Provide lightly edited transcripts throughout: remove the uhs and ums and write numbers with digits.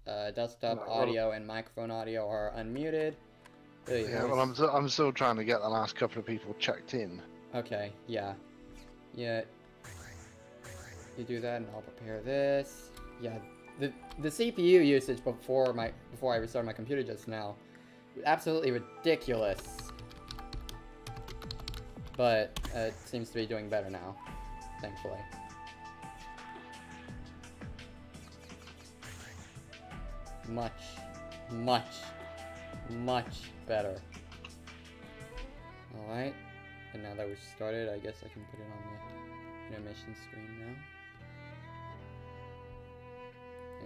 desktop audio and microphone audio are unmuted. Yeah, well, I'm still trying to get the last couple of people checked in. Okay, yeah. Yeah. You do that and I'll prepare this. Yeah, the CPU usage before I restarted my computer just now was absolutely ridiculous. But it seems to be doing better now, thankfully. Much better. Alright, and now that we've started, I guess I can put it on the intermission screen now.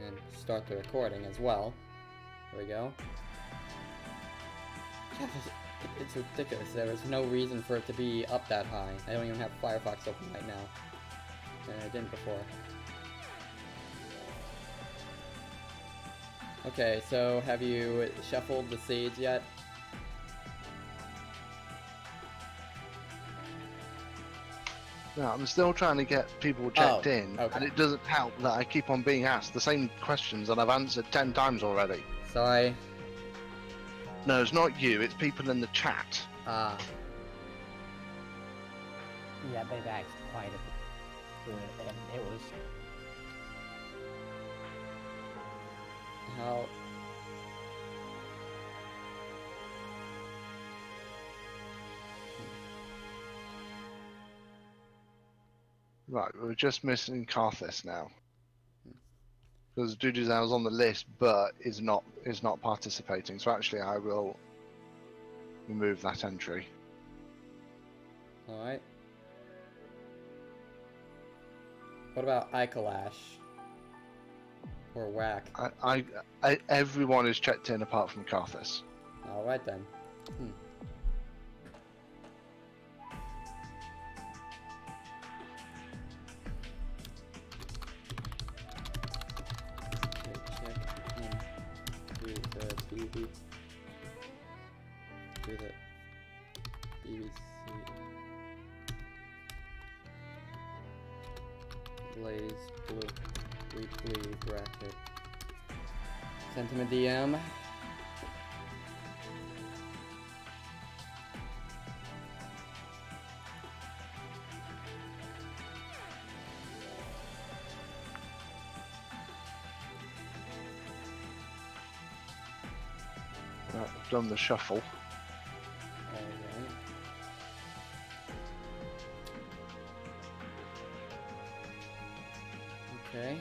And start the recording as well. There we go. Yeah, it's ridiculous. There is no reason for it to be up that high. I don't even have Firefox open right now. And I didn't before. Okay, so have you shuffled the seeds yet? No, I'm still trying to get people checked in, and it doesn't help that I keep on being asked the same questions that I've answered 10 times already. Sorry. No, it's not you, it's people in the chat. Ah. Yeah, they've asked quite a bit, and it was... How... Right, we're just missing Carthus now. Because Duduzail's on the list, but is not participating. So actually, I will remove that entry. All right. What about Ikalash? Or Whack? Everyone is checked in apart from Carthus. All right then. Do the BBC BlazBlue Weekly bracket. Sent him a DM. Right, I've done the shuffle. Okay.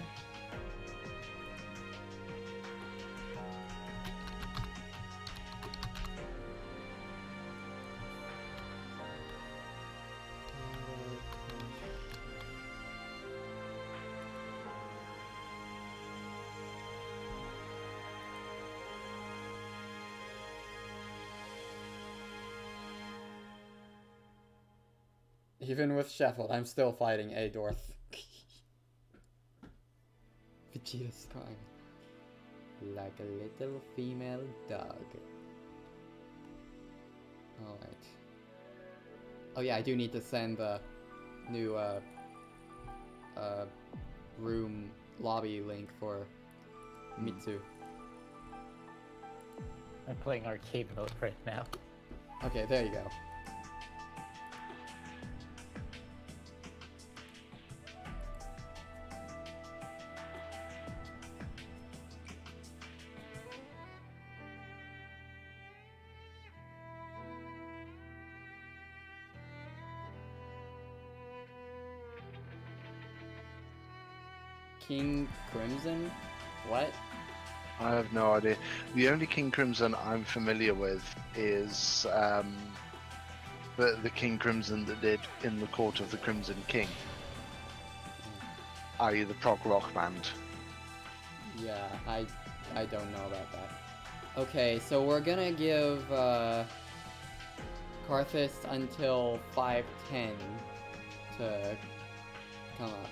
Even with Sheffield, I'm still fighting Adorth. Vegeta's crying like a little female dog. Alright. Oh yeah, I do need to send the new room lobby link for Mitsu. I'm playing arcade mode right now. Okay, there you go. King Crimson? What? I have no idea. The only King Crimson I'm familiar with is the King Crimson that did In the Court of the Crimson King, i.e. the prog rock band. Yeah, I don't know about that. Okay, so we're gonna give Carthus until 5:10 to come up.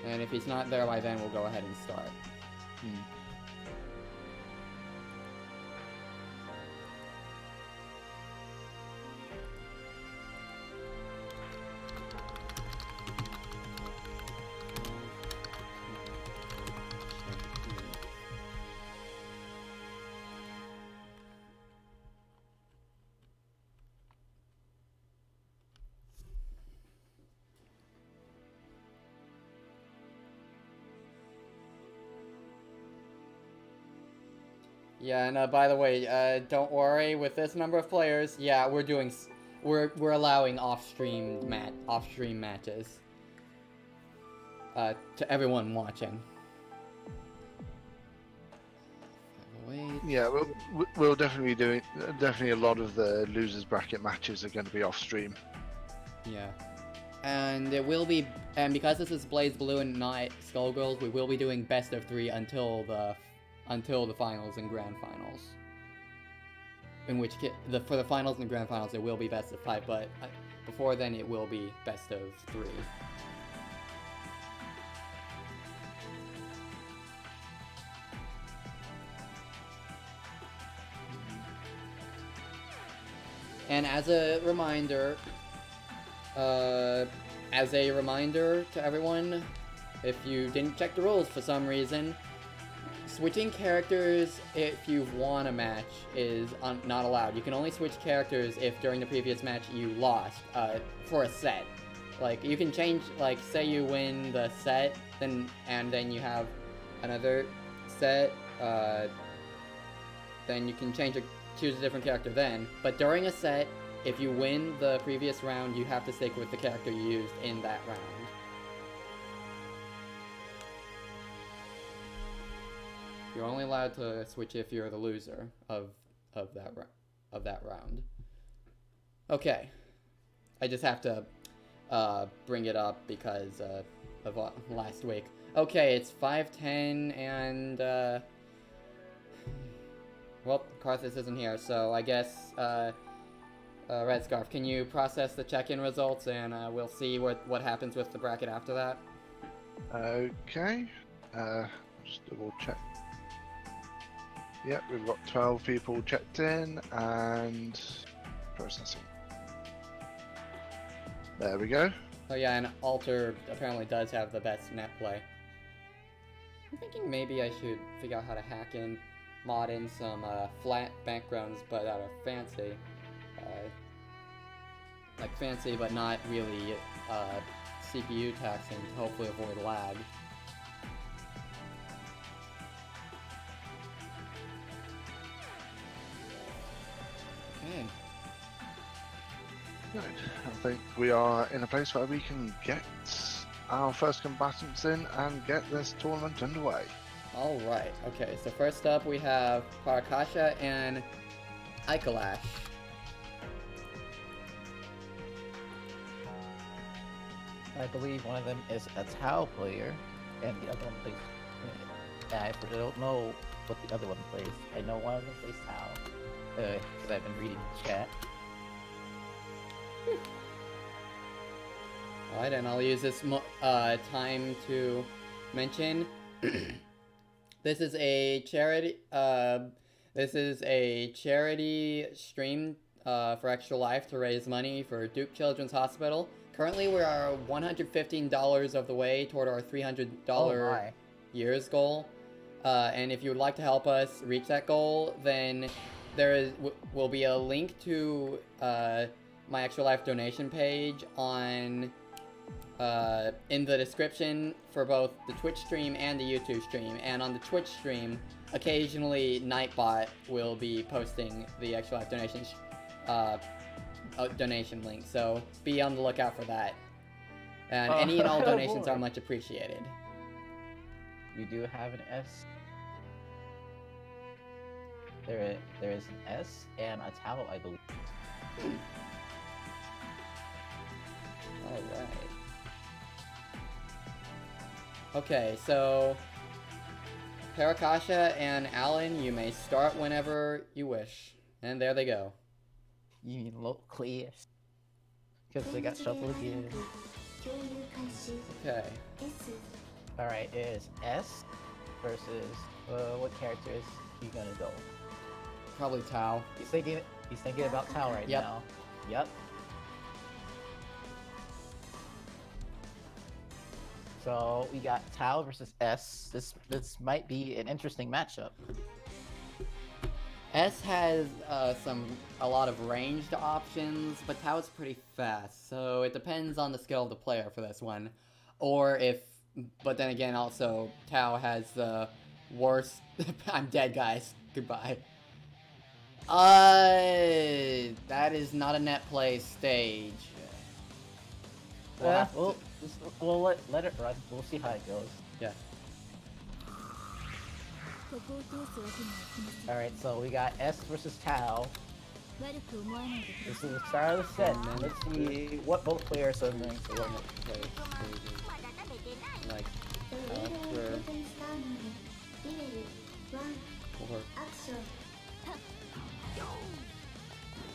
And if he's not there by then, we'll go ahead and start. Yeah, and by the way, don't worry. With this number of players, yeah, we're allowing off-stream matches. To everyone watching. 508. Yeah, we'll definitely be doing. Definitely, a lot of the losers bracket matches are going to be off stream. Yeah, and it will be, and because this is BlazBlue and not Skullgirls, we will be doing best of 3 until the finals and grand finals. In which for the finals and grand finals, it will be best of 5, but before then, it will be best of 3. And as a reminder to everyone, if you didn't check the rules for some reason, switching characters if you've won a match is not allowed. You can only switch characters if during the previous match you lost for a set. Like, you can change, like, say you win the set, and then you have another set, then you can choose a different character then. But during a set, if you win the previous round, you have to stick with the character you used in that round. You're only allowed to switch if you're the loser of that round. Okay, I just have to bring it up because of last week. Okay, it's 5:10 and well, Karthus isn't here, so I guess Red Scarf, can you process the check-in results and we'll see what happens with the bracket after that? Okay, just double check. Yep, we've got 12 people checked in and processing. There we go. Oh yeah, and Alter apparently does have the best net play. I'm thinking maybe I should figure out how to hack in, mod in some flat backgrounds but that are fancy. Like fancy but not really CPU taxing to hopefully avoid lag. Okay. Good. I think we are in a place where we can get our first combatants in and get this tournament underway. Alright, okay, so first up we have Parakasha and Ikalash. I believe one of them is a Tau player, and the other one plays. I don't know what the other one plays. I know one of them plays Tau, because I've been reading the chat. Alright, and I'll use this time to mention this is a charity stream for Extra Life to raise money for Duke Children's Hospital. Currently, we are $115 of the way toward our $300 years goal. And if you would like to help us reach that goal, then there will be a link to my Extra Life donation page on in the description for both the Twitch stream and the YouTube stream. And on the Twitch stream, occasionally Nightbot will be posting the Extra Life donation link, so be on the lookout for that. And any and all donations are much appreciated. We do have an S. There is an S and a Tau, I believe. Alright. Okay, so Parakasha and Alan, you may start whenever you wish. And there they go. You mean locally? Because they got shuffled again. Okay. Alright, it is S versus, what character is he gonna go? Probably Tau. He's thinking about Tau right now. Yep. So we got Tau versus S. This might be an interesting matchup. S has a lot of ranged options, but Tau's pretty fast, so it depends on the skill of the player for this one. But then again, also, Tau has the worst... I'm dead, guys. Goodbye. That is not a net play stage. We'll have to- we'll let it run. We'll see how it goes. Yeah. Alright, so we got S versus Tao. This is the start of the set. And then Let's see what both players are doing. So Net play stages. Like, after 4.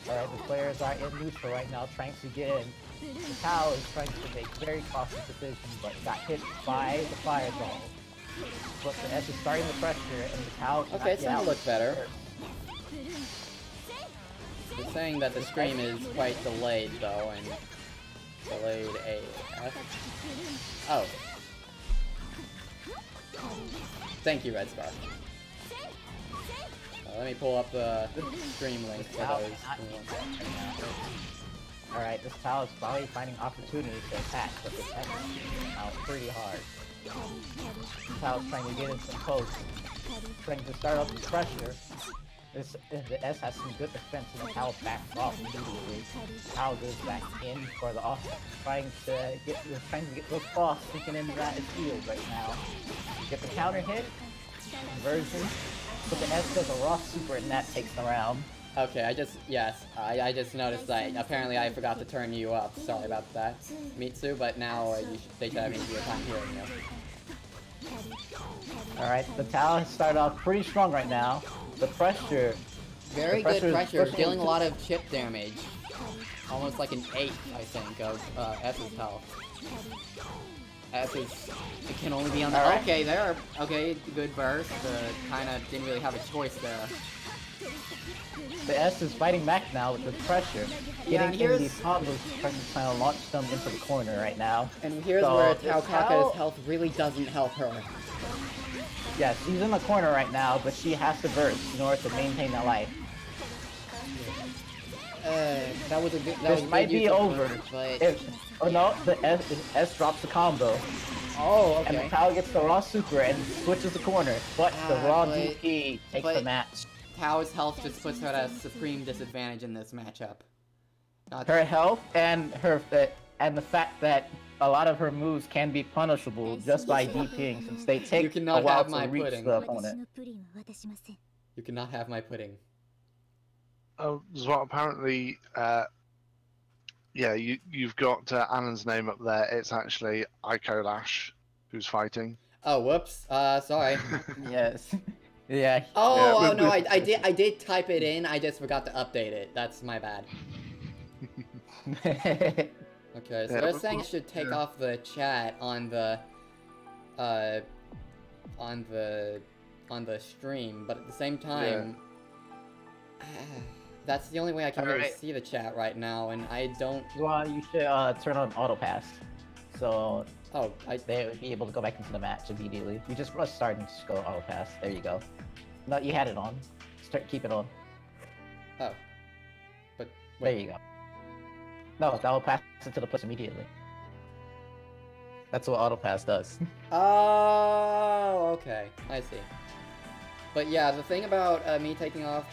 Alright, the players are in neutral right now, trying to get in. The Tao is trying to make very cautious decisions, but got hit by the fireball. But the S is starting the pressure, and the Tao cannot Okay, it's get gonna out. look better. They're saying that the stream is quite delayed though, and delayed AF. Oh. Thank you, Red Scar. Let me pull up the stream link for those. Alright, this Tao is probably finding opportunities to attack, but the attack is out pretty hard. Tao is trying to get in some posts, trying to start up the pressure. The S has some good defense, and the Tao backs off immediately. Tao goes back in for the offense, trying to get those cross sneaking into that field right now. Get the counter hit, conversion, but the S does a raw super, and that takes the round. Okay, I just noticed that apparently I forgot to turn you up. Sorry about that, Mitsu, but now they should have an easier time hearing you. Alright, the Tao has started off pretty strong right now. The pressure... Very good pressure, dealing a lot of chip damage. Almost like an 8, I think, of S's health. S is... It can only be on the... Right. Okay, there. Okay, good burst. Kinda didn't really have a choice there. The S is fighting back now with the pressure. Yeah, Getting in these combos, trying to launch them into the corner right now. And here's So, where this Taokaka's health really doesn't help her. Yes, she's in the corner right now, but she has to burst in order to maintain her life. That was a good. That This was might good be use of over. burst, but... Oh no, the S drops the combo. Oh, And okay. the Tao gets the raw super and switches the corner. But the raw but- DP takes the but- match. Tao's health just puts her at a supreme disadvantage in this matchup. Not Her health and the fact that a lot of her moves can be punishable just by DPing, since they take You cannot a while have to my reach pudding. the opponent. You cannot have my pudding. Oh, so apparently, yeah, you've got Annan's name up there. It's actually Icolash who's fighting. Oh, whoops. Sorry. Yes. Yeah. Oh, Yeah, oh no, I did type it in. I just forgot to update it. That's my bad. Okay, so Yeah, they're but- saying it should take off the chat on the stream, but at the same time, that's the only way I can really Alright. see the chat right now, and I don't. Well, you should turn on auto pass, so Oh, they would be able to go back into the match immediately. You just press start and just go auto pass. There you go. No, you had it on. Keep it on. Oh. But There wait. you go. No, that will pass it to the place immediately. That's what auto pass does. Oh, okay. I see. But yeah, the thing about me taking off,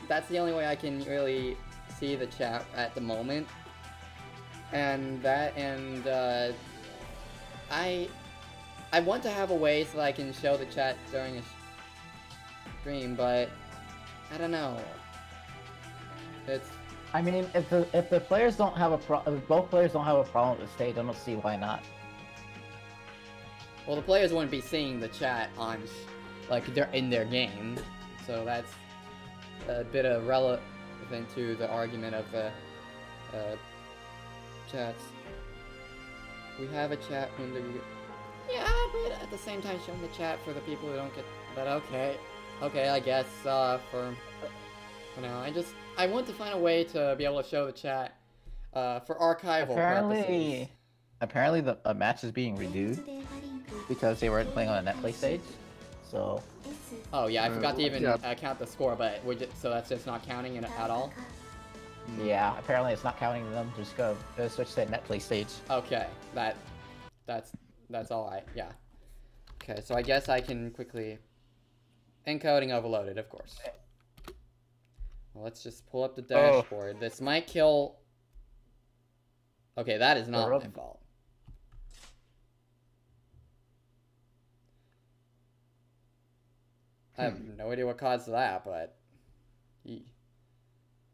that's the only way I can really see the chat at the moment. And I want to have a way so that I can show the chat during a stream, but I don't know. It's I mean, if the players don't have if both players don't have a problem with the stage, I don't see why not. well, the players wouldn't be seeing the chat on like they're in their game, so that's a bit of relevant to the argument of the chats. We have a chat window. Yeah, but at the same time, showing the chat for the people who don't get. But okay, I guess for now, I want to find a way to be able to show the chat for archival purposes. Apparently, the match is being reviewed because they weren't playing on a net play stage. So Oh yeah, I forgot to even yeah. count the score, but so that's just not counting it at all. yeah, apparently it's not counting them. Just go switch to net play stage. Okay, that's all right. Yeah. Okay, so I guess I can quickly Encoding overloaded, of course. Well, let's just pull up the dashboard. This might kill... Okay, that is not my fault. I have no idea what caused that, but...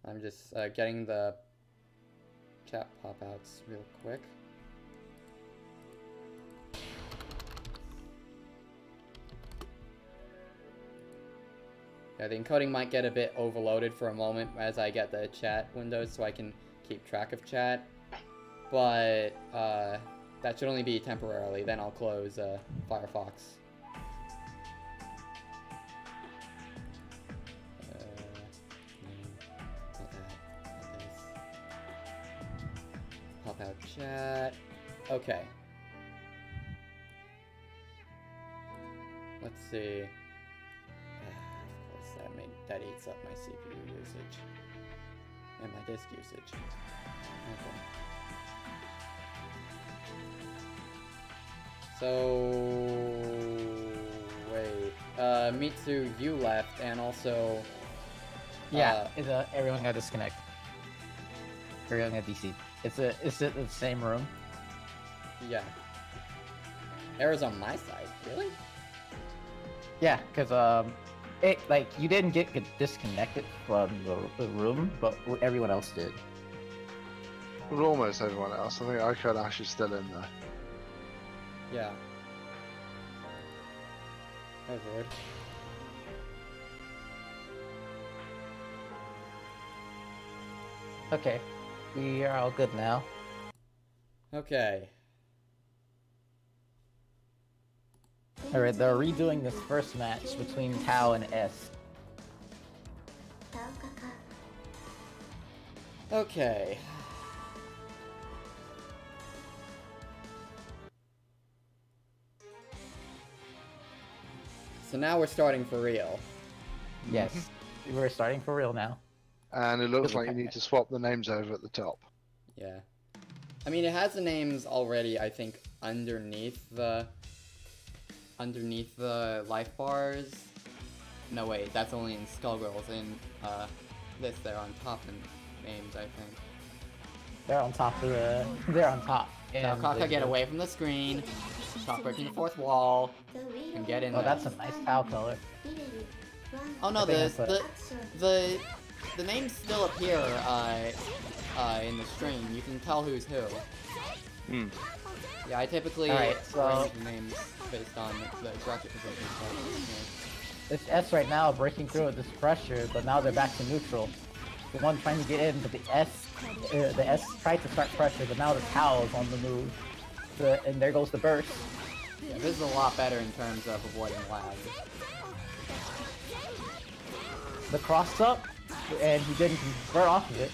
I'm just getting the chat pop-outs real quick. Yeah, the encoding might get a bit overloaded for a moment as I get the chat windows so I can keep track of chat. But that should only be temporarily, then I'll close Firefox. Pop out chat. Okay. Let's see. Of course, that eats up my CPU usage and my disk usage. Okay. So wait. Mitsu, you left, and also. Yeah, everyone got disconnected. Everyone got DC. It's in the same room. Yeah. Error's on my side, really? Yeah, because you didn't get disconnected from the room, but everyone else did. Well, almost everyone else. I think Ikodash is still in there. Yeah. Oh, Lord. Okay, we are all good now. Okay. Alright, they're redoing this first match between Tao and S. Okay. So now we're starting for real. Yes, we're starting for real now. And it looks like you need to swap the names over at the top. Yeah. I mean, it has the names already, I think, underneath the life bars. No, wait, that's only in Skullgirls. In this, they're on top in names, I think. They're on top of the... They're on top. Now, Kaka, get away from the screen. Stop breaking the fourth wall. And get in there. Oh, that's a nice Tao color. Oh no, the names still appear in the stream. You can tell who's who. Hmm. Yeah, I typically arrange the names based on the bracket position. So, It's S right now breaking through with this pressure, but now they're back to neutral. The one trying to get in, but the S tried to start pressure, but now the Tao is on the move. And there goes the burst. yeah, this is a lot better in terms of avoiding lag. The Crossup, and he didn't convert off of it.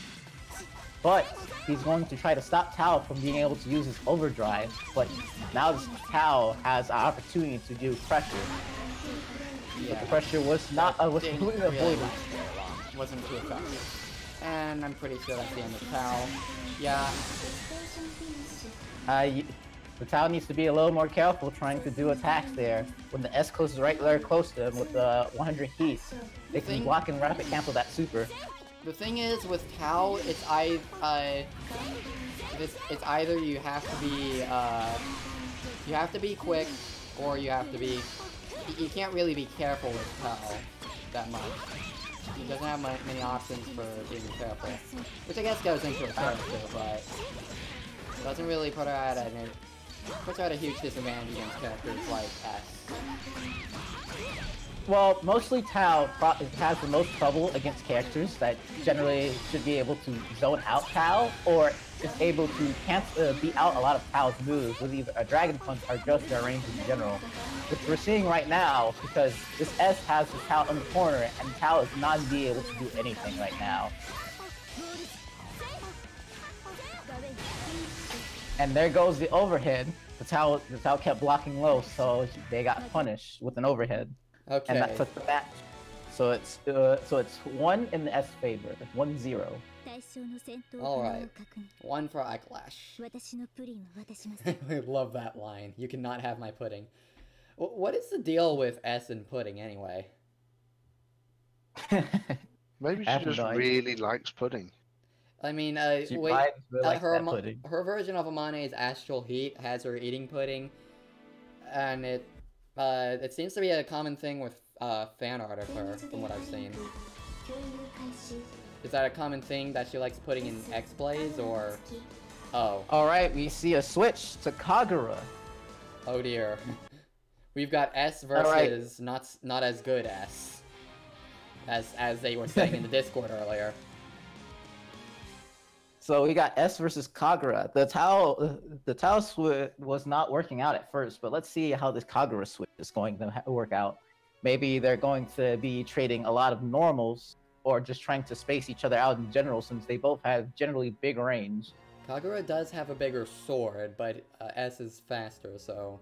But he's going to try to stop Tao from being able to use his overdrive, but now this Tao has an opportunity to do pressure. Yeah. But the pressure was not was Didn't completely really avoided. last very long. Wasn't too effective. And I'm pretty sure that's the end of Tao. Yeah. The Tao needs to be a little more careful trying to do attacks there. When the S closes right there close to him with the 100 heat, they can block and rapid cancel that super. The thing is with Tao, it's either you have to be quick, or you have to be. You can't really be careful with Tao that much. He doesn't have many options for being careful, which I guess goes into a character, but doesn't really put her at a huge disadvantage against characters like S. Well, mostly Tao has the most trouble against characters that generally should be able to zone out Tao, or is able to beat out a lot of Tao's moves with either a Dragon Punch or just their range in general. Which we're seeing right now, because this S has the Tao in the corner, and Tao is not being able to do anything right now. And there goes the overhead. The Tao kept blocking low, so they got punished with an overhead. Okay. And that took the match. So it's 1 in the S favor, 1-0. Alright. 1 for Eyeclash. I love that line. You cannot have my pudding. What is the deal with S and pudding anyway? Maybe I she have just no idea. really likes pudding. I mean, She wait, probably really likes her that pudding. her version of Amane's Astral Heat has her eating pudding, and it seems to be a common thing with fan art of her, from what I've seen. Is that a common thing that she likes pudding in X-Plays, or? Oh. Alright, we see a switch to Kagura. Oh dear. We've got S versus not as good S. As they were saying in the Discord earlier. So we got S versus Kagura. The Tao switch was not working out at first, but let's see how this Kagura switch is going to work out. Maybe they're going to be trading a lot of normals, or just trying to space each other out in general, since they both have generally big range. Kagura does have a bigger sword, but S is faster, so...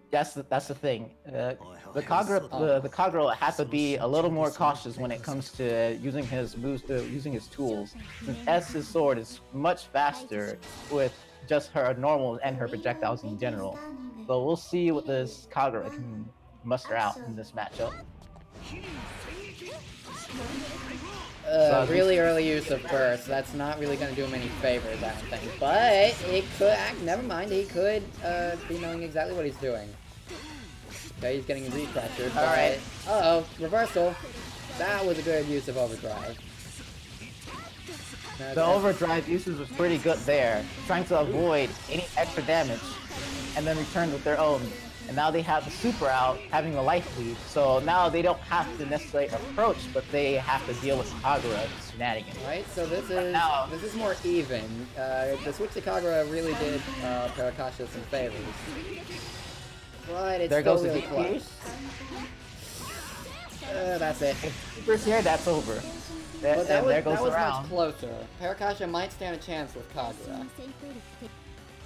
That's the thing. The Kagura has to be a little more cautious when it comes to using his moves, using his tools. Since S's sword is much faster with just her normals and her projectiles in general. So we'll see what this Kagura can muster out in this matchup. Really early use of burst. That's not really going to do him any favors, I don't think. But it could. Never mind. He could be knowing exactly what he's doing. Okay, he's getting repressured. All right. Uh-oh, reversal. That was a good use of overdrive. The overdrive usage was pretty good there, trying to avoid any extra damage, and then return with their own. And now they have the super out, having the life lead, so now they don't have to necessarily approach, but they have to deal with Kagura's shenanigans. Right, so this is more even. The switch to Kagura really did Parakasha some favors. But it's there still goes really the close. That's it. First here, that's over. But that was around. much closer. Parakasha might stand a chance with Kagura.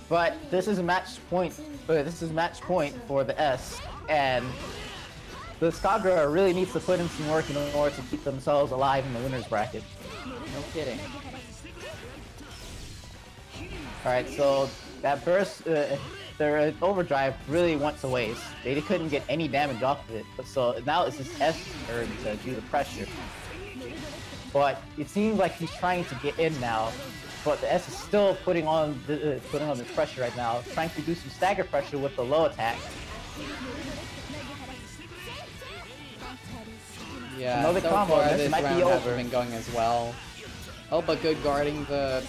But this is a match point. This is match point for the S, and the Kagura really needs to put in some work in order to keep themselves alive in the winners bracket. No kidding. All right, so that burst, their overdrive really went to waste. They couldn't get any damage off of it. So now it's just S turn to do the pressure. But it seems like he's trying to get in now. But the S is still putting on the pressure right now, trying to do some stagger pressure with the low attack. Yeah, another so combo. far This this might round be hasn't over. been going as well. Oh, but good guarding the...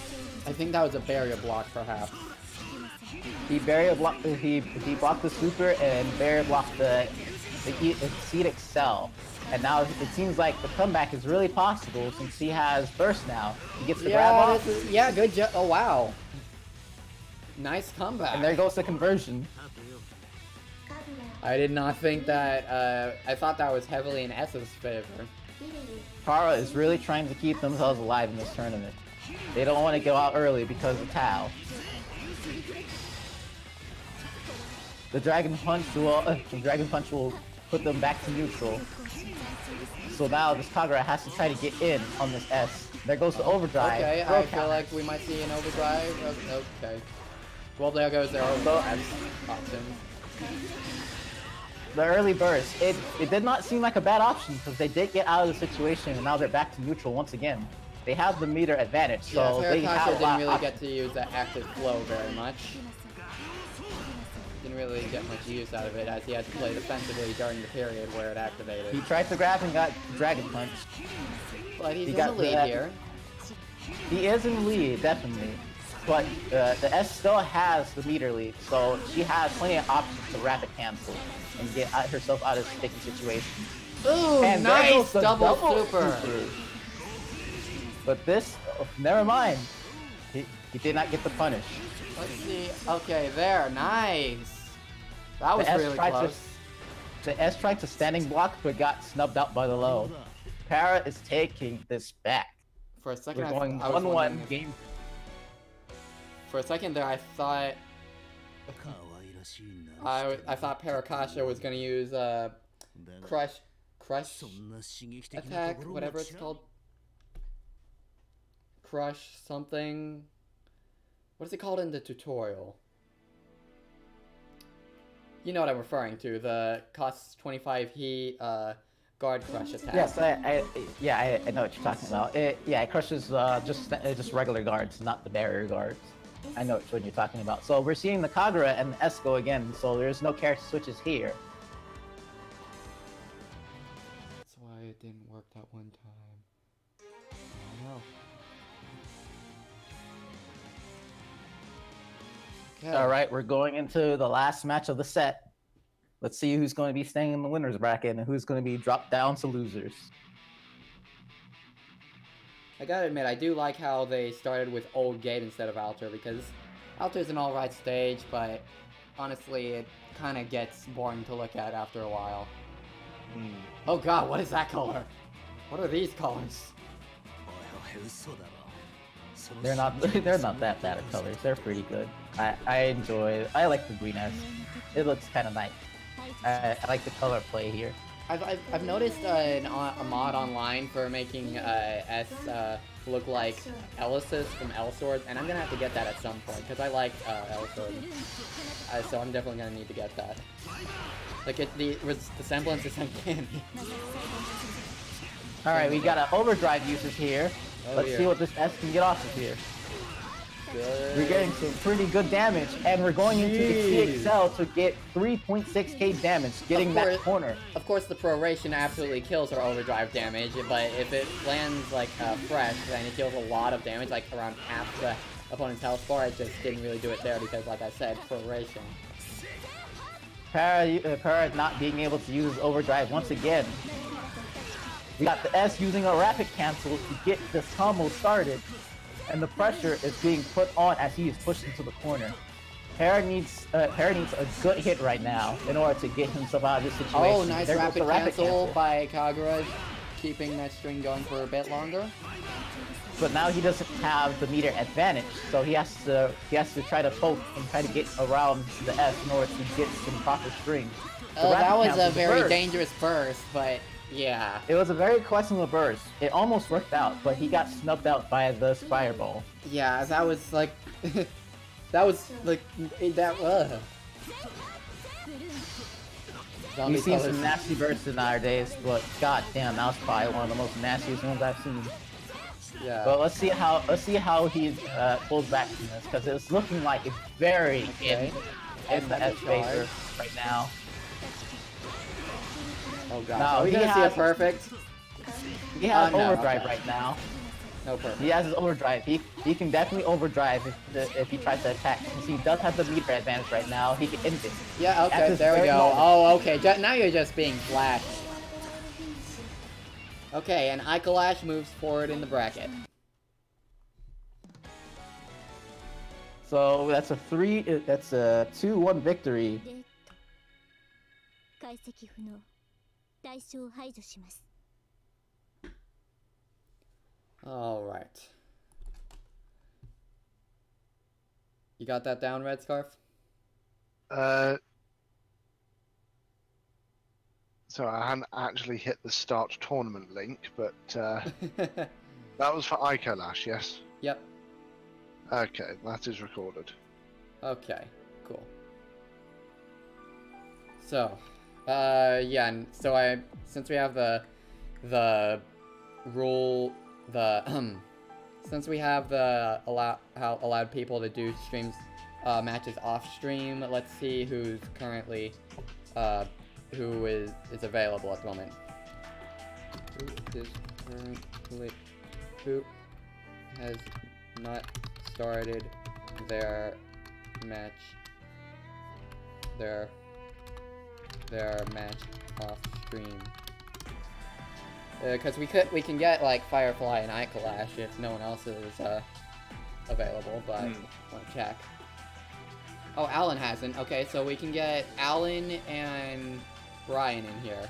I think that was a barrier block, perhaps. He blocked the super and barrier blocked the Seed Excel. And now it seems like the comeback is really possible since he has burst now. He gets the grab off. Yeah, good job. Oh, wow. Nice comeback. And there goes the conversion. I did not think that, I thought that was heavily in S's favor. Kara is really trying to keep themselves alive in this tournament. They don't want to go out early because of Tao. The Dragon Punch will put them back to neutral. So now this Kagura has to try to get in on this S. There goes the overdrive. Okay, I feel like we might see an overdrive. Okay. Well, there goes their overdrive options. The early burst, it did not seem like a bad option because they did get out of the situation and now they're back to neutral once again. They have the meter advantage, so yeah, they have a didn't lot really of get to use that active flow very much. Didn't really get much use out of it as he had to play defensively during the period where it activated. He tried to grab and got Dragon Punch. But he's in got the lead here. He is in the lead, definitely. But the S still has the meter lead, so she has plenty of options to rapid cancel and get herself out of sticky situations. Ooh, and nice double super. But this, never mind. He did not get the punish. Let's see. Okay, there. Nice. That was really close. The S tried to standing block, but got snubbed out by the low. Para is taking this back. For a second, We're going I was 1-1 game. For a second there, I thought I thought Parakasha was gonna use crush attack, whatever it's called. Crush something. What is it called in the tutorial? You know what I'm referring to. The costs 25 heat, guard crush attack. Yes, I know what you're talking about. It crushes just regular guards, not the barrier guards. I know what you're talking about. So we're seeing the Kagura and the S go again, so there's no character switches here. That's why it didn't work that one time. I don't know. Okay. Alright, we're going into the last match of the set. Let's see who's going to be staying in the winner's bracket and who's going to be dropped down to losers. I gotta admit, I do like how they started with Old Gate instead of Alter, because Alter's an alright stage, but honestly, it kind of gets boring to look at after a while. Oh god, what is that color? What are these colors? They're not that bad of colors. They're pretty good. I like the green S. It looks kind of nice. I like the color play here. I've noticed a mod online for making S look like Elysis from Elsword, and I'm gonna have to get that at some point because I like Elsword, so I'm definitely gonna need to get that. Like the semblance is uncanny. All right, we got an overdrive users here. Oh, Let's see what this S can get off of here. Good. We're getting some pretty good damage, and we're going into the CXL to get 3.6k damage, getting that corner. Of course, the proration absolutely kills our overdrive damage, but if it lands like fresh, then it deals a lot of damage, like around half the opponent's health bar. It just didn't really do it there because, like I said, proration. Para not being able to use overdrive once again. We got the S using a rapid cancel to get this combo started. And the pressure is being put on as he is pushed into the corner. Para needs a good hit right now in order to get himself out of this situation. Oh, nice rapid cancel by Kagura, keeping that string going for a bit longer. But now he doesn't have the meter advantage, so he has to try to poke and try to get around the S in order to get some proper string. That was a very dangerous burst, but yeah. It was a very questionable burst. It almost worked out, but he got snubbed out by the fireball. Yeah, that was like... that was like... that... We've seen some nasty bursts in our days, but goddamn, that was probably one of the most nastiest ones I've seen. Yeah. But let's see how he pulls back from this, because it's looking like it's very in the S favor right now. Oh god, are we gonna see a perfect? He has overdrive right now. No perfect. He has his overdrive. He can definitely overdrive if he tries to attack. Since he does have the meter advantage right now, he can end it. Yeah, okay, there we go. Oh, okay, now you're just being flashed. Okay, and Ikalash moves forward in the bracket. So that's a 2-1 victory. Alright. You got that down, Red Scarf? So I hadn't actually hit the start tournament link, but that was for Ikalash, yes? Yep. Okay, that is recorded. Okay, cool. So, yeah, and so since we have the rule, since we have the allowed people to do matches off stream, let's see who's currently, who is available at the moment. Who has not started their match off stream, because we can get like Firefly and Ikalash if no one else is available, but want to check. Oh, Alan hasn't. Okay, so we can get Alan and Brian in here.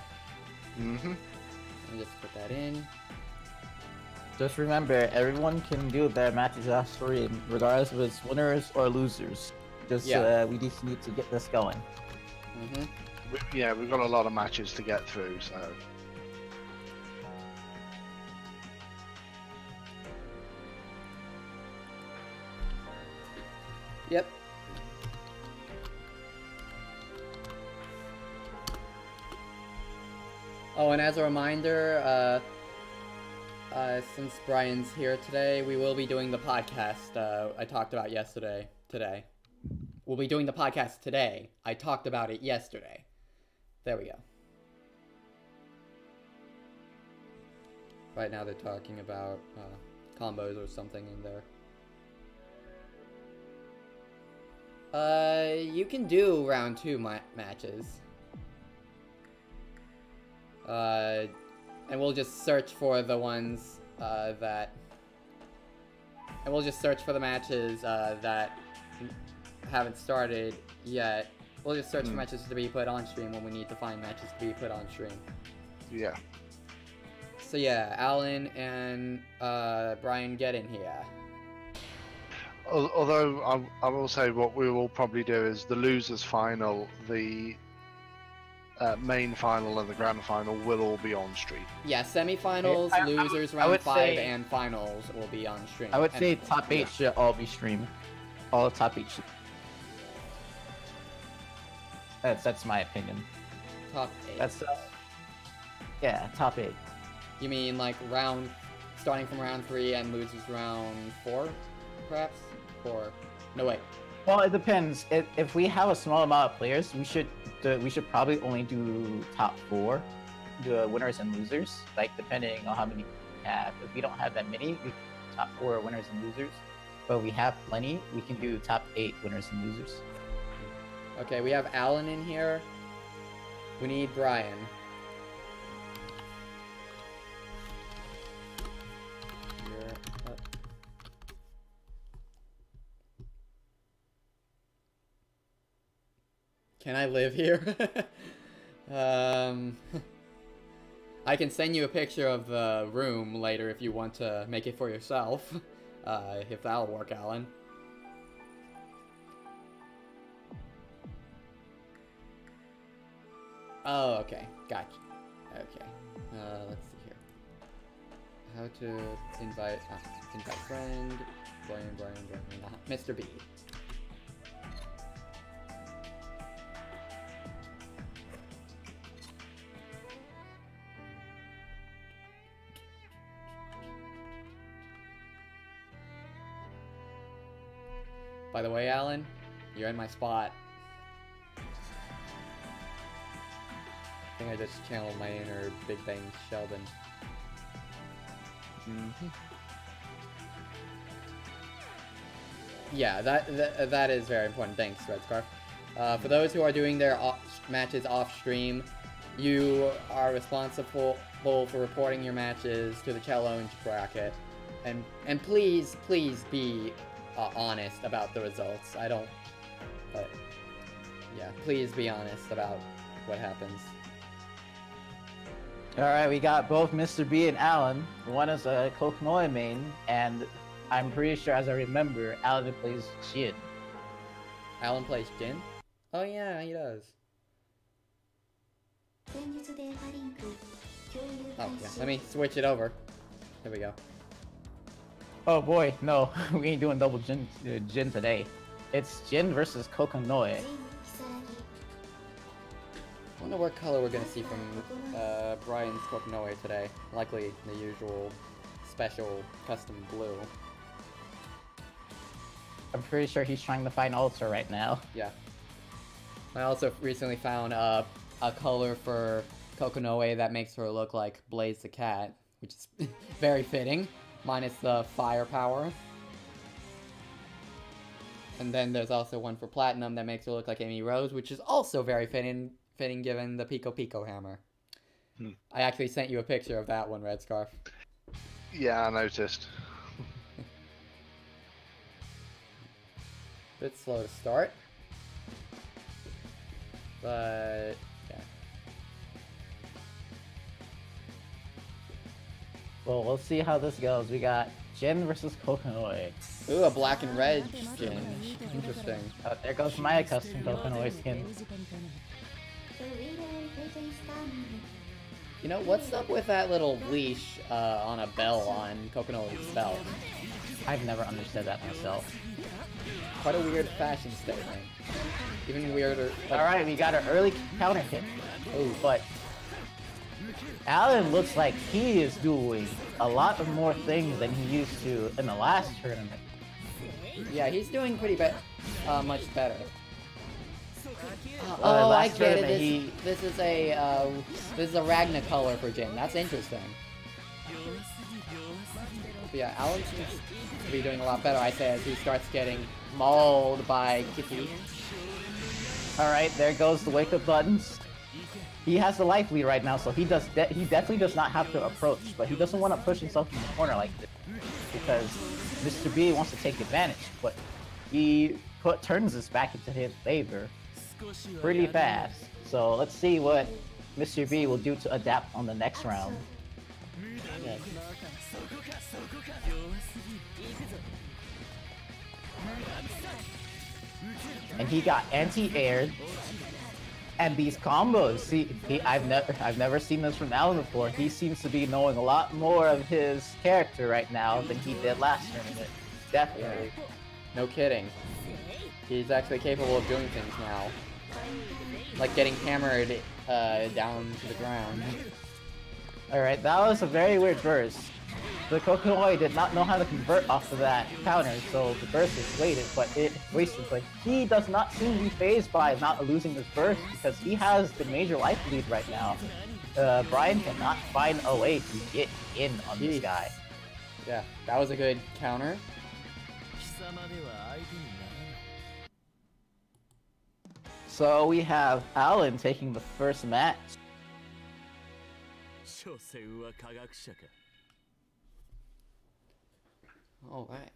Mm-hmm. Let me just put that in. Just remember, everyone can do their matches off stream, regardless if it's winners or losers. Just we just need to get this going. Mm-hmm. Yeah, we've got a lot of matches to get through, so. Yep. Oh, and as a reminder, since Brian's here today, we will be doing the podcast I talked about today. We'll be doing the podcast today. I talked about it yesterday. There we go. Right now they're talking about combos or something in there. You can do round 2 matches. And we'll just search for the ones that... And we'll just search for the matches that haven't started yet. We'll just search for matches to be put on stream when we need to find matches to be put on stream. Yeah. So yeah, Alan and Brian, get in here. Although I will say what we will probably do is the losers final, the main final and the grand final will all be on stream. Yeah, semifinals, losers, round 5, and finals will be on stream. I would say top 8 should all be streamed. All top 8 should. That's my opinion. Top 8. That's yeah, top 8. You mean like starting from round 3 and losers round 4, perhaps? Or no, wait. Well, it depends. If we have a small amount of players, we should probably only do top 4, the winners and losers. Like depending on how many we have. If we don't have that many, we can do top 4 winners and losers. But we have plenty, we can do top 8 winners and losers. Okay, we have Alan in here. We need Brian. Can I live here? I can send you a picture of the room later if you want to make it for yourself. If that'll work, Alan. Oh, okay. Gotcha. Okay. Let's see here. How to invite friend. Brian. Mr. B. By the way, Alan, you're in my spot. I think I just channeled my inner Big Bang Sheldon. Yeah, that is very important. Thanks, Red Scarf. For those who are doing their matches off stream, you are responsible for reporting your matches to the challenge bracket, and please be honest about the results. But yeah, please be honest about what happens. Alright, we got both Mr. B and Alan. One is a Kokonoi main, and I'm pretty sure, as I remember, Alan plays Jin. Alan plays Jin? Oh yeah, he does. Oh yeah, let me switch it over. There we go. Oh boy, no, we ain't doing double Jin today. It's Jin versus Kokonoi. I wonder what color we're gonna see from Brian's Kokonoi today. Likely the usual special custom blue. I'm pretty sure he's trying to find Ultra right now. Yeah. I also recently found a color for Kokonoi that makes her look like Blaze the cat, which is very fitting, minus the firepower. And then there's also one for Platinum that makes her look like Amy Rose, which is also very fitting given the Pico Pico hammer. I actually sent you a picture of that one, Red Scarf. Yeah, I noticed. Bit slow to start, but yeah. Well, we'll see how this goes. We got Jin versus Kokonoi. Ooh, a black and red Jin. Interesting. There goes my custom Kokonoi skin. You know, what's up with that little leash on a bell on Kokonoi's belt? I've never understood that myself. Quite a weird fashion statement. Even weirder. Alright, we got an early counter hit. Ooh. But Alan looks like he is doing a lot of more things than he used to in the last tournament. Yeah, he's doing pretty much better. Well, Oh, I last get it. tournament, This is a Ragna color for Jin. That's interesting. But yeah, Alan seems to be doing a lot better, I say, as he starts getting mauled by Kiki. Alright, there goes the wake-up buttons. He has the life lead right now, so he definitely does not have to approach, but he doesn't want to push himself in the corner like this, because Mr. B wants to take advantage, but he turns this back into his favor pretty fast. So let's see what Mr. B will do to adapt on the next round. Yes. And he got anti-aired. And these combos, see, I've never seen this from Alan before. He seems to be knowing a lot more of his character right now than he did last tournament. Definitely. Yeah. No kidding. He's actually capable of doing things now. Like getting hammered down to the ground. Alright, that was a very weird burst. The Kokonoi did not know how to convert off of that counter, so the burst was wasted, but he does not seem to be phased by not losing this burst because he has the major life lead right now. Brian cannot find a way to get in on this guy. Yeah, that was a good counter. So we have Alan taking the first match. Alright.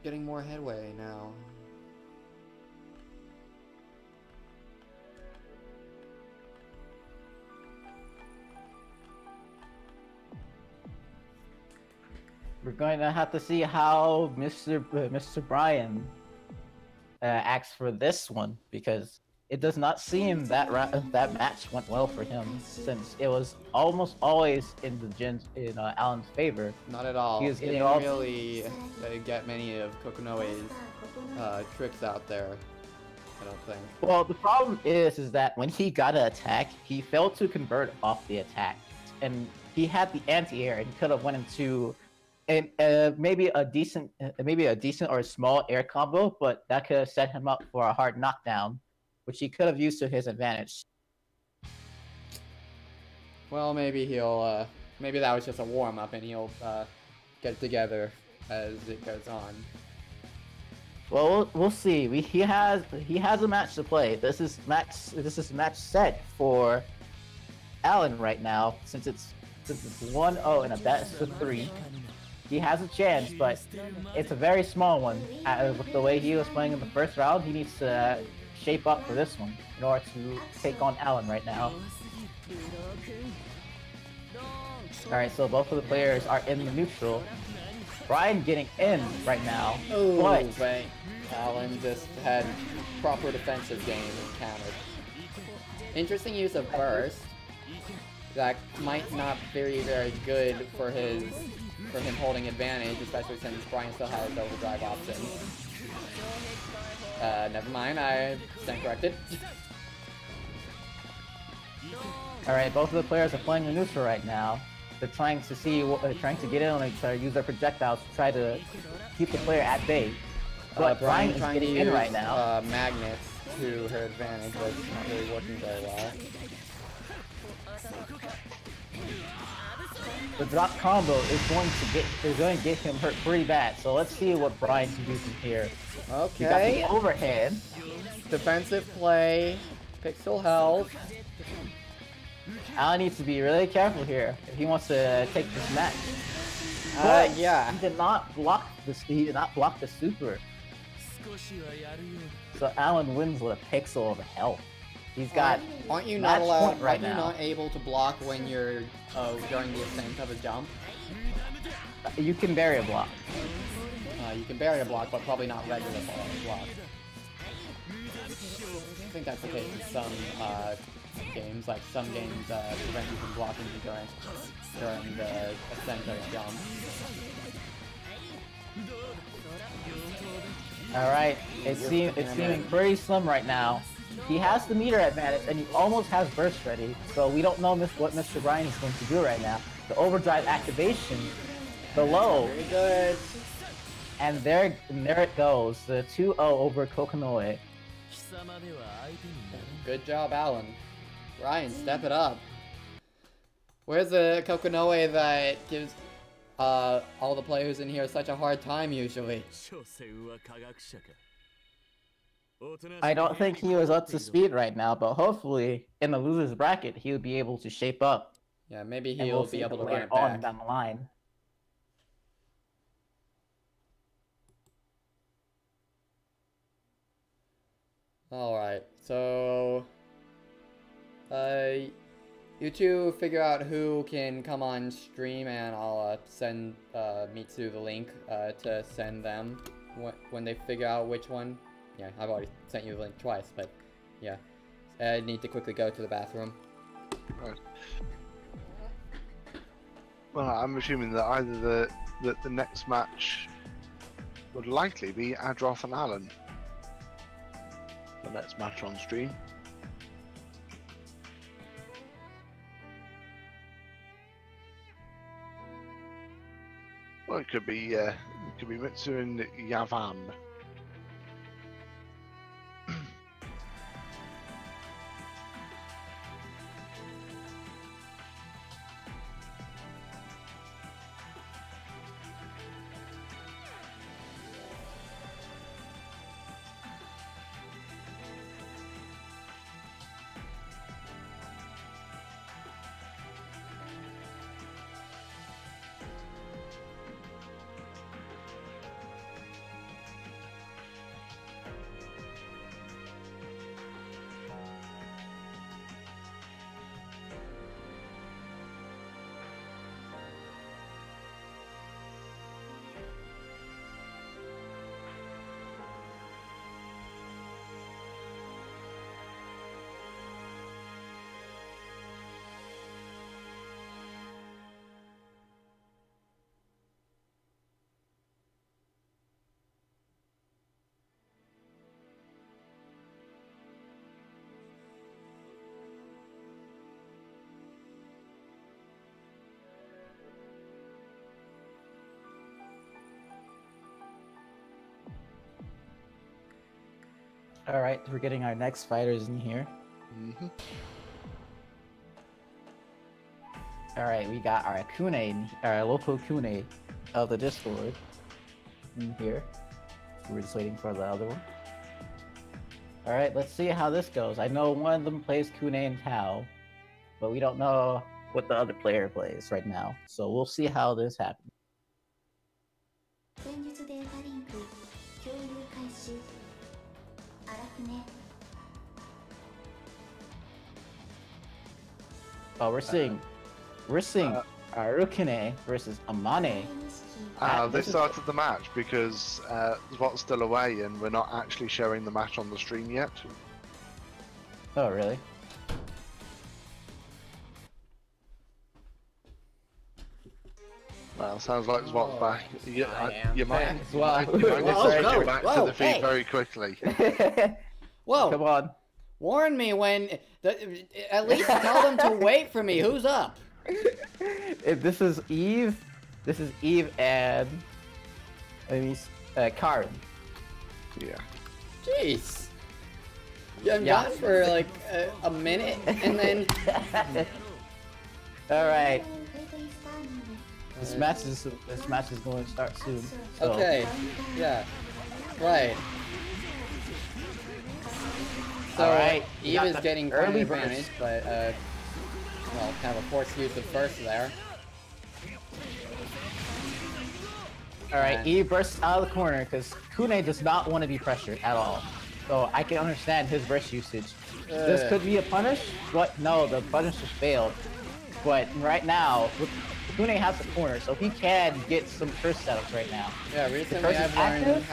Getting more headway now. We're going to have to see how Mr. Brian acts for this one, because it does not seem that that match went well for him, since it was almost always in Alan's favor. Not at all. He He was getting didn't really get many of Kokonoe's tricks out there, I don't think. Well, the problem is that when he got an attack, he failed to convert off the attack, and he had the anti-air, and he could have went into maybe a decent or a small air combo, but that could have set him up for a hard knockdown, which he could have used to his advantage. Well, maybe he'll, maybe that was just a warm-up and he'll, get it together as it goes on. Well, we'll see. He has a match to play. This is match set for Alan right now, since it's 1-0 in a best of 3. He has a chance, but it's a very small one. With the way he was playing in the first round, he needs to shape up for this one in order to take on Alan right now. Alright, so both of the players are in the neutral. Brian getting in right now. Oh, but Alan just had proper defensive game and countered. Interesting use of burst. That might not be very good for him holding advantage, especially since Brian still has overdrive option. Never mind, I stand corrected. Alright, both of the players are playing the neutral right now. They're trying to get in and try to use their projectiles to try to keep the player at bay. But Brian is trying to getting use in right now. magnets to her advantage, but it's not really working very well. The drop combo is going to get him hurt pretty bad. So let's see what Brian can do from here. Okay. He got the overhand. Defensive play. Pixel health. Alan needs to be really careful here if he wants to take this match. Yeah. He did not block this. He did not block the super. So Alan wins with a pixel of health. He's got. Aren't you not allowed? Point right aren't you now. not able to block when you're during the ascent of a jump? You can bury a block. You can bury a block, but probably not regular block. I think that's the case in some games. Like some games prevent you from blocking during the ascent of a jump. All right, it's seeming pretty slim right now. he has the meter advantage, and he almost has burst ready. So we don't know what Mr. Brian is going to do right now. The overdrive activation, the low, Very good. and there it goes. The 2-0 over Kokonoe. Good job, Alan. Ryan, step it up. Where's the Kokonoe that gives all the players in here such a hard time usually? I don't think he was up to speed right now, but hopefully in the loser's bracket he would be able to shape up. Yeah, maybe And he'll we'll be see able to him run later it on back. down the line. Alright, so... you two figure out who can come on stream, and I'll send Mitsu the link to send them when they figure out which one. Yeah, I've already sent you the link twice, but yeah. I need to quickly go to the bathroom. Right. Well, I'm assuming that either the next match would likely be Adroth and Alan. The next match on stream. Well, it could be Mitsu and Yavan. Alright, we're getting our next fighters in here. Mm-hmm. Alright, we got our Kune, our local Kune of the Discord in here. We're just waiting for the other one. Alright, let's see how this goes. I know one of them plays Kune and Tao, but we don't know what the other player plays right now. So we'll see how this happens. Oh, we're seeing Arukine versus Amane. They started the match because Zwat's still away and we're not actually showing the match on the stream yet. Oh, really? Well, sounds like Zwat's back. You might Zwat. go back to the feed hey. very quickly. Whoa! Come on. Warn me when... at least tell them to wait for me. Who's up? This is Eve. This is Eve and... Karen. Yeah. Jeez. Yeah, I'm Yeah. gone for like a minute, and then... Alright. This match is going to start soon. So. Okay. Yeah. Right. So, Alright, we Eve got is the getting early early advantage, but, well, kind of a forced use of first there. Alright, And- Eve bursts out of the corner because Kune does not want to be pressured at all. So I can understand his burst usage. This could be a punish, but no, the punish just failed. But right now, Kune has the corner, so he can get some first setups right now. Yeah, recently first I've is learned active?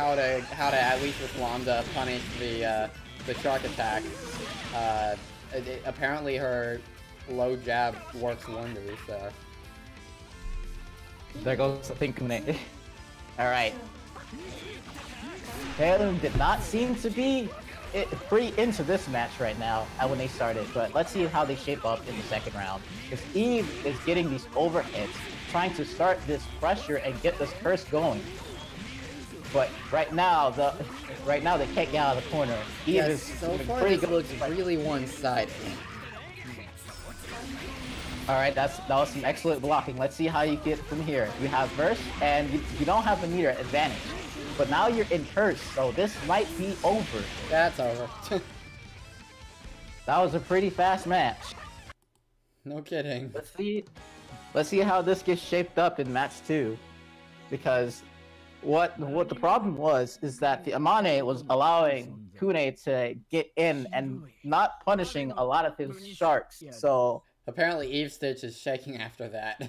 how to at least with Lambda punish the shark attack. Apparently her low jab works wonders there. There goes the pink Kune. Alright. Taylor did not seem to be pretty into this match right now when they started, but let's see how they shape up in the second round. Because Eve is getting these overhits, trying to start this pressure and get this curse going. But right now they can't get out of the corner. Eve Yes, is so far pretty this good. looks really one-sided. All right, that was some excellent blocking. Let's see how you get from here. You have burst, and you don't have the meter advantage. But now you're in curse, so this might be over. That's over. That was a pretty fast match. No kidding. Let's see how this gets shaped up in match 2. Because what the problem was is that the Amane was allowing Kune to get in and not punishing a lot of his sharks. So Apparently Eve Stitch is shaking after that.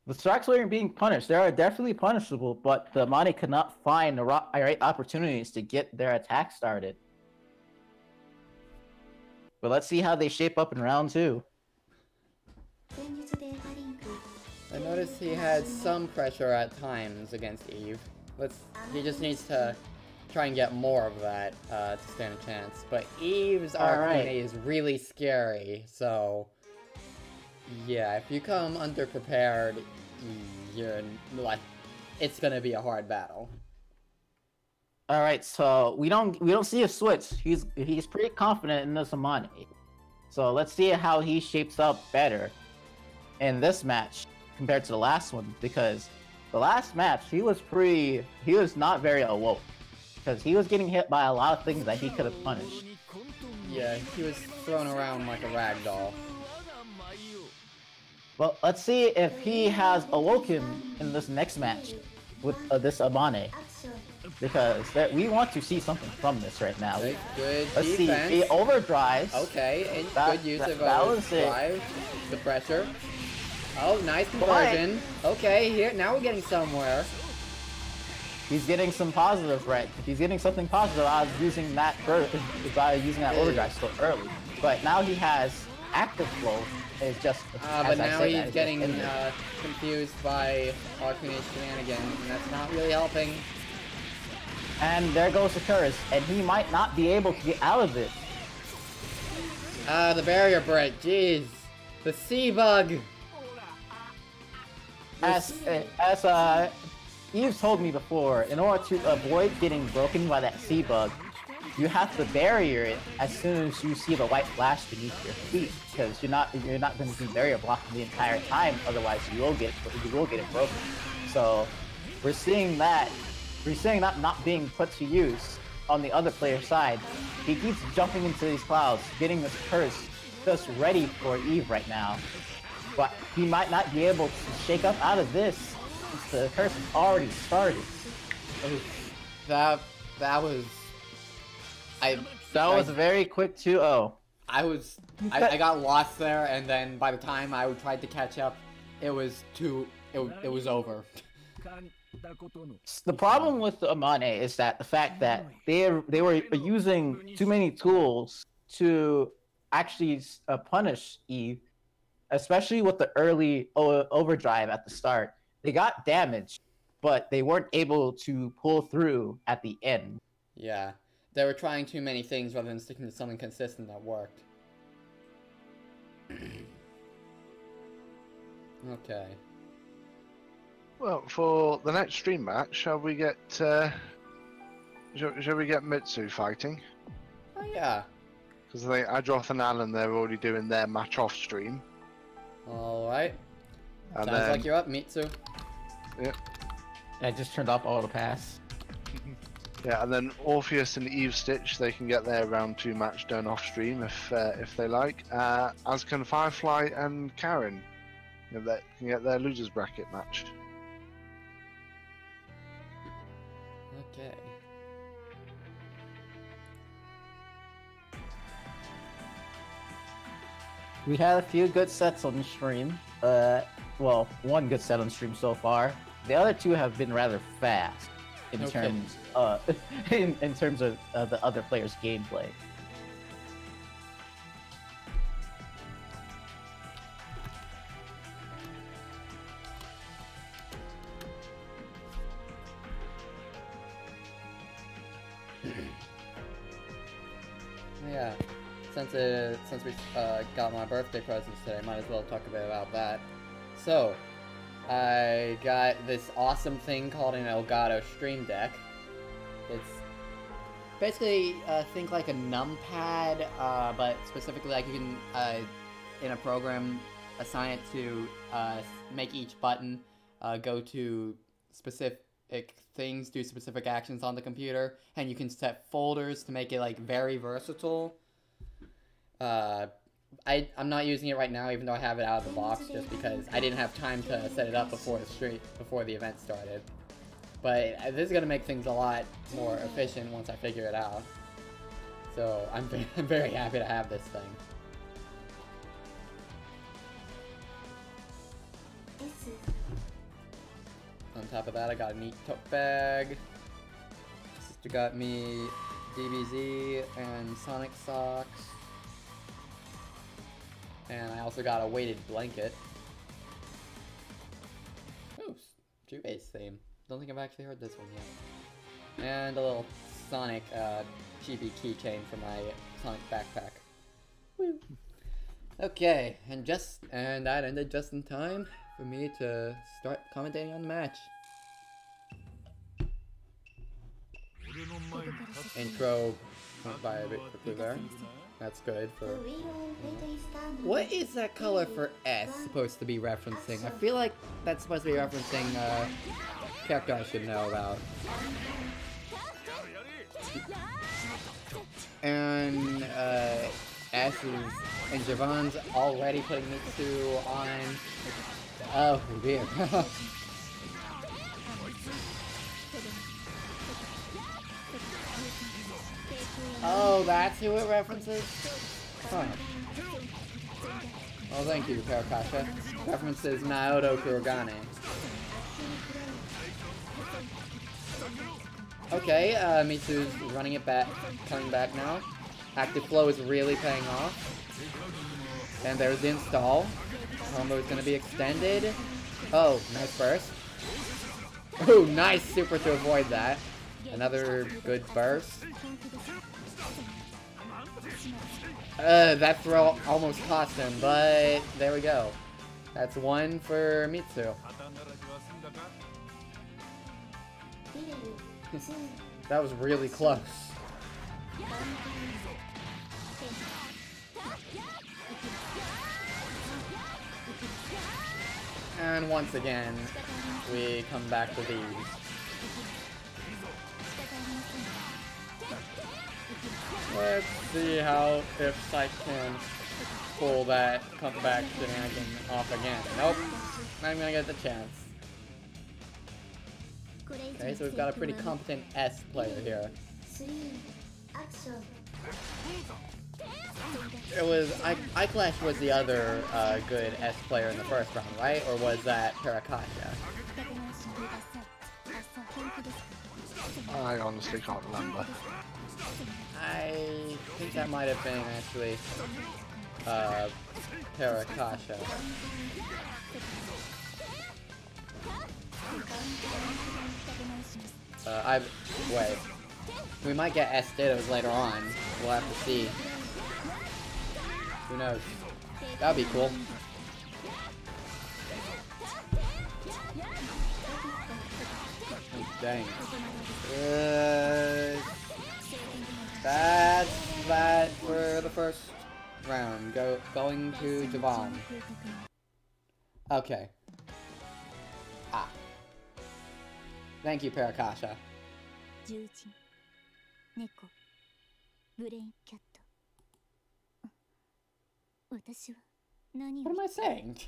the sharks weren't being punished. They are definitely punishable, but the Amane could not find the right opportunities to get their attack started. But let's see how they shape up in round 2. I noticed he had some pressure at times against Eve. He just needs to try and get more of that to stand a chance. But Eve's Arcane is really scary, so yeah, if you come underprepared, it's gonna be a hard battle. All right, so we don't see a switch. He's pretty confident in this Amane. So let's see how he shapes up better in this match compared to the last one, because the last match he was not very awoke, because he was getting hit by a lot of things that he could have punished. Yeah, he was thrown around like a rag doll. Well, let's see if he has awoken in this next match with this Amane, because we want to see something from this right now. Okay, good Let's defense. see, he overdrives. Okay, and That- good use that- of that was it. drive, the pressure. Oh, nice conversion. Okay, here now we're getting somewhere. He's getting some positive, right? He's getting something positive out of using that overdrive so early. But now he has active flow. It's just. But now he's getting confused by Arcane shenanigans, and that's not really helping. And there goes the curse, and he might not be able to get out of it. The barrier break, jeez. The sea bug. As Eve told me before, in order to avoid getting broken by that sea bug, you have to barrier it as soon as you see the white flash beneath your feet, because you're not going to be barrier blocking the entire time. Otherwise, you will get it broken. So we're seeing that not being put to use on the other player's side. He keeps jumping into these clouds, getting this curse just ready for Eve right now. But he might not be able to shake up out of this since the curse has already started. That was a very quick 2-0. I got lost there, and then by the time I tried to catch up, it was over. The problem with the Amane is that the fact that they were using too many tools to actually punish Eve, especially with the early overdrive at the start. They got damaged, but they weren't able to pull through at the end. Yeah, they were trying too many things rather than sticking to something consistent that worked. Okay. Well, for the next stream match, shall we get Mitsu fighting? Oh yeah. Because I think Adroth and Alan, they're already doing their match off stream. Alright. And Sounds like you're up, Mitsu. Yep. I just turned off auto pass. Yeah, and then Orpheus and Eve Stitch, they can get their round 2 match done off stream if they like. As can Firefly and Karen. They can get their losers bracket match. Okay. We had a few good sets on the stream. Well, one good set on stream so far. The other two have been rather fast in terms in terms of the other players' gameplay. Yeah, since we got my birthday presents today, might as well talk a bit about that. So, I got this awesome thing called an Elgato Stream Deck. It's basically think like a numpad, but specifically like you can in a program assign it to make each button go to specific things, do specific actions on the computer, and you can set folders to make it like very versatile. I'm not using it right now, even though I have it out of the box, just because I didn't have time to set it up before the event started. But this is gonna make things a lot more efficient once I figure it out. So I'm very happy to have this thing. On top of that, I got a neat tote bag. Sister got me DBZ and Sonic socks. And I also got a weighted blanket. Ooh, Jubei's theme. Don't think I've actually heard this one yet. And a little Sonic chibi keychain for my Sonic backpack. Woo. Okay, and that ended just in time for me to start commentating on the match. Intro went by a bit quickly there. That's good for... What is that color for S supposed to be referencing? I feel like that's supposed to be referencing a character I should know about. And S is... And Javon's already putting Mitsu on... Oh dear. Oh, that's who it references? Fine. Well, thank you, Parakasha. References Naoto Kurogane. Okay, Mitsu's running it back, coming back now. Active flow is really paying off. And there's the install. Combo is going to be extended. Oh, nice burst. Ooh, nice super to avoid that. Another good burst. That throw almost cost him, but there we go. That's one for Mitsu. That was really close. And once again, we come back to these. Let's see if Psych can pull that comeback shenanigan off again. Nope, not even gonna get the chance. Okay, so we've got a pretty competent S player here. It was iClash was the other good S player in the first round, right? Or was that Parakasha? I honestly can't remember. I think that might have been actually Parakasha. Wait. We might get S Dittos later on. We'll have to see. Who knows? That'd be cool. Oh, dang. That's that for the first round. Going to Javon. Okay. Ah. Thank you, Parakasha. What am I saying?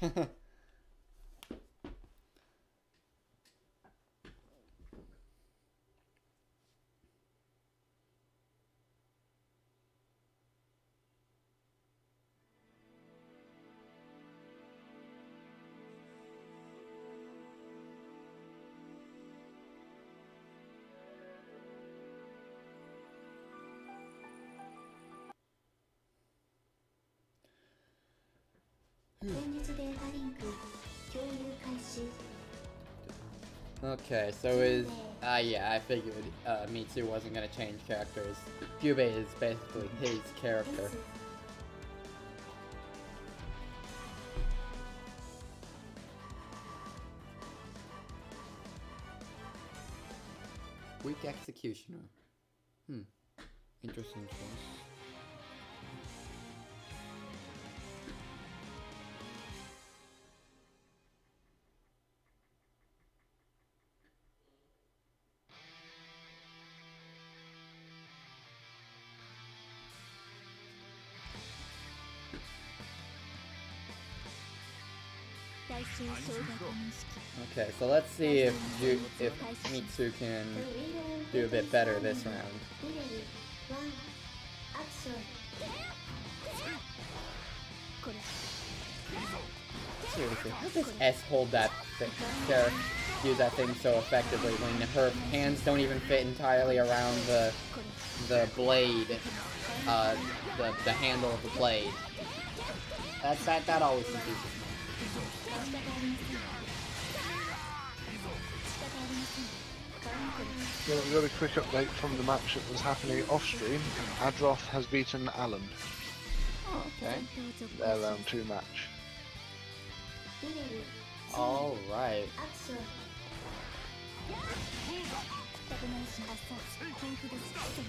Okay, so is yeah, I figured Mitsu wasn't gonna change characters. Gyubei is basically his character. Weak Executioner. Interesting choice. Okay, so let's see if Mitsu can do a bit better this round. Seriously, how does S hold that thing, use that thing so effectively when her hands don't even fit entirely around the blade, the handle of the blade? That always confuses me. Well, we've got a quick update from the match that was happening off stream. Adroth has beaten Alan. Oh, okay. Their round 2 match. Alright.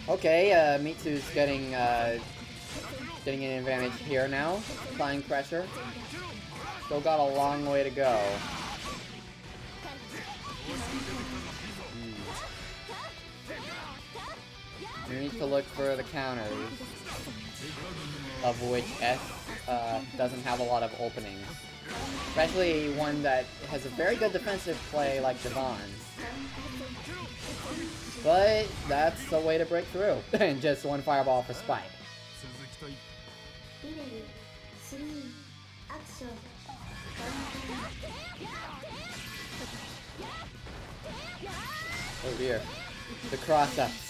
Okay, Mitsu's getting an advantage here now. Applying pressure. Still got a long way to go. We need to look for the counters, of which S doesn't have a lot of openings. Especially one that has a very good defensive play like Javon's. But that's the way to break through. And just one fireball for Spike. Oh dear. The cross-ups.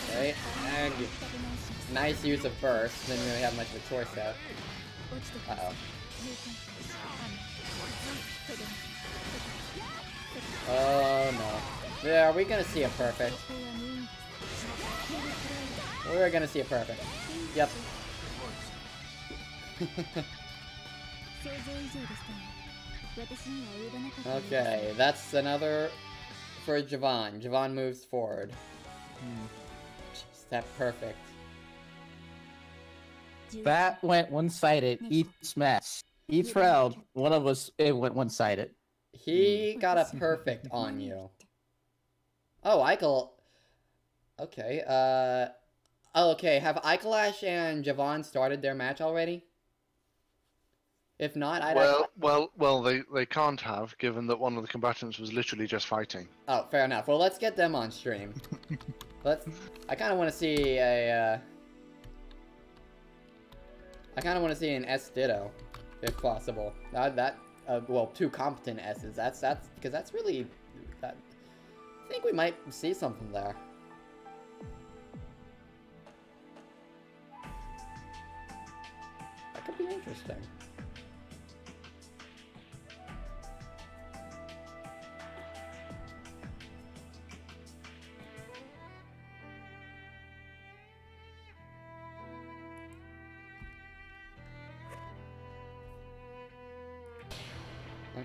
Okay, and nice use of burst. Didn't really have much of a choice there. Uh-oh. Oh no. Yeah, are we gonna see a perfect? We're gonna see a perfect. Yep. Okay, that's another for Javon. Javon moves forward. Jeez, that perfect. That went one-sided each match. Each round, one of us, it went one-sided. He got a perfect on you. Oh, Eichel. Okay, oh, okay, have Eichelash and Javon started their match already? If not, I'd Well, they can't have, given that one of the combatants was literally just fighting. Oh, fair enough. Well, let's get them on stream. I kind of want to see a, I kind of want to see an S Ditto, if possible. Well, 2 competent S's. That's because that's really, I think we might see something there. That could be interesting.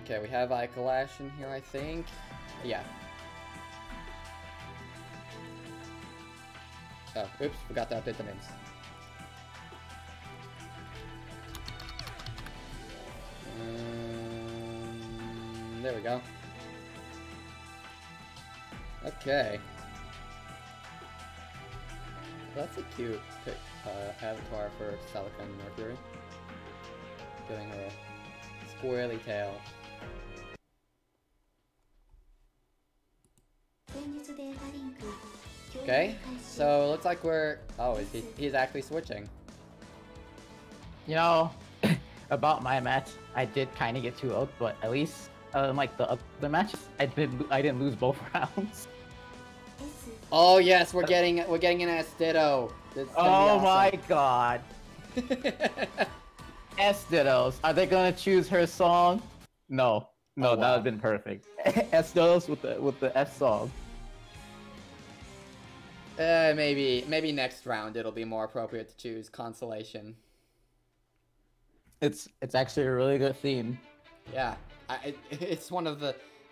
Okay, we have Eichelash in here, I think. Yeah. Oh, oops, forgot to update the names. There we go. Okay. That's a cute avatar for Silicon Mercury. Giving her a squirrely tail. Okay, so looks like we're... Oh, he's actually switching. You know, about my match, I did kind of get 2-0, but at least, like the other matches, I didn't lose both rounds. Oh yes, we're getting an S Ditto. Oh my god. S Dittos. Are they gonna choose her song? No. No, Oh, that would wow. have been perfect. Estos with the F song. Maybe next round it'll be more appropriate to choose Consolation. It's actually a really good theme. Yeah, it's one of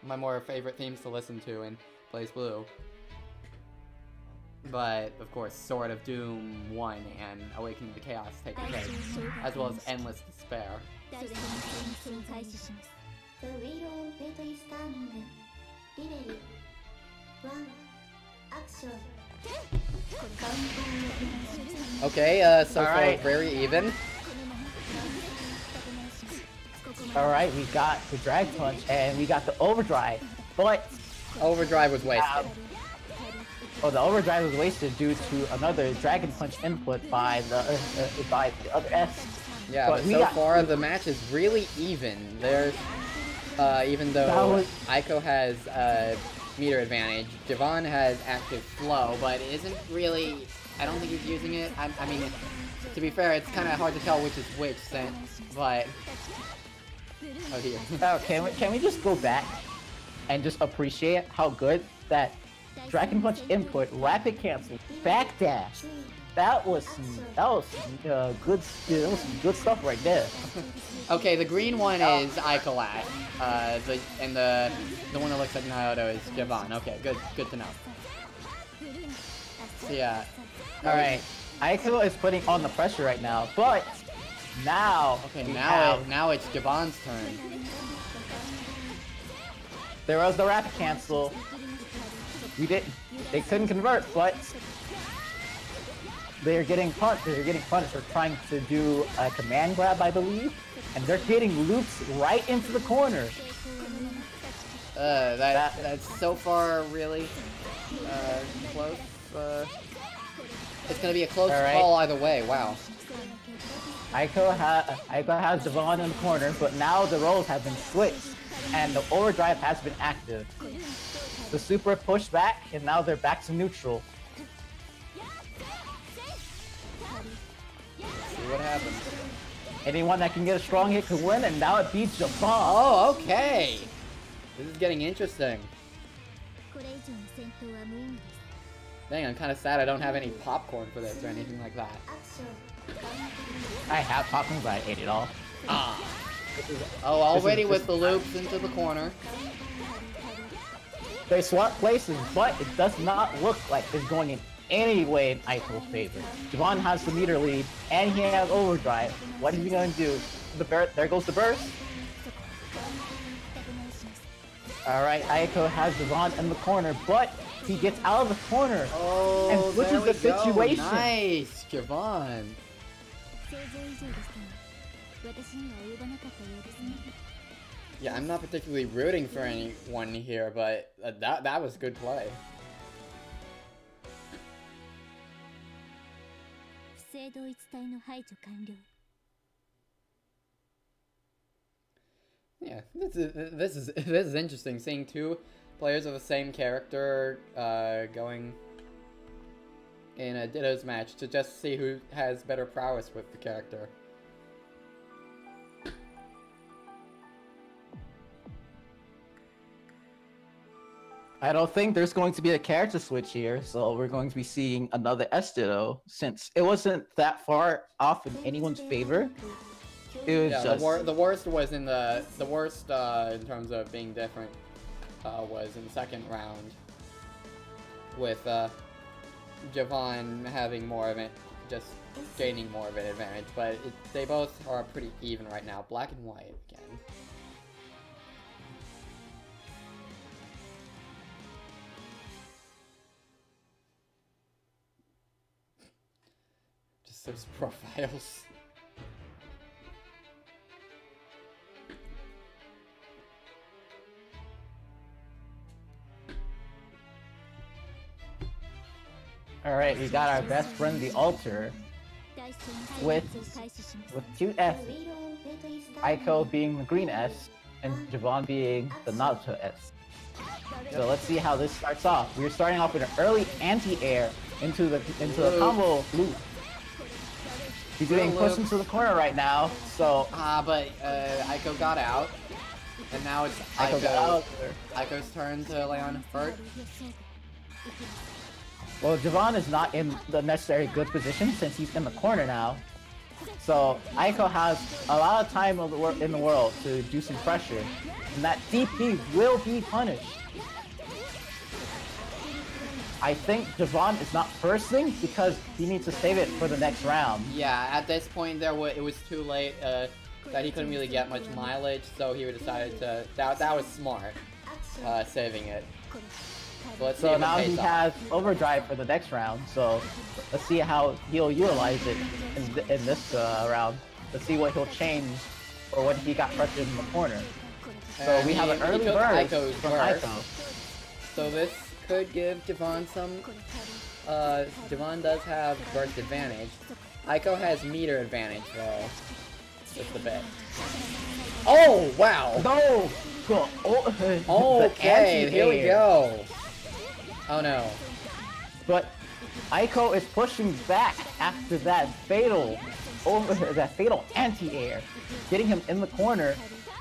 my more favorite themes to listen to in BlazBlue. But of course, Sword of Doom 1 and Awakening to Chaos take the cake, as well as Endless Despair. Okay, so far Alright. very even. Alright, we got the Drag Punch and we got the Overdrive, but Overdrive was wasted. the Overdrive was wasted due to another Dragon Punch input by the other S. Yeah, but we so got- far the match is really even. There's, even though Aiko has meter advantage, Javon has active flow, but isn't really. I don't think he's using it. I mean, to be fair, it's kind of hard to tell which is which, but. Oh dear. Oh, can we just go back and just appreciate how good that Dragon Punch input, rapid cancel, backdash. That was good stuff right there. Okay, the green one is Ikolat. The one that looks like Naoto is Javon. Okay, good to know. So yeah. Alright. Aiko is putting on the pressure right now, but now Now it's Javon's turn. there was the rapid cancel. They couldn't convert, but they're getting punished. They're getting punished for trying to do a command grab, I believe, and they're getting loops right into the corner. That's so far really close. It's gonna be a close call either way. Wow. Aiko has Devon in the corner, but now the roles have been switched, and the overdrive has been active. The super pushed back, and now they're back to neutral. See what happens. Anyone that can get a strong hit could win, and now it beats Devon. Oh, okay. This is getting interesting. Dang, I'm kind of sad I don't have any popcorn for this or anything like that. I have popcorn, but I ate it all. Ah. Oh, already with the loops into the corner. They swap places, but it does not look like it's going in any way in Aiko's favor. Devon has the meter lead, and he has overdrive. What is he going to do? There goes the burst. Alright, Aiko has Devon in the corner, but he gets out of the corner and switches the situation. Nice, Javon. Yeah, I'm not particularly rooting for anyone here, but that was good play. Yeah, this is interesting. Seeing two players of the same character going in a Ditto's match to just see who has better prowess with the character. I don't think there's going to be a character switch here, so we're going to be seeing another S Ditto, since it wasn't that far off in anyone's favor. It was just... the worst was in the worst in terms of being different was in the second round with Javon having more of it, just gaining more of an advantage, but they both are pretty even right now. Black and white again. Just those profiles. Alright, we got our best friend, the Alter, with 2 S. Aiko being the green S, and Javon being the Naruto S. So let's see how this starts off. We're starting off with an early anti-air into the combo loop. He's getting pushed into the corner right now, so... But Aiko got out. And now it's Aiko got out there. Aiko's turn to lay on hurt. Well, Javon is not in the necessary good position since he's in the corner now. So Aiko has a lot of time in the world to do some pressure, and that DP will be punished. I think Javon is not bursting because he needs to save it for the next round. Yeah, at this point it was too late that he couldn't really get much mileage, so he decided to. That was smart, saving it. So let's see So if now it pays he off. has overdrive for the next round. So let's see how he'll utilize it in this round. Let's see what he'll change or when he got pressured in the corner. So And we have an he early took burst Aiko's from burst. Aiko. So this could give Devon some. Devon does have burst advantage. Aiko has meter advantage though. Just a bit. Oh wow! No! Cool. Oh, Okay, here we go. Oh no. But Aiko is pushing back after that fatal anti-air, getting him in the corner.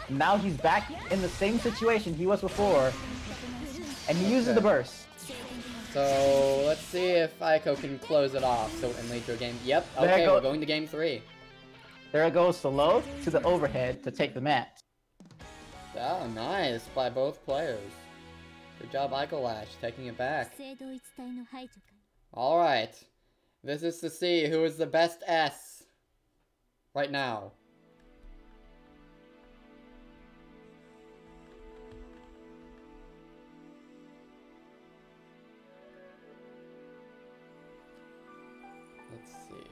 Now he's back in the same situation he was before, and he uses the burst. So let's see if Aiko can close it off and lead to a game. Yep. There Okay, go- we're going to game 3. There it goes to low to the overhead to take the match. Oh, nice by both players. Good job, Aiko Lash, taking it back. Alright. This is to see who is the best S right now. Let's see.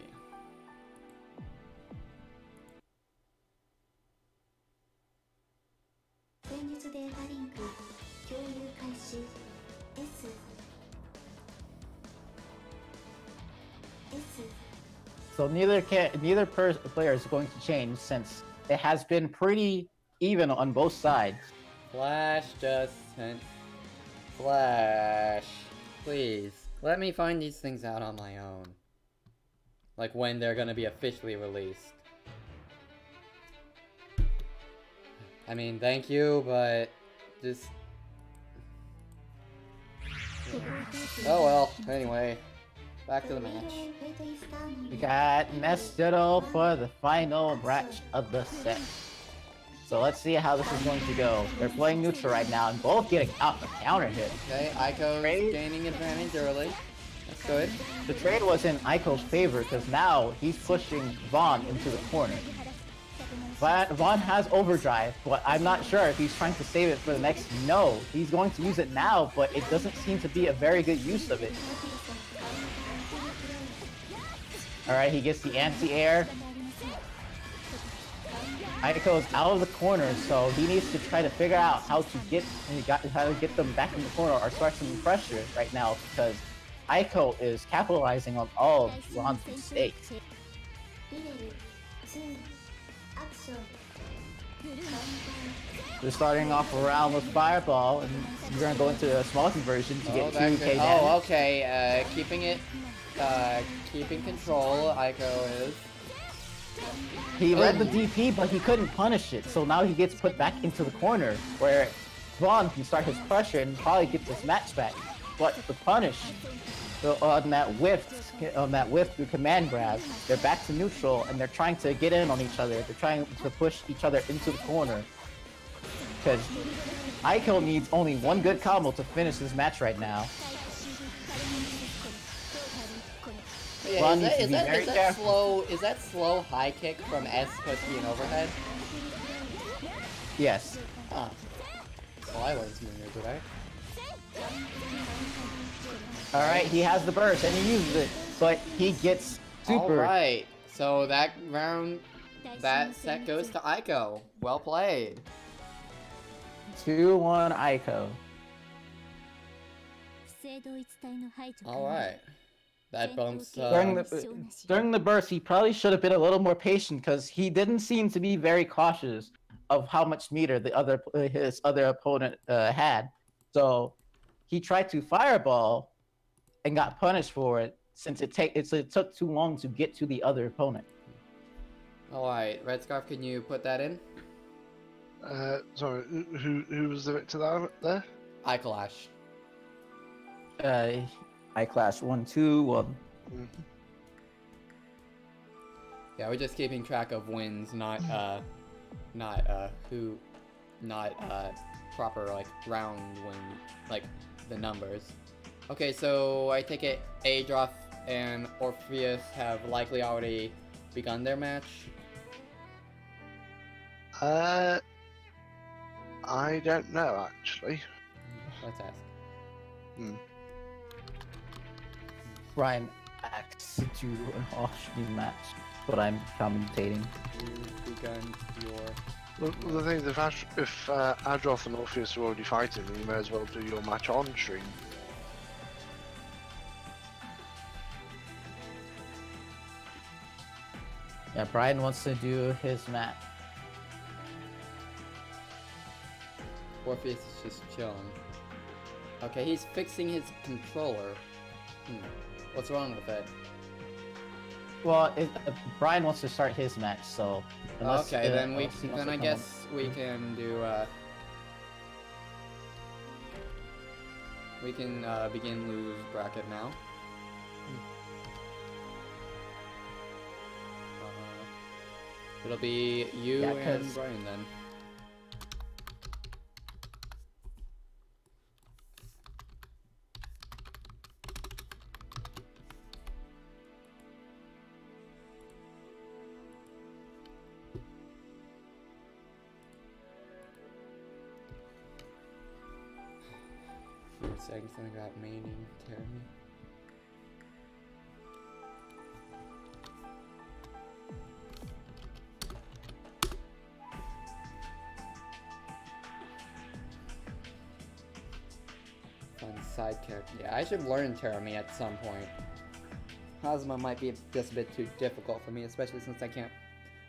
So neither player is going to change since it has been pretty even on both sides. Flash just sent. Flash. Please. Let me find these things out on my own. Like when they're gonna be officially released. I mean, thank you, but just... Oh well, anyway. Back to the match. We got Nestero for the final match of the set. So let's see how this is going to go. They're playing neutral right now and both getting out the counter hit. Okay, Aiko's Trade. gaining advantage early. That's good. The trade was in Aiko's favor because now he's pushing Vaughn into the corner. Vaughn has overdrive, but I'm not sure if he's trying to save it for the next. No, he's going to use it now, but it doesn't seem to be a very good use of it. Alright, he gets the anti-air. Aiko's out of the corner, so he needs to try to figure out how to get them back in the corner or start some pressure right now because Aiko is capitalizing on all of Vaughn's mistakes. We're starting off a round with Fireball, and we're gonna go into a small conversion to get 2k damage. Oh, okay. Keeping control. Aiko is. He read the DP, but he couldn't punish it, so now he gets put back into the corner, where Vaughn can start his pressure and probably get this match back. But the punish on that whiff through command grab, they're back to neutral, and they're trying to get in on each other. They're trying to push each other into the corner. Because Aiko needs only one good combo to finish this match right now. Yeah, Ron needs to be very careful. Is that slow high kick from S supposed to be an overhead? Yes. Huh. Well, I learned something new today. Alright, he has the burst, and he uses it, but he gets super. Alright, so that set goes to Aiko. Well played. 2-1 Aiko. Alright. That bumps... During the burst, he probably should have been a little more patient because he didn't seem to be very cautious of how much meter his other opponent had. So he tried to fireball and got punished for it since it took too long to get to the other opponent. Alright, Red Scarf, can you put that in? Sorry, who was the victor there? iClash. I clash 1, 2, 1. Yeah, we're just keeping track of wins, not proper like round win, like the numbers. Okay, so I take it Adroth and Orpheus have likely already begun their match. I don't know actually. Let's ask. Brian acts to an off-stream match, but I'm commentating. You've begun your... Well, the thing is, if Adroth and Orpheus are already fighting, then you may as well do your match on stream. Yeah, Brian wants to do his match. Orpheus is just chilling. Okay, he's fixing his controller. What's wrong with it? Well, Brian wants to start his match, so. Unless, okay, then I guess we can do. We can begin lose bracket now. It'll be you and Brian then. You were saying something about maining Termy? Fun side character. Yeah, I should learn Termy at some point. Hazma might be just a bit too difficult for me, especially since I can't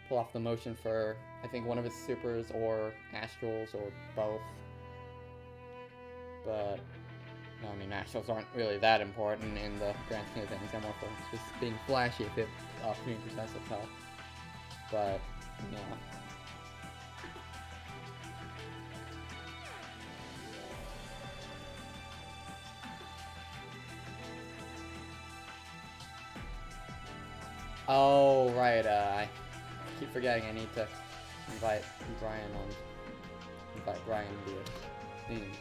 pull off the motion for, I think, one of his supers or astrals or both. But, no, I mean, astrals aren't really that important in the grand scheme of things. I'm more for just being flashy if it opportunity presents itself. But, yeah. Oh, right, I keep forgetting I need to invite Brian on. Invite Brian to a theme.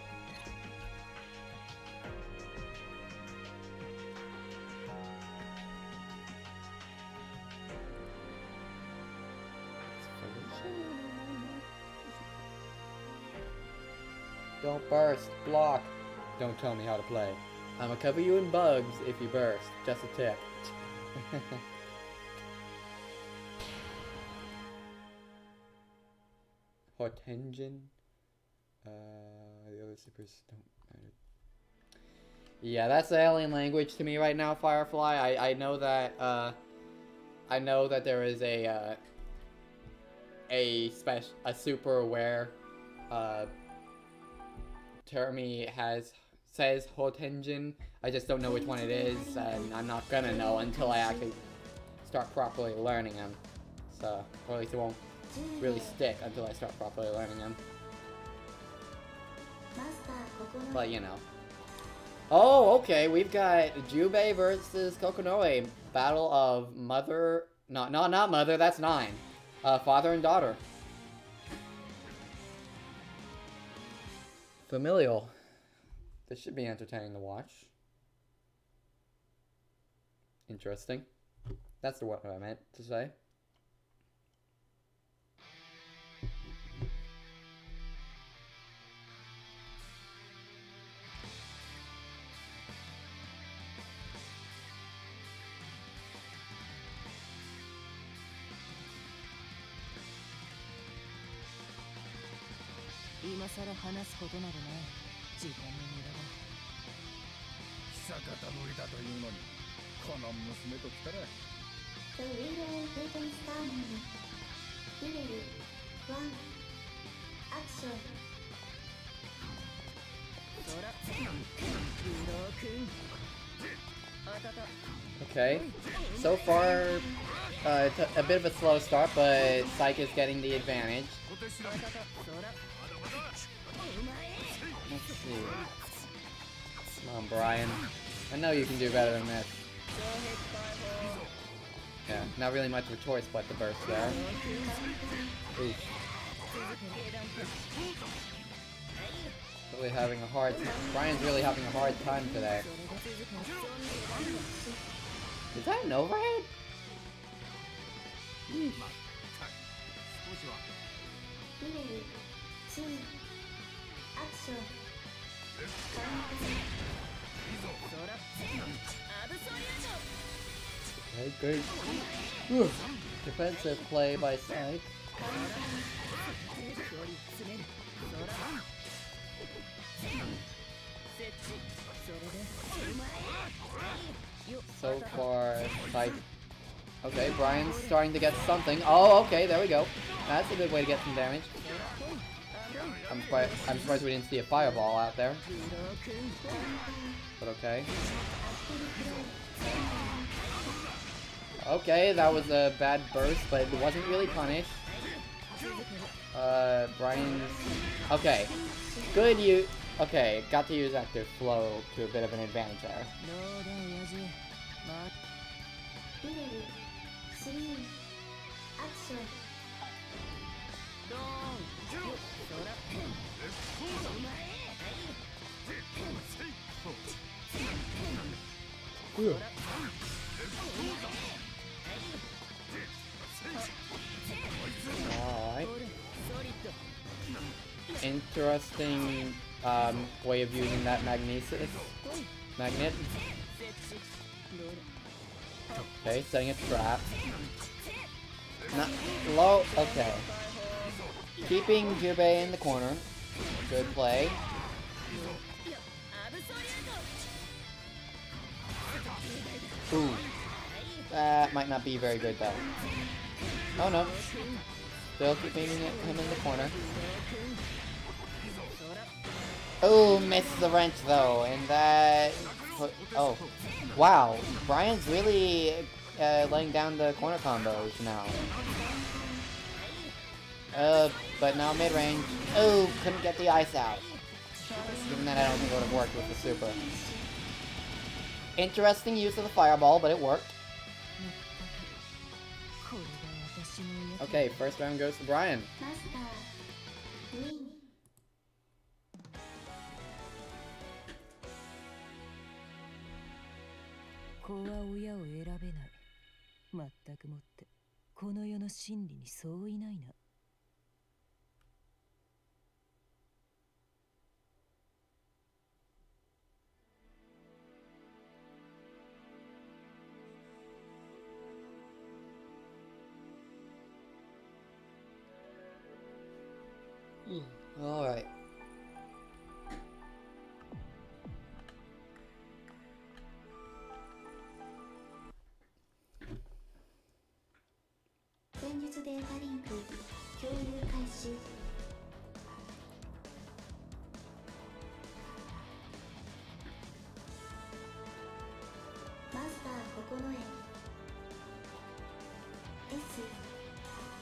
Don't burst, block. Don't tell me how to play. I'ma cover you in bugs if you burst. Just a tip. Hortensian. The other supers don't matter. Yeah, that's the alien language to me right now, Firefly. I know that there is a super aware Termy says Hortensian. I just don't know which one it is, and I'm not gonna know until I actually start properly learning them. So, or at least it won't really stick until I start properly learning them. But you know. Oh, okay. We've got Jubei versus Kokonoe. Battle of mother. No, not mother. That's 9. Father and daughter. Familial. This should be entertaining to watch. Interesting. That's the word I meant to say. Okay, so far it's a bit of a slow start, but Psyche is getting the advantage. Let's see. Come on, Brian. I know you can do better than this. Yeah, not really much of a choice but to burst there. Oof. Really having a hard time. Brian's really having a hard time today. Is that an overhead? Yeesh. Okay, good. Whew. Defensive play by Snipe. So far, Snipe. Okay, Brian's starting to get something. Oh, okay, there we go. That's a good way to get some damage. I'm surprised we didn't see a fireball out there. But okay. Okay, that was a bad burst, but it wasn't really punished. Brian's... Okay. Good use... Okay, got to use active flow to a bit of an advantage there. Alright. Interesting way of using that magnet. Okay, setting a trap. Not low. Okay. Keeping Jubei in the corner. Good play. Ooh. That might not be very good though. Oh no. Still keeping him in the corner. Oh, missed the wrench though, and that... Oh. Wow. Brian's really laying down the corner combos now. But now mid-range. Oh, couldn't get the ice out. Even that I don't think it would have worked with the super. Interesting use of the fireball, but it worked. Okay, first round goes to Brian. Alright.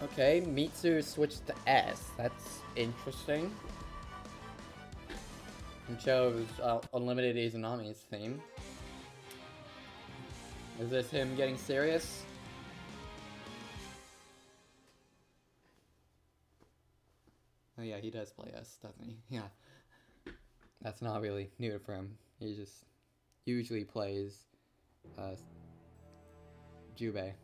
Okay, Mitsu switched to S. That's interesting. And chose Unlimited Izanami's theme. Is this him getting serious? Oh yeah, he does play S, doesn't he? Yeah. That's not really new for him. He just usually plays Jubei.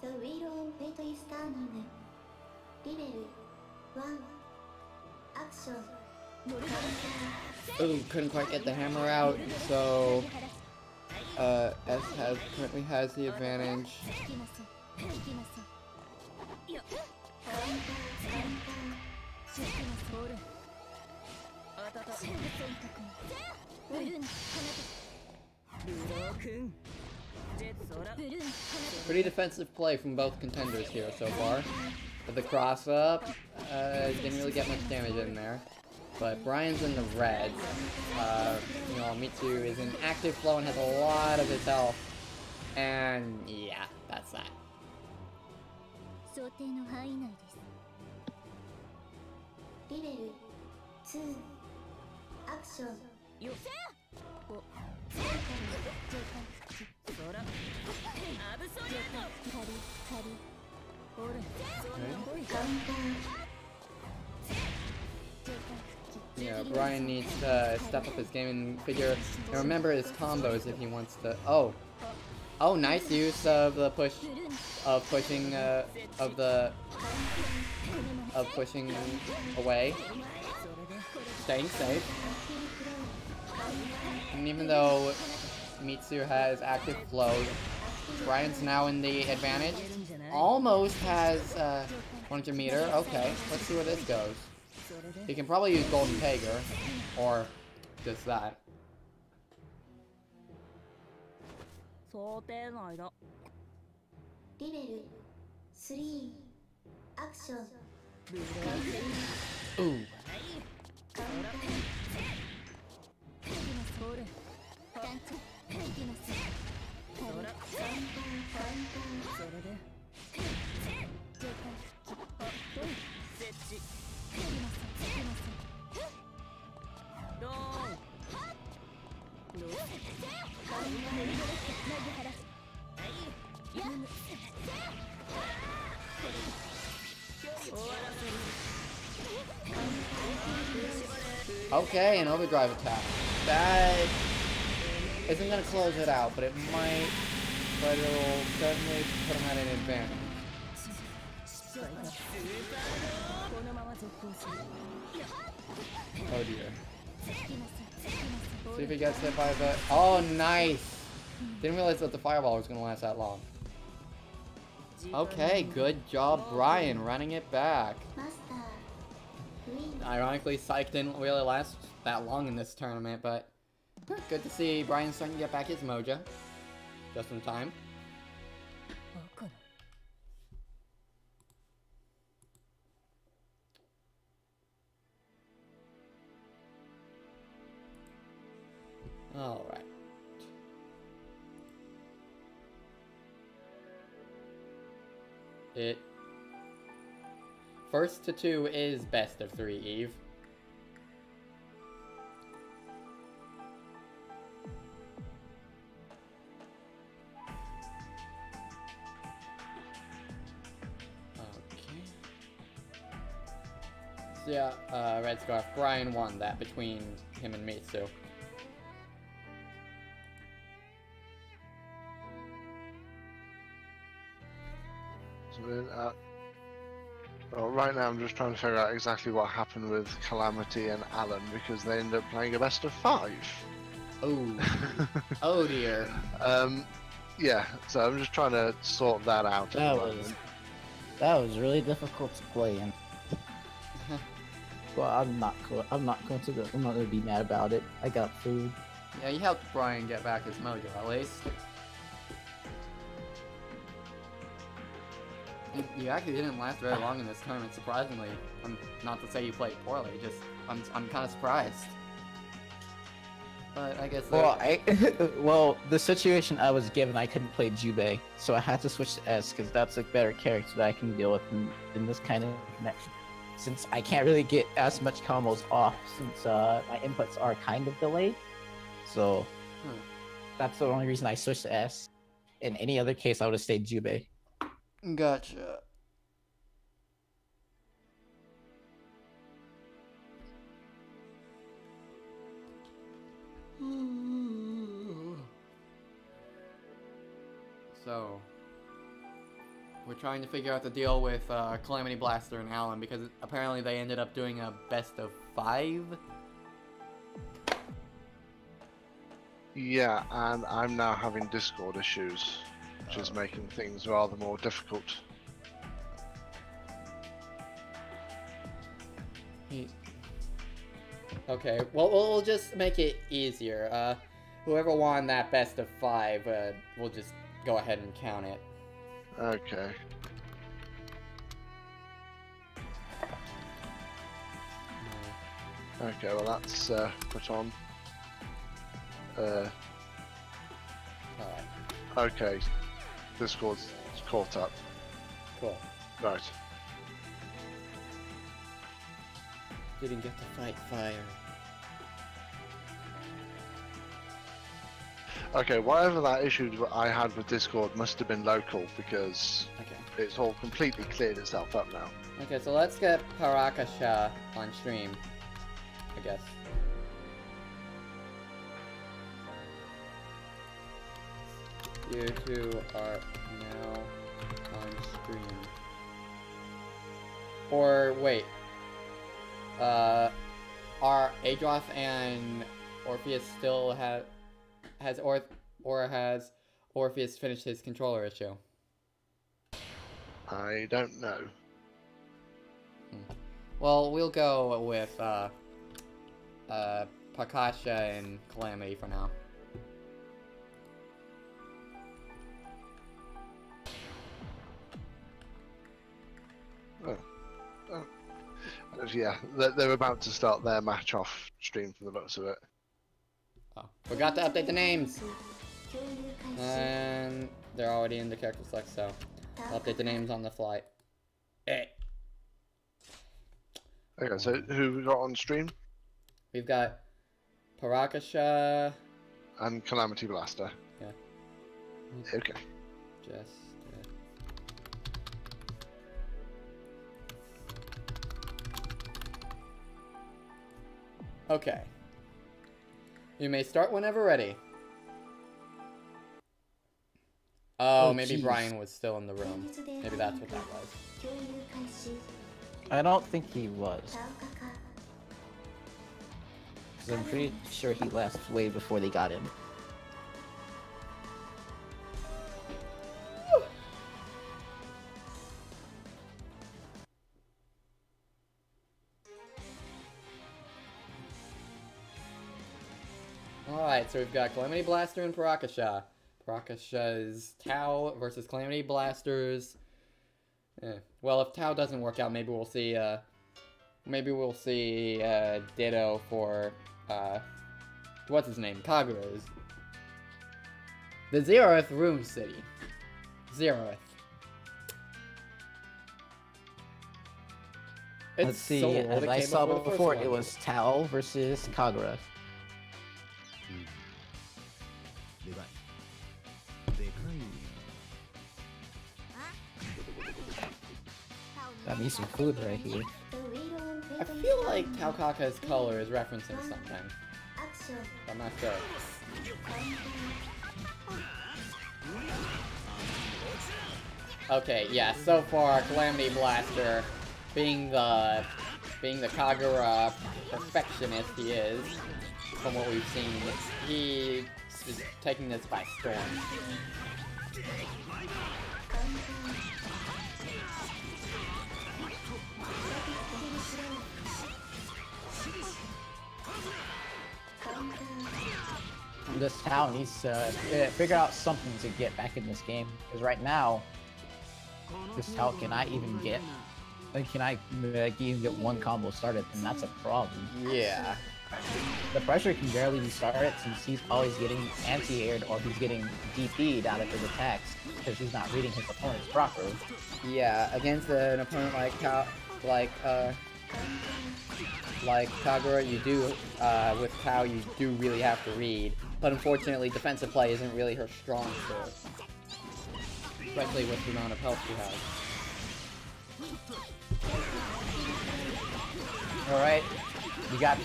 The wheel on fate is turning. Level 1. Action. Oh, couldn't quite get the hammer out, so S currently has the advantage. Pretty defensive play from both contenders here so far. But the cross-up didn't really get much damage in there. But Brian's in the reds. You know, Mitsu is in active flow and has a lot of his health. And yeah, that's that. 想定の範囲内です。リベル2アクションよせお正解そらアブソリアートカリカリほらカウンター Yeah, Brian needs to step up his game and figure and remember his combos if he wants to. Oh, nice use of the pushing away, staying safe. And even though Mitsu has active flow, Brian's now in the advantage. Almost has 100 meter. Okay, let's see where this goes. He can probably use Golden Tiger, or just that. 想定内だリベル3アクション Ooh. カウンターそれ団長行きますカウンターカウンターそれで上官復帰設置行きますドーンカウンター投げ払やっ Okay, an overdrive attack. That isn't gonna close it out, but it might. But it'll certainly put him at an advantage. Oh dear. See if he gets hit by the. Oh, nice! Didn't realize that the fireball was gonna last that long. Okay, good job, Brian, running it back. Ironically, Psych didn't really last that long in this tournament, but good to see Brian starting to get back his mojo. Just in time. Alright. First to 2 is best of 3, Eve. Okay. So yeah, Red Scarf. Brian won that between him and Mitsu. Well, right now I'm just trying to figure out exactly what happened with Calamity and Alan because they ended up playing a best of 5. Oh. Oh dear. Yeah, so I'm just trying to sort that out. That was really difficult to play in. Well, I'm not going to be mad about it. I got food. Yeah, you helped Brian get back his mojo at least. You actually didn't last very long in this tournament, surprisingly. Not to say you played poorly, just I'm kind of surprised. But I guess. Well, the situation I was given, I couldn't play Jubei, so I had to switch to S because that's a better character that I can deal with in this kind of connection. Since I can't really get as much combos off, since my inputs are kind of delayed, so that's the only reason I switched to S. In any other case, I would have stayed Jubei. Gotcha. So, we're trying to figure out the deal with Calamity Blaster and Alan because apparently they ended up doing a best of 5. Yeah, and I'm now having Discord issues, which is making things rather more difficult. Okay, well, we'll just make it easier. whoever won that best of 5, we'll just go ahead and count it. Okay. Okay, well that's put on. Alright. Okay. Discord's caught up. Cool. Right. Didn't get to fight fire. Okay, whatever that issue I had with Discord must have been local because Okay. it's all completely cleared itself up now. Okay, so let's get Parakasha on stream, I guess. You two are now on stream. Or wait. Are Adroth and Orpheus still has Orpheus finished his controller issue? I don't know. Well, we'll go with Pakasha and Calamity for now. Yeah, they're about to start their match off stream from the looks of it. Oh, forgot to update the names! And they're already in the character select, so I'll update the names on the fly. Okay, so who we got on stream? We've got Parakasha... And Calamity Blaster. Yeah. Okay. Just... Okay. You may start whenever ready. Oh, maybe geez. Brian was still in the room. Maybe that's what that was. I don't think he was. 'Cause I'm pretty sure he left way before they got him. Alright, so we've got Calamity Blaster and Parakasha. Parakasha's Tau versus Calamity Blaster's... Well, if Tau doesn't work out, maybe we'll see, Ditto for, what's his name? Kagura's. The Zeroth Room City. Zeroth. Let's see, as I saw before, it was Tao versus Kagura. Got me some food right here. I feel like Tau Kaka's color is referencing something. I'm not sure. Okay, yeah, so far Calamity Blaster, being the Kagura perfectionist he is, from what we've seen, he is taking this by storm. This town needs to figure out something to get back in this game. Because right now, this town cannot even get one combo started, and that's a problem. Yeah. The pressure can barely be started since he's always getting anti-aired or he's getting DP'd out of his attacks because he's not reading his opponents properly. Yeah, against an opponent like Kagura, you do, with Tau, you do really have to read. But unfortunately, defensive play isn't really her strong suit. Especially with the amount of health she has. Alright, you got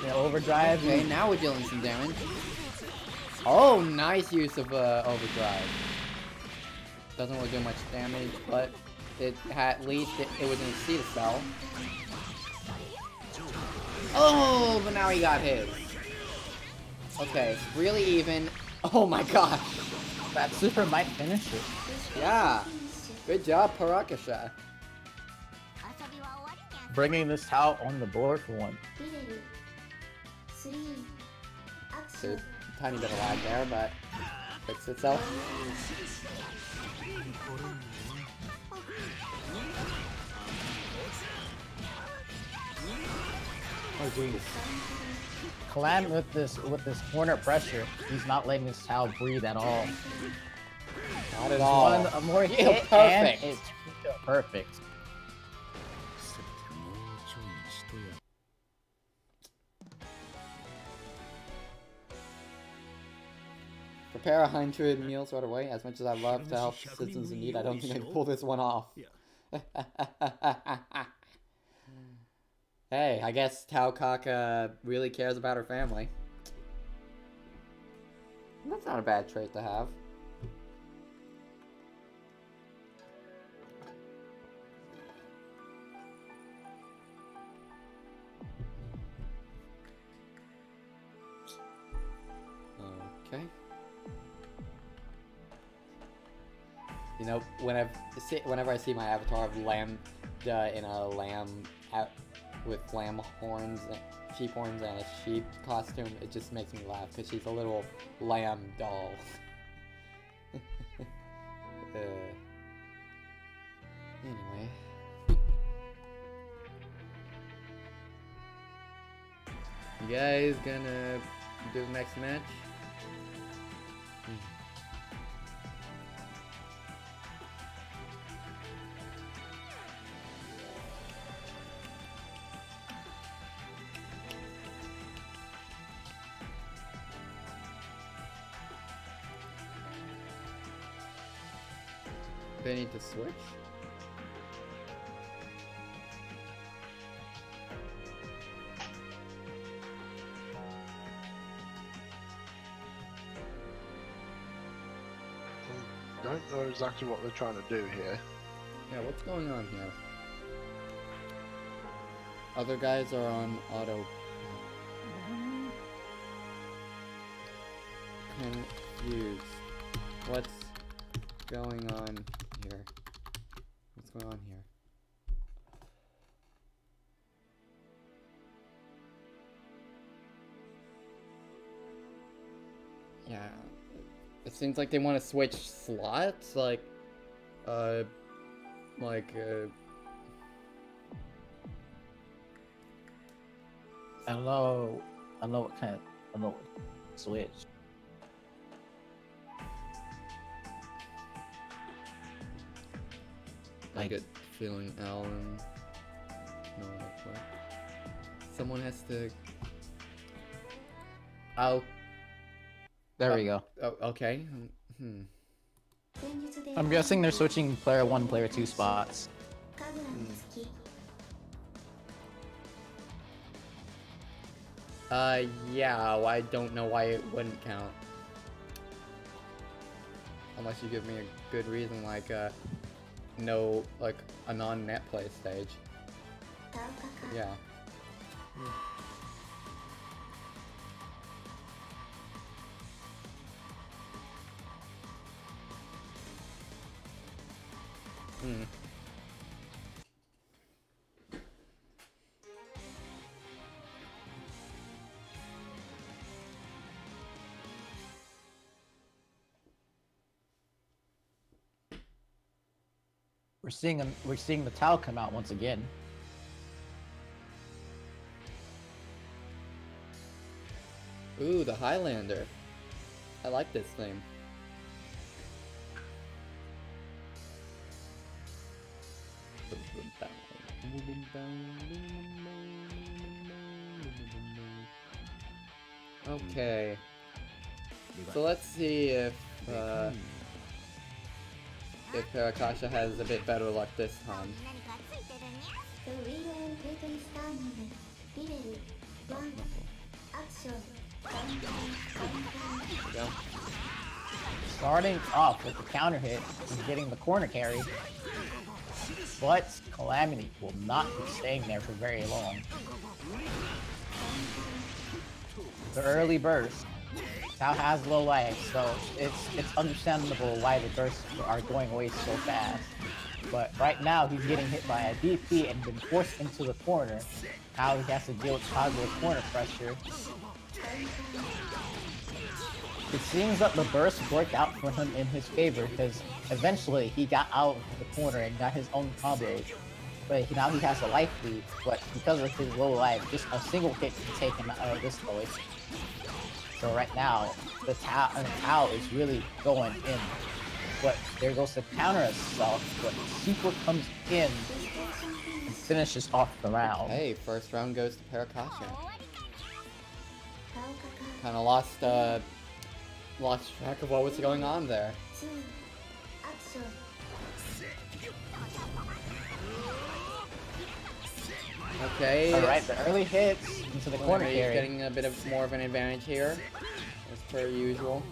the overdrive. Okay, now we're dealing some damage. Oh, nice use of overdrive. Doesn't really do much damage, but at least it was an exceed a spell. Oh, but now he got hit. Okay, really even. Oh my gosh. That super might finish it. Yeah. Good job, Parakasha. Bringing this Tau on the board for one. So tiny bit of lag there, but fixed itself. Oh jeez. Calam with this corner pressure, he's not letting his Tao breathe at all. Not at all. One more hit Perfect. and it's perfect. Prepare 100 meals right away. As much as I love to help citizens in need, I don't think I can pull this one off. Hey, I guess Tao Kaka really cares about her family. That's not a bad trait to have. Okay. You know, whenever I see my avatar of Lambda in a lamb with lamb horns, sheep horns, and a sheep costume, it just makes me laugh because she's a little lamb doll. Anyway. You guys gonna do the next match? They need to switch? I don't know exactly what they're trying to do here. Yeah, what's going on here? Other guys are on auto. Confused. What's going on here? What's going on here? Yeah, it seems like they want to switch slots, like, I don't know what kind of, I don't know what switch. I get feeling Alan. No, what? Someone has to. Oh. There we go. Oh, okay. I'm guessing they're switching player 1, player 2 spots. Yeah, well, I don't know why it wouldn't count. Unless you give me a good reason, like, no, like, a non-net play stage. Yeah. Hmm. We're seeing the Tao come out once again. Ooh, the Highlander. I like this thing. Okay. So let's see if Kasha has a bit better luck this time. Go. Starting off with the counter hit and getting the corner carry, but Calamity will not be staying there for very long. The early burst. Tao has low life, so it's understandable why the bursts are going away so fast. But right now he's getting hit by a DP and been forced into the corner. Now he has to deal with Kaguya's corner pressure. it seems that the burst worked out for him in his favor because eventually he got out of the corner and got his own combos. But now he has a life lead, but because of his low life, just a single hit can take him out of this situation. So right now, the Tao is really going in. But there goes the counter assault, but Super comes in and finishes off the round. Hey, first round goes to Parakasha. 顔かか Kind of lost track of what was going on there. 2アクション Okay. Alright, the early hits into the corner He's carry. getting a bit of more of an advantage here, as per usual.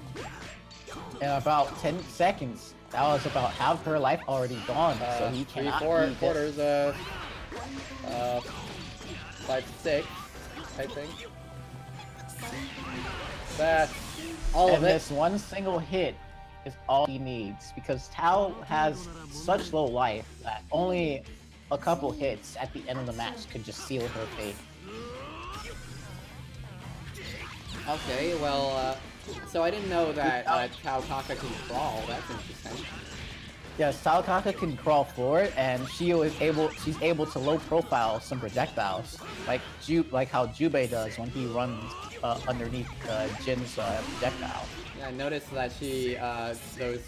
In about 10 seconds, that was about half her life already gone, so he cannot be Quarters, 5 to 6, I think. That's all and of it. this one single hit is all he needs, because Tao has such low life that only a couple hits at the end of the match could just seal her fate. Okay, well, so I didn't know that Tao Kaka can crawl. That's interesting. Yes, Tao Kaka can crawl forward, and she's able to low profile some projectiles, like how Jubei does when he runs underneath Jin's projectile. Yeah, I noticed that she, those,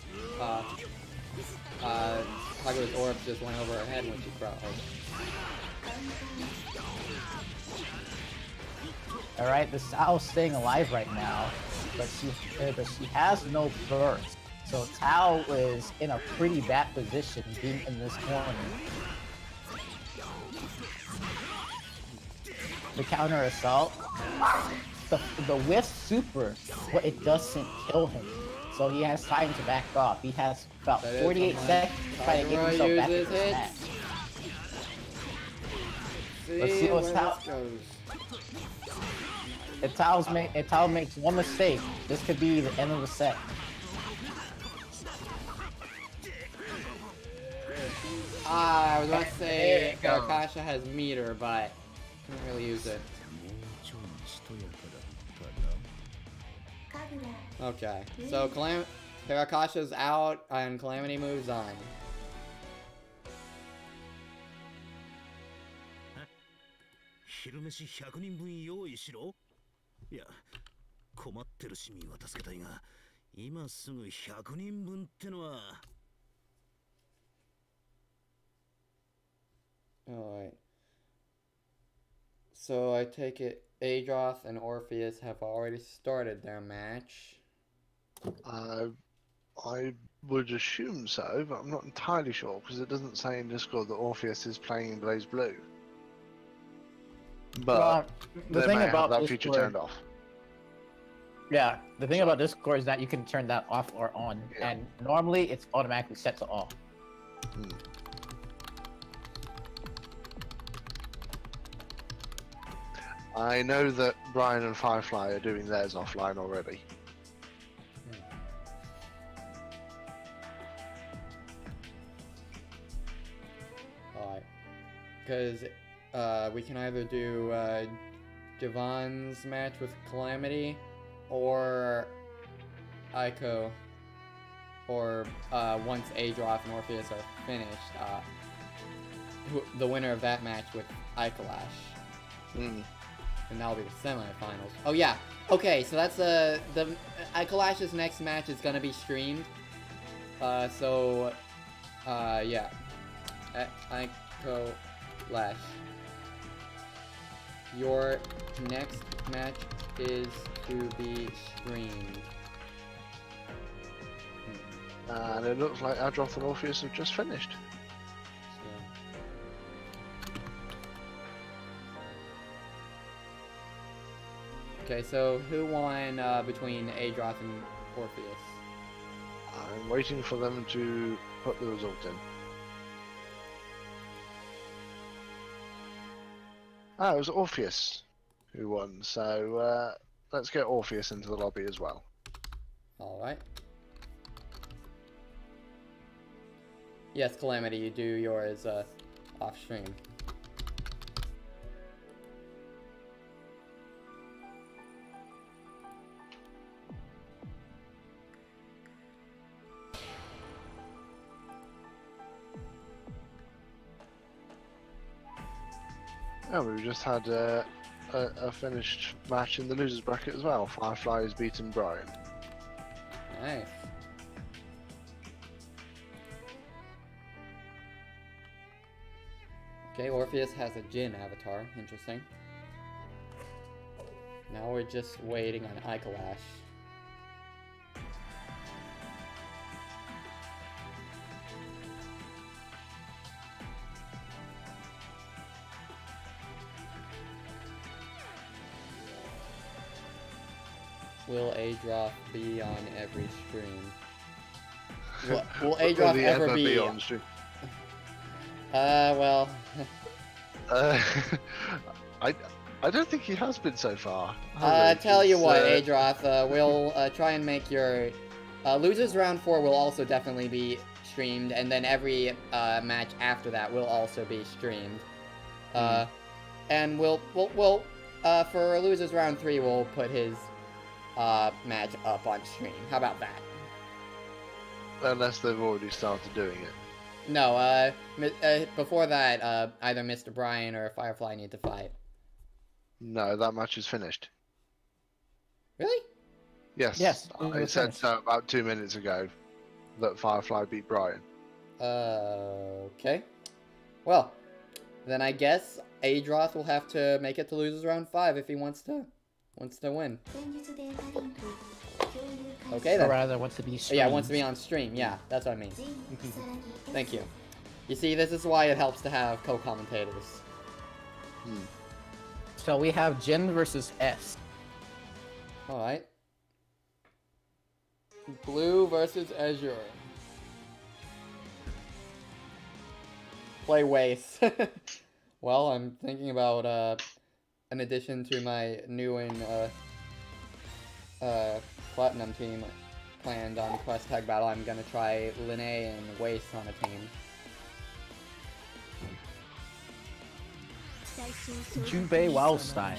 Kaga's orbs just went over her head when she crawled. Alright, the Tao's staying alive right now, but she has no burst. So Tao is in a pretty bad position being in this corner. The counter assault. The whiff super, but it doesn't kill him. So he has time to back off. He has about 48 seconds to try to get himself back into this match. Let's see what's Tao. If Tao makes one mistake, this could be the end of the set. I was about to say Kasha has meter, but can't really use it. 神楽 Okay, so Parakasha's out and Calamity moves on. 昼飯100人分用意しろ。いや、困ってる市民は助けたいが、今すぐ100人分ってのは。Alright. So I take it Adroth and Orpheus have already started their match. I would assume so, but I'm not entirely sure because it doesn't say in Discord that Orpheus is playing in BlazBlue. But the they thing may about have that feature Discord, turned off. yeah, the thing about Discord is that you can turn that off or on, Yeah. and normally it's automatically set to off. I know that Brian and Firefly are doing theirs offline already. Alright. Because we can either do Devon's match with Calamity or Aiko, or once Adroth and Orpheus are finished, the winner of that match with Ikalash. And that'll be the semi-finals. Oh yeah. Okay, so that's the Ikalash's next match is gonna be streamed. Yeah. Ikalash. Your next match is to be streamed. And it looks like Adroth and Orpheus have just finished. Okay, so who won between Adroth and Orpheus? I'm waiting for them to put the result in. Ah, it was Orpheus who won, so let's get Orpheus into the lobby as well. Alright. Yes, Calamity, you do yours off stream. Yeah, we just had a finished match in the losers bracket as well. Firefly has beaten Brian. Nice. Okay, Orpheus has a Jin avatar. Interesting. Now we're just waiting on Ikalash. Will Adroth be on every stream? Will Adroth ever be on stream? Well... I don't think he has been so far. Tell you what, Adroth, we'll try and make your... Losers Round 4 will also definitely be streamed, and then every match after that will also be streamed. And we'll for Losers Round 3, we'll put his match up on stream. How about that? Unless they've already started doing it. No, before that, either Mr. Brian or Firefly need to fight. No, that match is finished. Really? Yes. Yes. I said so about 2 minutes ago that Firefly beat Brian. Okay. Well, then I guess Adroth will have to make it to Losers Round 5 if he wants to win. Okay then. Or rather, wants to be streamed. Yeah, wants to be on stream. Yeah, that's what I mean. Thank you. You see, this is why it helps to have co-commentators. So we have Jin versus S. Alright. Blue versus Azure. Play Waste. Well, I'm thinking about, in addition to my new and, Platinum team planned on Quest Tag Battle, I'm gonna try Linnae and Waste on a team. Jubei Wildstein.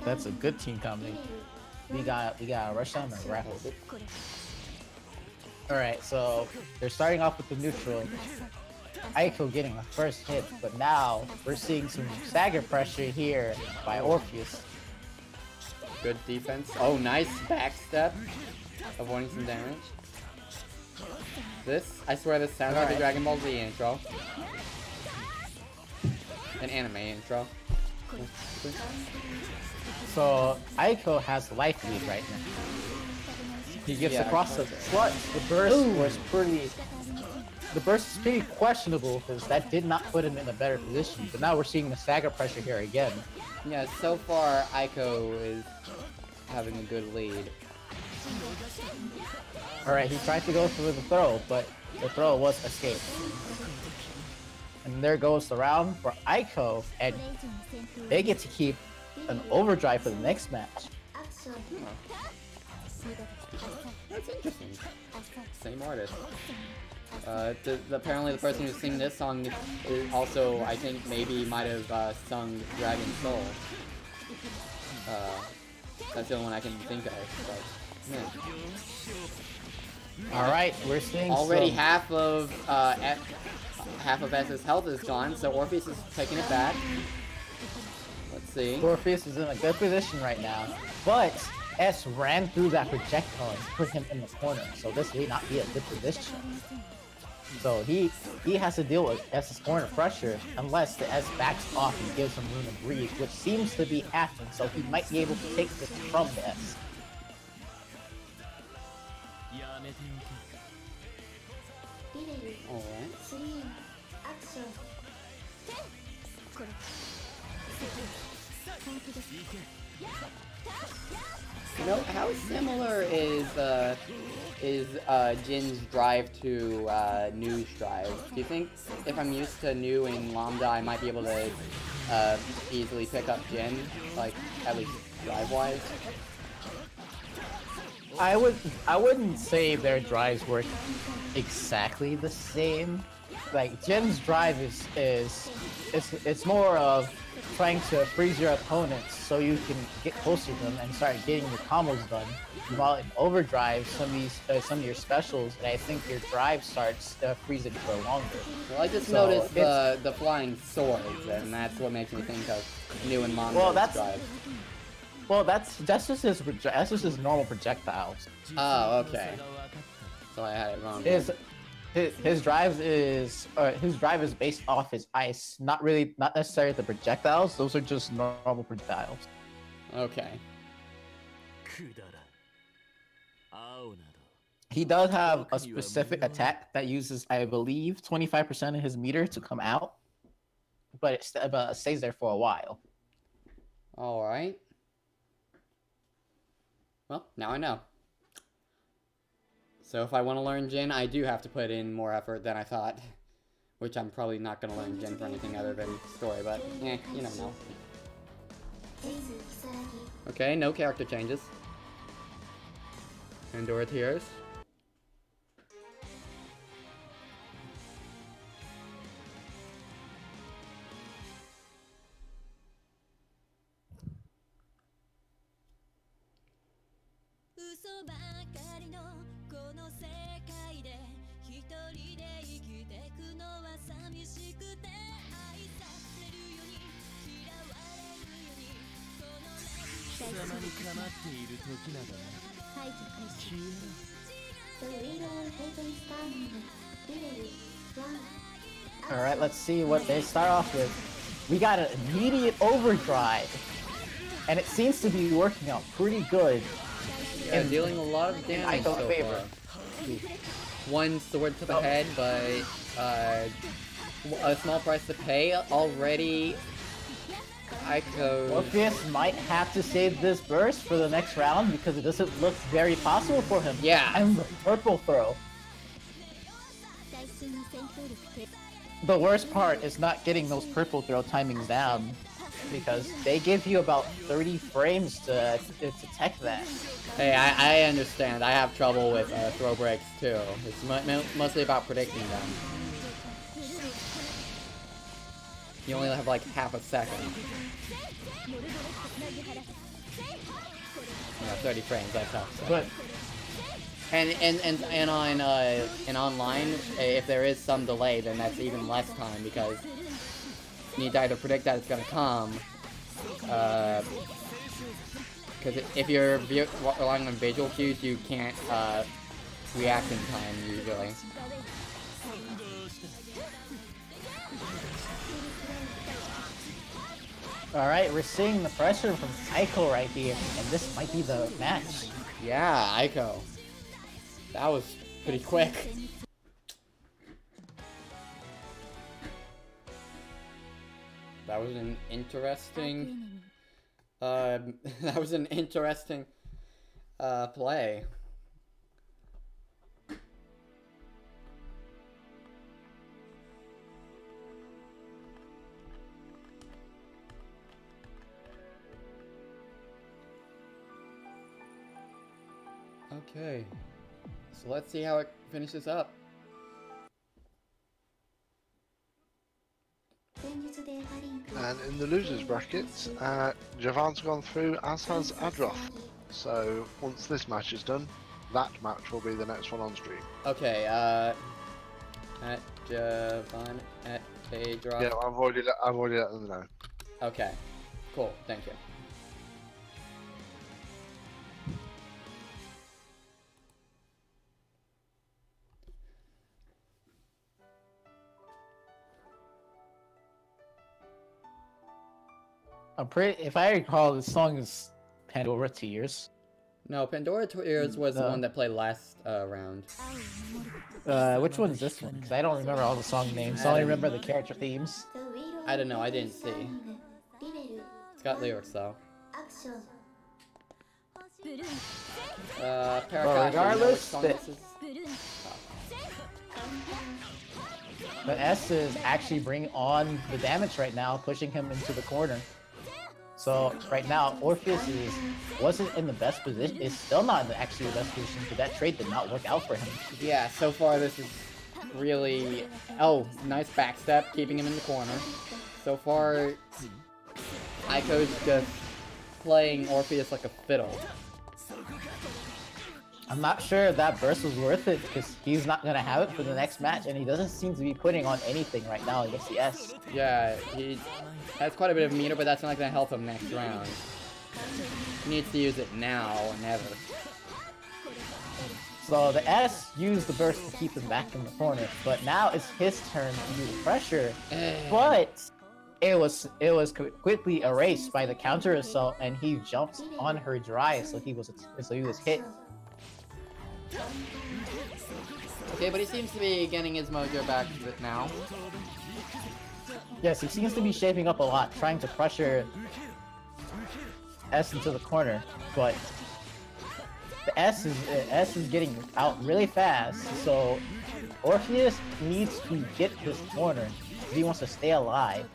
That's a good team comedy. We got rush them and raffle. Alright, so they're starting off with the neutral. Aiko getting the first hit, but now we're seeing some stagger pressure here by Orpheus. Good defense. Oh, nice backstep. Avoiding some damage. This, I swear this sounds like a Dragon Ball Z intro. An anime intro. So Aiko has the life lead right now. He gets across the clutch. The burst was pretty... The burst is pretty questionable because that did not put him in a better position. But now we're seeing the stagger pressure here again. Yeah, so far Aiko is having a good lead. Alright, he tried to go through the throw, but the throw was escaped. And there goes the round for Aiko, and they get to keep an overdrive for the next match. That's interesting. Same artist. Apparently the person who's singing this song is also, I think, maybe might have sung Dragon Soul. That's the only one I can think of. But, yeah. All right, we're seeing already half of S's health is gone, so Orpheus is taking it back. Let's see. Orpheus is in a good position right now, but S ran through that projectile and put him in the corner, so this may not be a good position. So he has to deal with S's corner pressure unless the S backs off and gives him room to breathe, which seems to be happening, so he might be able to take this from the S. You know, how similar is Jin's drive to Nu's drive? Do you think if I'm used to Nu and Lambda, I might be able to easily pick up Jin, like at least drive-wise? I wouldn't say their drives work exactly the same. Like Jin's drive is more of trying to freeze your opponents so you can get closer to them and start getting your combos done. While in overdrive, some of your specials, and I think your drive starts freezing for longer. Well, I just noticed the flying swords, and that's what makes me think of New and Mondo's drive. Well, that's just his normal projectiles. Oh, okay. So I had it wrong. His drive is based off his ice, not necessarily the projectiles. Those are just normal projectiles. Okay. He does have a specific attack that uses, I believe, 25% of his meter to come out, but it stays there for a while. All right. Well, now I know. So if I want to learn Jin, I do have to put in more effort than I thought. Which I'm probably not going to learn Jin for anything other than story, but you never know. Okay, no character changes. Pandora Tears. Alright, let's see what they start off with. We got an immediate overdrive, and it seems to be working out pretty good. Yeah, dealing a lot of damage so far. One sword to the head, but a small price to pay already. Morpheus might have to save this burst for the next round because it doesn't look very possible for him. Yeah. And the purple throw. The worst part is not getting those purple throw timings down because they give you about 30 frames to tech that. Hey, I understand. I have trouble with throw breaks too. It's mostly about predicting them. You only have like half a second. 30 frames, that's half a second. And on online, if there is some delay, then that's even less time because you need to either predict that it's gonna come, because if you're relying on visual cues, you can't react in time usually. Alright, we're seeing the pressure from Aiko right here, and this might be the match. Yeah, Aiko. That was pretty quick. That was an interesting... that was an interesting play. Okay, so let's see how it finishes up. And in the losers bracket, Javan's gone through, as has Adroth. So once this match is done, that match will be the next one on stream. Okay, at Javan, at Adroth. Yeah, I've already let them know. Okay, cool, thank you. If I recall, the song is Pandora Tears. No, Pandora Tears was the one that played last round. Which one is this one? Because I don't remember all the song names. I only remember the character themes. I don't know, I didn't see. It's got lyrics though. Well, regardless, the S is actually bringing on the damage right now, pushing him into the corner. So right now, Orpheus wasn't in the best position. Is still not actually the best position because that trade did not work out for him. Yeah, so far this is really... Oh, nice backstep, keeping him in the corner. So far, Aiko's just playing Orpheus like a fiddle. I'm not sure if that burst was worth it because he's not gonna have it for the next match, and he doesn't seem to be putting on anything right now against the S. Yeah, he has quite a bit of meter, but that's not gonna help him next round. He needs to use it now or never. So the S used the burst to keep him back in the corner, but now it's his turn to use pressure. But it was quickly erased by the counter assault, and he jumped on her dry, so he was hit. Okay, but he seems to be getting his mojo back now. Yes, he seems to be shaping up a lot, trying to pressure S into the corner, but the S is getting out really fast, so Orpheus needs to get this corner if he wants to stay alive.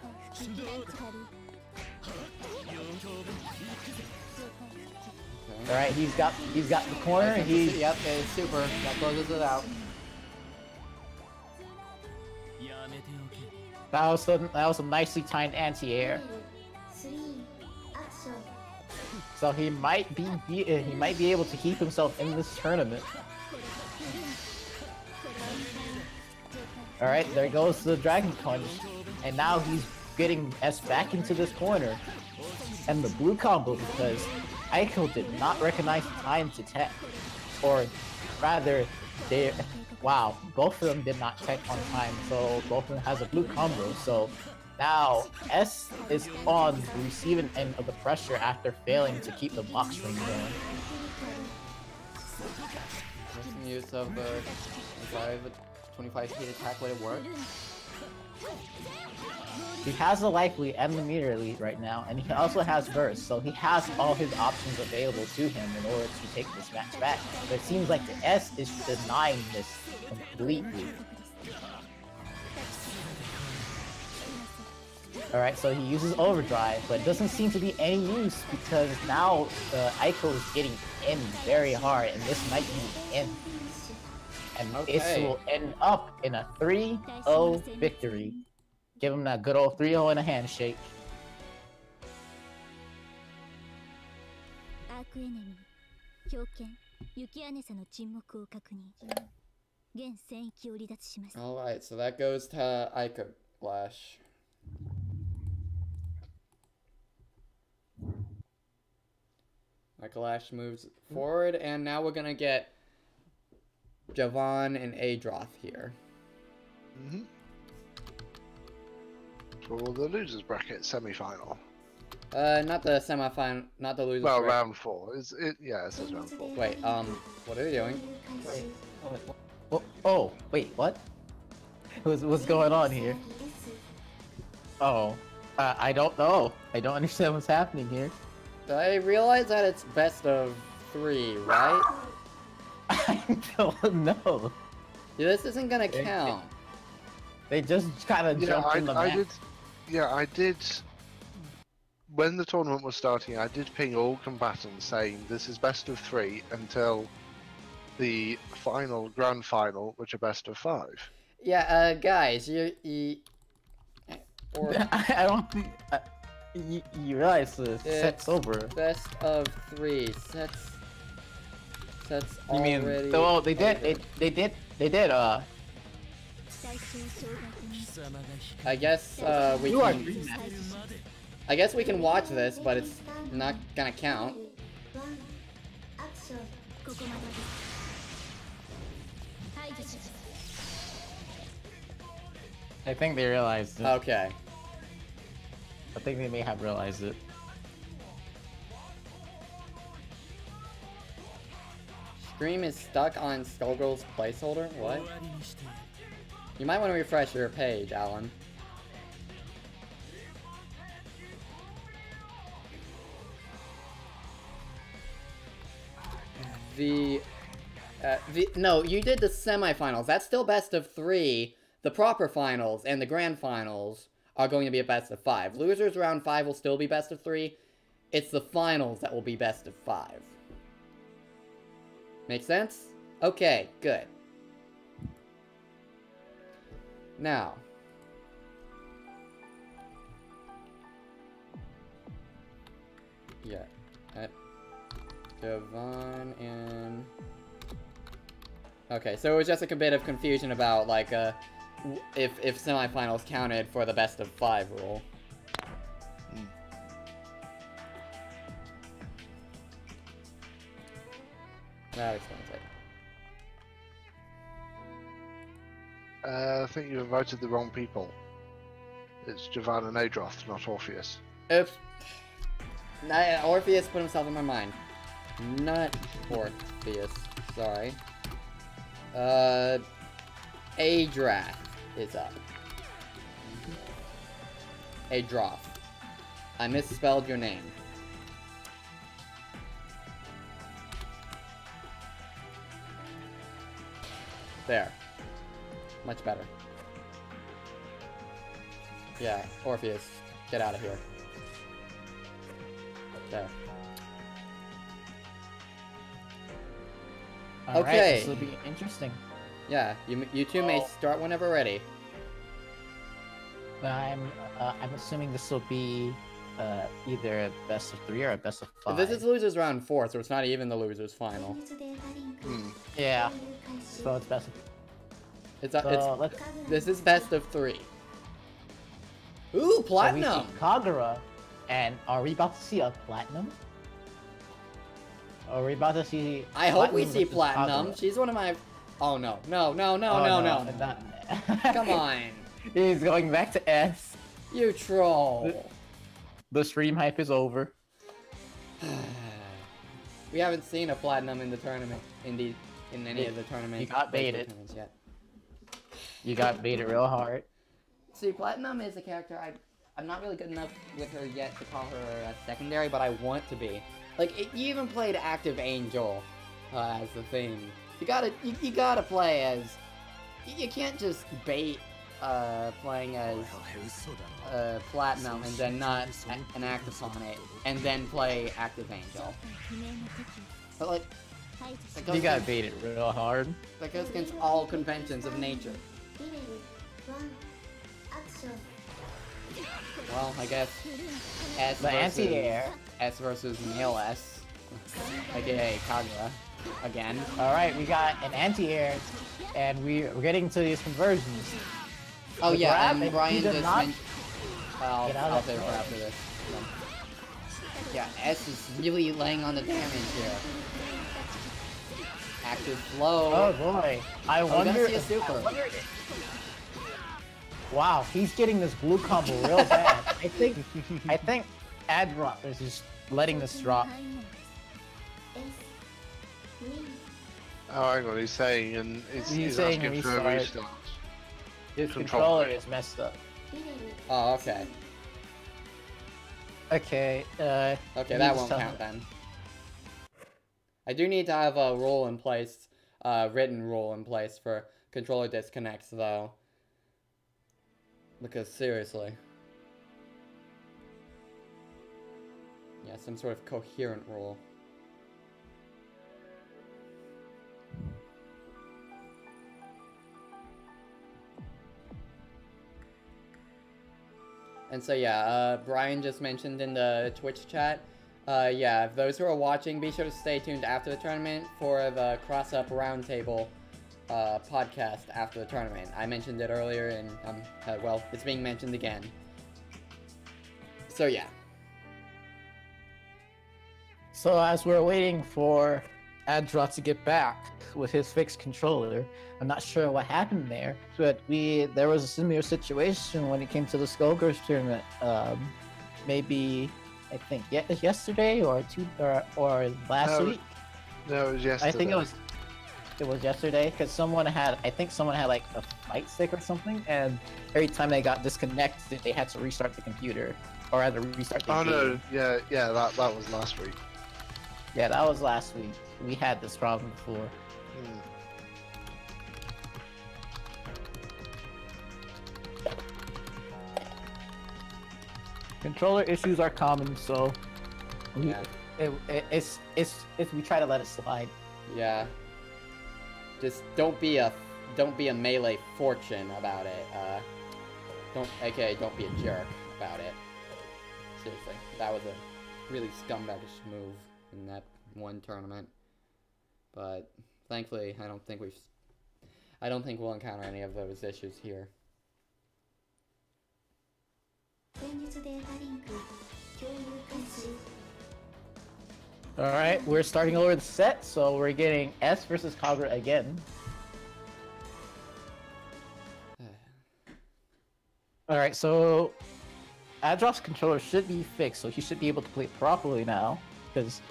Alright, he's got the corner. Yep, okay, super. That closes it out. That was a nicely timed anti-air. So he might be able to keep himself in this tournament. Alright, there goes the Dragon Punch. And now he's getting S back into this corner. And the blue combo, because Aiko did not recognize the time to tech. Or rather, wow, both of them did not tech on time, so both of them has a blue combo. So now S is on the receiving end of the pressure after failing to keep the box ring going. Some use of the 25 speed attack, let it work. He has the life lead and the meter lead right now, and he also has burst, so he has all his options available to him in order to take this match back. But it seems like the S is denying this completely. Alright, so he uses overdrive, but it doesn't seem to be any use because now Aiko is getting in very hard, and this might be the end. And it will end up in a 3-0 victory. Give him that good old 3-0 and a handshake. Alright, so that goes to Aiko Flash. Aiko Flash moves forward, and now we're gonna get Javon and Adroth here. For the losers bracket semi-final. Not the semi-final, not the losers bracket. Well, round 4. Yeah, it says round 4. Wait, what are they doing? Oh, wait, what? What's going on here? Oh, I don't know. I don't understand what's happening here. I realize that it's best of 3, right? I don't know. Yeah, this isn't gonna count. They just kind of jumped in the match. I did. When the tournament was starting, I did ping all combatants saying this is best of 3 until the grand final, which are best of 5. Yeah, guys, I don't think you realize the set's over. Best of 3 sets. You mean? Already. Oh, they did. I guess we can. I guess we can watch this, but it's not gonna count. I think they realized it. Okay. I think they may have realized it. Scream is stuck on Skullgirl's placeholder? What? You might want to refresh your page, Alan. No, you did the semifinals. That's still best of 3. The proper finals and the grand finals are going to be a best of 5. Losers round 5 will still be best of 3. It's the finals that will be best of 5. Make sense? Okay, good. Now, Yeah. Devon and... Okay, so it was just like a bit of confusion about, like, if semifinals counted for the best of 5 rule. That explains it. I think you invited the wrong people. It's Javan and Adroth, not Orpheus. Oops. Orpheus put himself in my mind. Not Orpheus. Sorry. Adrath is up. Adroth. I misspelled your name. There. Much better. Yeah, Orpheus, get out of here. There. All Okay. right, this will be interesting. Yeah, you two may start whenever ready. I'm assuming this will be either a best of 3 or a best of 5. This is losers round 4, so it's not even the losers final. Yeah. So it's best of... This is best of 3. Ooh, platinum! So we see Kagura, and are we about to see a platinum? Are we about to see... I hope we Platinum see versus platinum. Kagura? She's one of my... Oh no, no. Come on. He's going back to S. You troll. The stream hype is over. We haven't seen a platinum in the tournament, in any of the tournaments. You got baited. Yet. You got baited real hard. See, platinum is a character I'm not really good enough with her yet to call her a secondary, but I want to be. Like, you even played active angel as the thing. You gotta play as. You can't just bait playing as platinum and then not enact upon it, and then play active angel. But like, You got baited real hard. that goes against all conventions of nature. Well, I guess S versus male S, aka Kagura, again. Alright, we got an anti-air, and we're getting to these conversions. Oh The yeah, grab, and Brian he did just not mentioned... Well, get out I'll of save it for that. after this. Yeah, S is really laying on the damage here. Active flow. Oh boy, I we're wonder... gonna see a super. Wow, he's getting this blue combo real bad. I think Adroth is just letting this drop. Oh, hang on, he's saying, and he's saying asking for a restart. restart. His Controller. controller is messed up. Oh, okay. Okay, Okay, that won't count then. I do need to have a rule in place, written rule in place for controller disconnects though. Because seriously. Yeah, some sort of coherent rule. And so yeah, Brian just mentioned in the Twitch chat, yeah, if those who are watching, be sure to stay tuned after the tournament for the Crossup Roundtable podcast after the tournament. I mentioned it earlier, and well, it's being mentioned again. So yeah. So as we're waiting for Adroth to get back with his fixed controller, I'm not sure what happened there, but there was a similar situation when it came to the Skullgirls tournament. Maybe I think yesterday or last week. No, it was yesterday. I think it was yesterday because someone had like a fight stick or something, and every time they got disconnected, they had to restart the computer or had to restart the game. no, yeah, that was last week. Yeah, that was last week. We had this problem before. Controller issues are common, so we try to let it slide. Yeah. Just don't be a melee fortune about it. Don't be a jerk about it. Seriously, that was really scumbaggish move in that one tournament. But thankfully, I don't think we'll encounter any of those issues here. Alright, we're starting over the set, so we're getting S versus Kagura again. Alright, so Adrop's controller should be fixed, so he should be able to play properly now. Because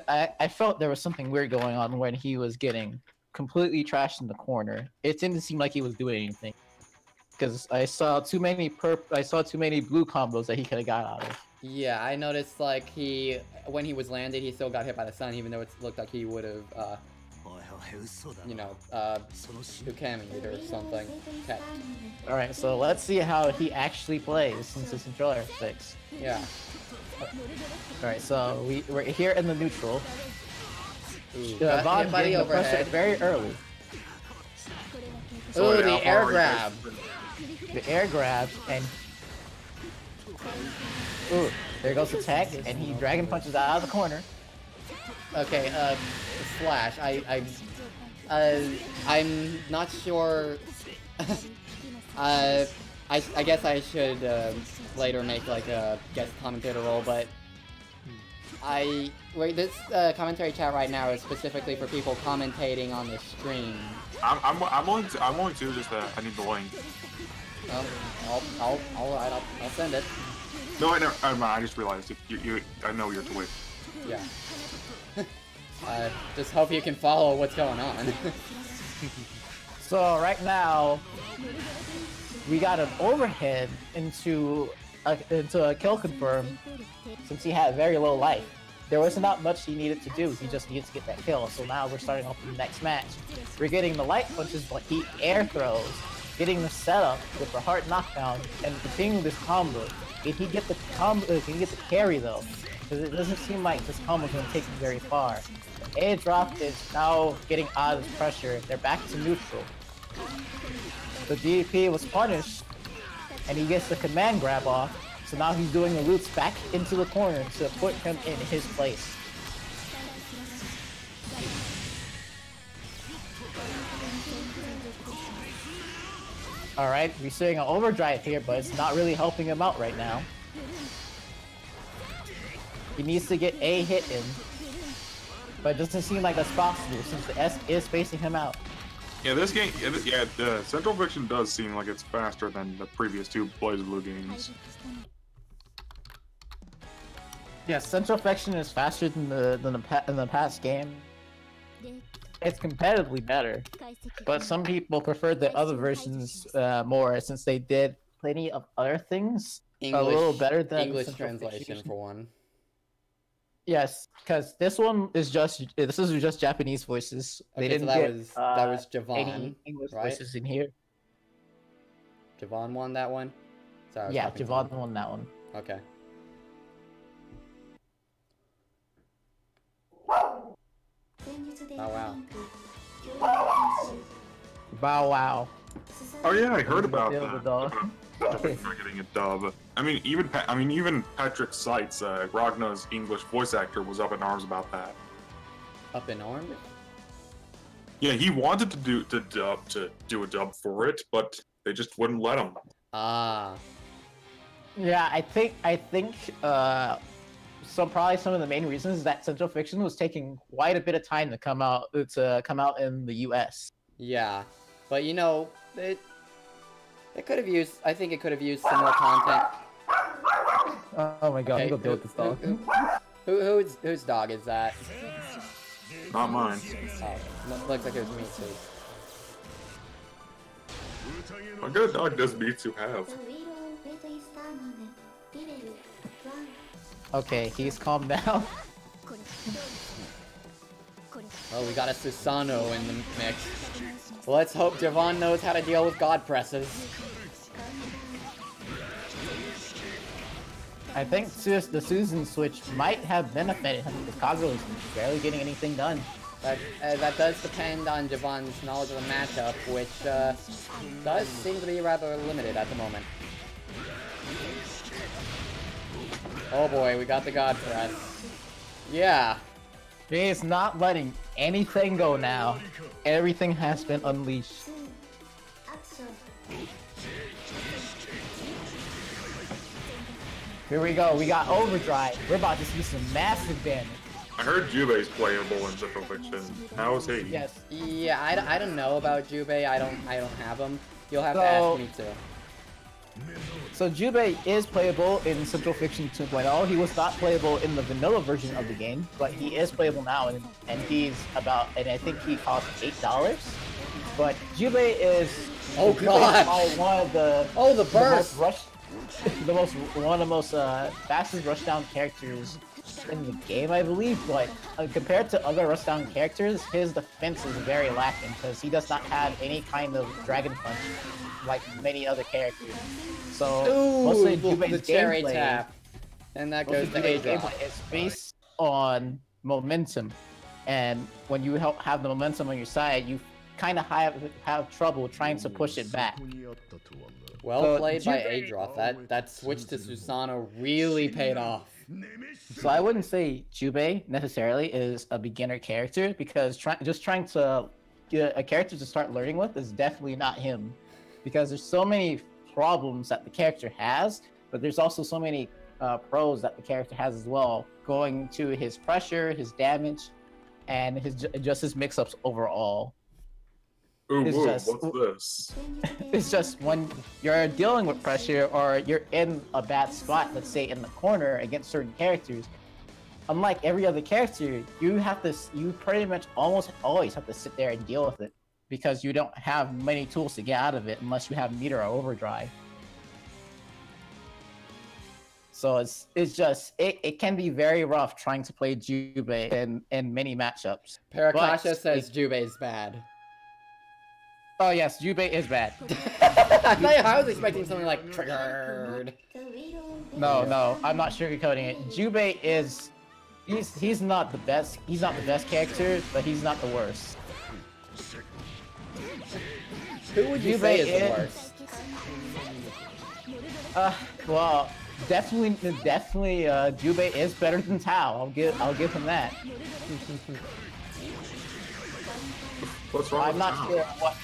I felt there was something weird going on when he was getting completely trashed in the corner. It didn't seem like he was doing anything. Because I saw too many blue combos that he could have got out of. Yeah, I noticed like when he was landed, he still got hit by the sun, even though it looked like he would have, you know, Ukami'd or something. Okay. Alright, so let's see how he actually plays since his controller is fixed. Yeah. Alright, so we're here in the neutral. Got hit by the overhead very early. Ooh, the air grab. The air grab, and ooh, there goes the tech, and he dragon punches out of the corner. Okay, Slash. I'm not sure. I guess I should later make like a guest commentator role, but this commentary chat right now is specifically for people commentating on the stream. I'm willing to just I need the link. I'll send it. No, I just realized I know you're to wait. Yeah. Just hope you can follow what's going on. So right now, we got an overhead into a kill confirm since he had very low life. There was not much he needed to do. He just needed to get that kill. So now we're starting off the next match. We're getting the light punches, but he air throws, getting the setup with the hard knockdown, and continuing this combo. Can he get the combo? Can he get the carry though? Because it doesn't seem like this combo is going to take him very far. A drop is now getting out of this pressure. They're back to neutral. The DP was punished, and he gets the command grab off. So now he's doing the roots back into the corner to put him in his place. Alright, we're seeing an overdrive here, but it's not really helping him out right now. He needs to get a hit in, but it doesn't seem like that's possible since the S is facing him out. Yeah, this game, the Central Fiction does seem like it's faster than the previous two BlazBlue games. Yeah, Central Fiction is faster than the past game. It's competitively better, but some people prefer the other versions more since they did plenty of other things a little better than English Central translation Fiction. for one. Yes, because this is just Japanese voices. Okay, They didn't so get that was any Javon, English right? voices in here. Javon won that one? Sorry, I was Yeah, talking to Javon him. won that one. Okay. Oh wow. Bow wow. Oh yeah, I heard about Feel the that. dog. For getting a dub. I mean, even Patrick Seitz, Ragnar's English voice actor, was up in arms about that. Up in arms? Yeah, he wanted to do a dub for it, but they just wouldn't let him. Ah. Yeah, I think probably some of the main reasons is that Central Fiction was taking quite a bit of time to come out in the US. Yeah. But you know, it could have used, I think it could have used some more content. Oh my god, Okay, I'm gonna deal with this dog. Whose dog is that? Not mine. Oh, looks like it was me too. What kind of dog does Mitsu have? Okay, he's calmed down. Oh, we got a Susano in the mix. Let's hope Javon knows how to deal with God presses. I think the Susan switch might have benefited him because Kagura was barely getting anything done. But that does depend on Javon's knowledge of the matchup, which does seem to be rather limited at the moment. Oh boy, we got the God Press. Yeah. He is not letting anything go now. Everything has been unleashed. Here we go. We got Overdrive. We're about to see some massive damage. I heard Jube's playable in Central Fiction. How is he? Yes. Yeah, I don't know about Jubei. I don't have him. You'll have to ask me too. So Jubei is playable in Central Fiction 2.0. He was not playable in the vanilla version of the game, but he is playable now, and he's about, and I think he costs $8. But Jubei is Oh god! One of the the burst! One of the most fastest rushdown characters in the game, I believe. But compared to other rushdown characters, his defense is very lacking because he does not have any kind of dragon punch like many other characters. So mostly Jubei's cherry gameplay, tap, and that goes to A-drop. It's based on momentum, and when you have the momentum on your side, you kind of have trouble trying to push it back. Well played by A-drop. That switch to Susanoo really paid off. So I wouldn't say Jubei necessarily is a beginner character, because just trying to get a character to start learning with is definitely not him, because there's so many problems that the character has, but there's also so many pros that the character has as well, going to his pressure, his damage, and his mix-ups overall. Ooh, It's just- what's this? It's just when you're dealing with pressure or you're in a bad spot, let's say in the corner against certain characters, unlike every other character, you pretty much almost always have to sit there and deal with it, because you don't have many tools to get out of it unless you have meter or overdrive. So it can be very rough trying to play Jubei in many matchups. Parakasha says Jubei's bad. Oh yes, Jubei is bad. I was expecting something like triggered. No, I'm not sugarcoating it. Jubei is he's not the best. He's not the best character, but he's not the worst. Who would you say is the worst? Well, definitely, Jubei is better than Tao. I'll give him that. What's wrong I'm with not Tao? sure what.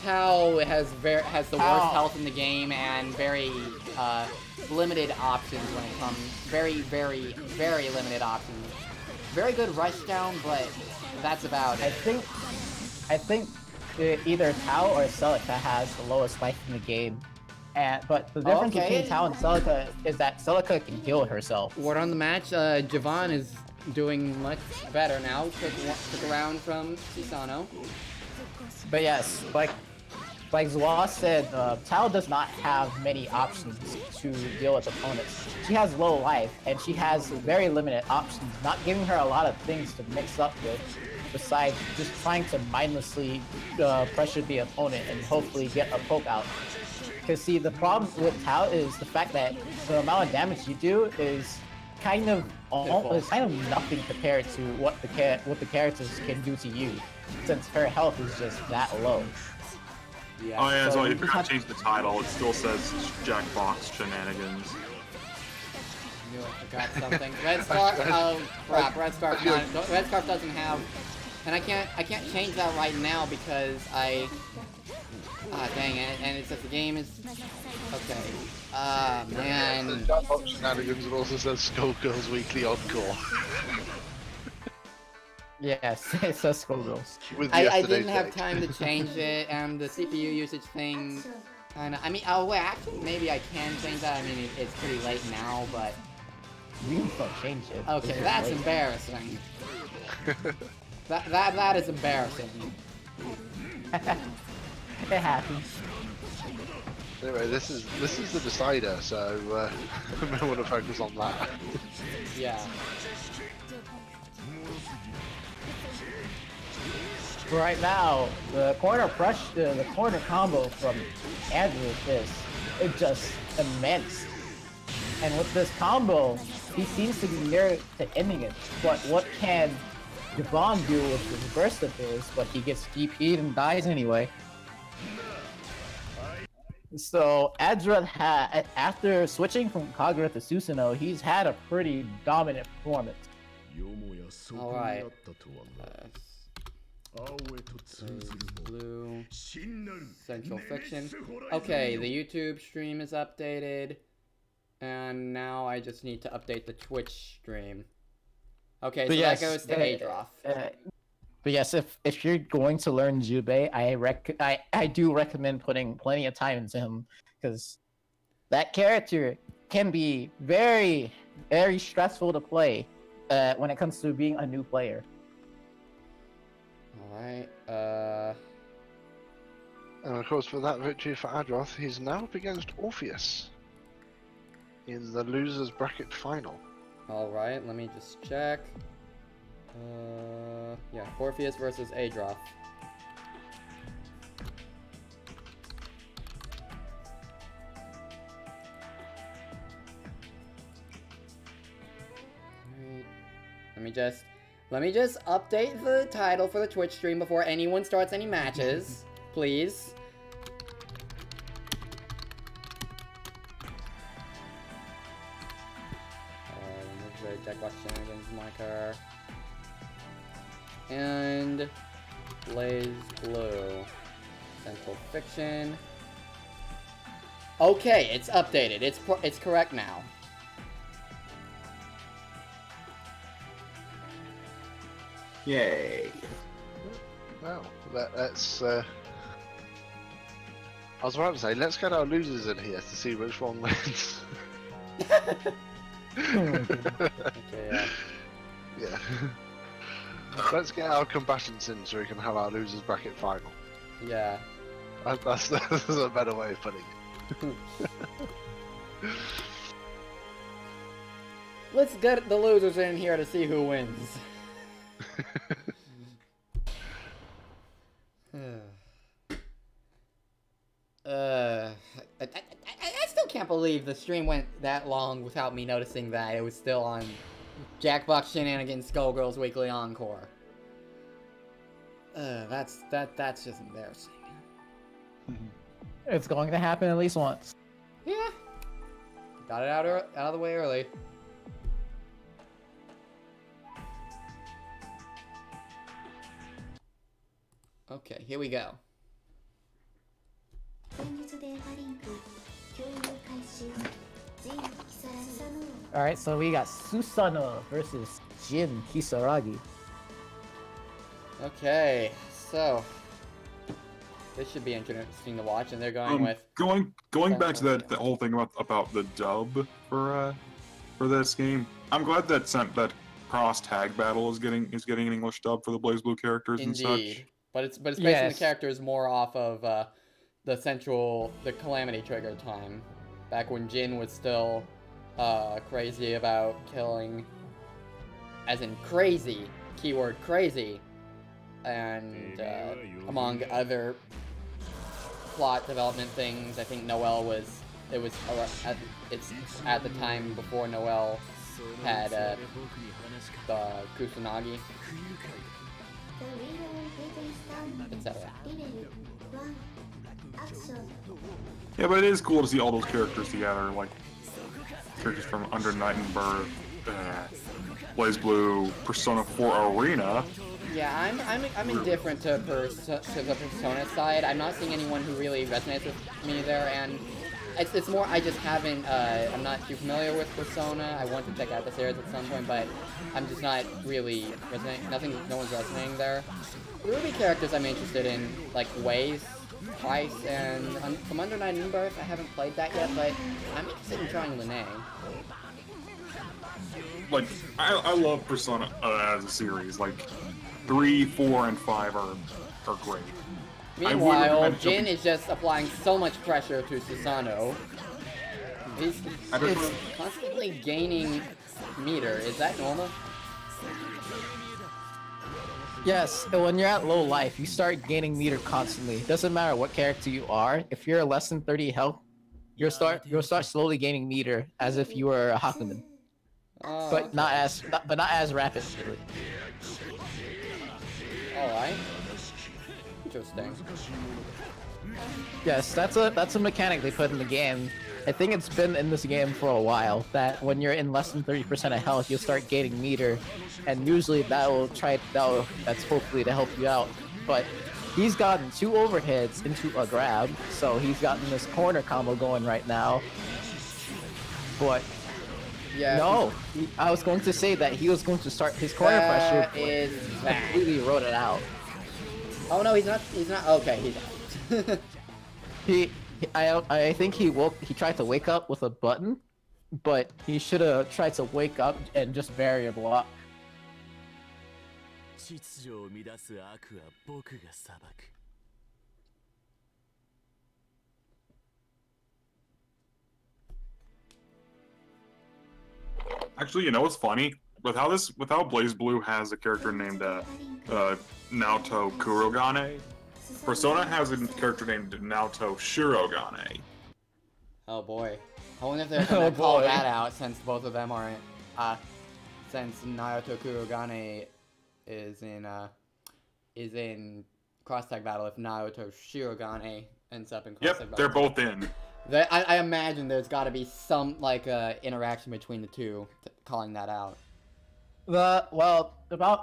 Tao has the Tao. worst health in the game and very limited options when it comes. Very, very, very limited options. Very good rushdown, but that's about it. I think either Tao or Celica has the lowest life in the game. But the difference between Tao and Celica is that Celica can heal herself. Word on the match, Javon is doing much better now. Took a round from Susanoo. But yes, like Zoa said, Tao does not have many options to deal with opponents. She has low life, and she has very limited options, not giving her a lot of things to mix up with, besides just trying to mindlessly pressure the opponent and hopefully get a poke out. Because see, the problem with Tao is the fact that the amount of damage you do is kind of nothing compared to what the characters can do to you, since her health is just that low. Yeah. Oh yeah, so you if you have- change the title, it still says Jackbox Shenanigans. I knew I forgot something. Red Scarf. Oh crap! Red Scarf doesn't have, and I can't change that right now because dang it! And it says the game is okay. Man. Jackbox Shenanigans, it also says Skullgirls Weekly Encore. Yes, it says Skullgirls. With I yesterday's didn't have date. time to change it, and the CPU usage thing kinda. I mean, oh wait, actually, maybe I can change that. I mean, it's pretty late now, but You can still change it. okay, It's that's late. embarrassing. That is embarrassing. It happens. Anyway, this is the decider, so we may want to focus on that. Yeah. Right now, the corner combo from Andrew is just immense. And with this combo, he seems to be near to ending it. But what can Javon do with his burst of his? But he gets DP'd and dies anyway. So Adra after switching from Kagura to Susanoo, he's had a pretty dominant performance. Alright. Blue Central Fiction. Okay, the YouTube stream is updated. And now I just need to update the Twitch stream. Okay, so that goes to Adroth. But yes, if you're going to learn Jubei, I do recommend putting plenty of time into him, because that character can be very, very stressful to play when it comes to being a new player. Alright, And of course, for that victory for Adroth, he's now up against Orpheus in the losers bracket final. Alright, let me just check. Yeah, Orpheus versus Adroth. Alright. Let me just update the title for the Twitch stream before anyone starts any matches, please. Remove the deck watch shenanigans marker. And BlazBlue Central Fiction. Okay, it's updated. It's correct now. Yay. Well, let's. I was about to say, let's get our losers in here to see which one wins. Okay, Yeah. Let's get our combatants in so we can have our losers bracket final. yeah. That's a better way of putting it. Let's get the losers in here to see who wins. I still can't believe the stream went that long without me noticing that it was still on Jackbox Shenanigans Skullgirls Weekly Encore. That's just embarrassing. It's going to happen at least once. Yeah. Got it out of the way early. Okay, here we go. Alright, so we got Susanoo versus Jin Kisaragi. Okay, so this should be interesting to watch, and they're going with going back to that whole thing about the dub for this game. I'm glad that that cross tag battle is getting an English dub for the BlazBlue characters and such. But it's basing the characters more off of the Calamity Trigger time, back when Jin was still crazy about killing, as in crazy, keyword crazy, and among other plot development things, I think Noelle was at the time before Noelle had the Kusanagi, etc. Yeah, but it is cool to see all those characters together, like characters from Under Night and Birth, BlazBlue, Persona 4 Arena. Yeah, I'm indifferent to the Persona side. I'm not seeing anyone who really resonates with me there, and it's more I just haven't. I'm not too familiar with Persona. I want to check out the series at some point, but I'm just not really resonating. No one's resonating there. The Ruby characters I'm interested in, like Waze, Twice, and from Under Night and Birth. I haven't played that yet, but I'm interested in trying Linnea. Like I love Persona as a series. Like 3, 4, and 5 are great. Meanwhile, Jin is just applying so much pressure to Susanoo. He's constantly gaining meter. Is that normal? Yes, when you're at low life, you start gaining meter constantly. Doesn't matter what character you are. If you're less than 30 health, you'll start slowly gaining meter as if you were a Hakumen. But not as rapidly. Alright. Interesting. Yes, that's a mechanic they put in the game. I think it's been in this game for a while, that when you're in less than 30% of health, you'll start gaining meter, and usually that's hopefully to help you out. But he's gotten 2 overhits into a grab, so he's gotten this corner combo going right now. But Yeah. no, I was going to say that he was going to start his corner pressure, Is that. completely wrote it out. Oh no, he's not. He's not. Okay, he's out. I think he tried to wake up with a button, but he should have tried to wake up and just barrier block. Actually, you know what's funny? With how BlazBlue has a character named Naoto Kurogane, Persona has a character named Naoto Shirogane. Oh boy. I wonder if they're gonna call that out since both of them are since Naoto Kurogane is in cross tag battle, if Naoto Shirogane ends up in cross tag battle. Yep, they're both in. I imagine there's gotta be some interaction between the two calling that out. About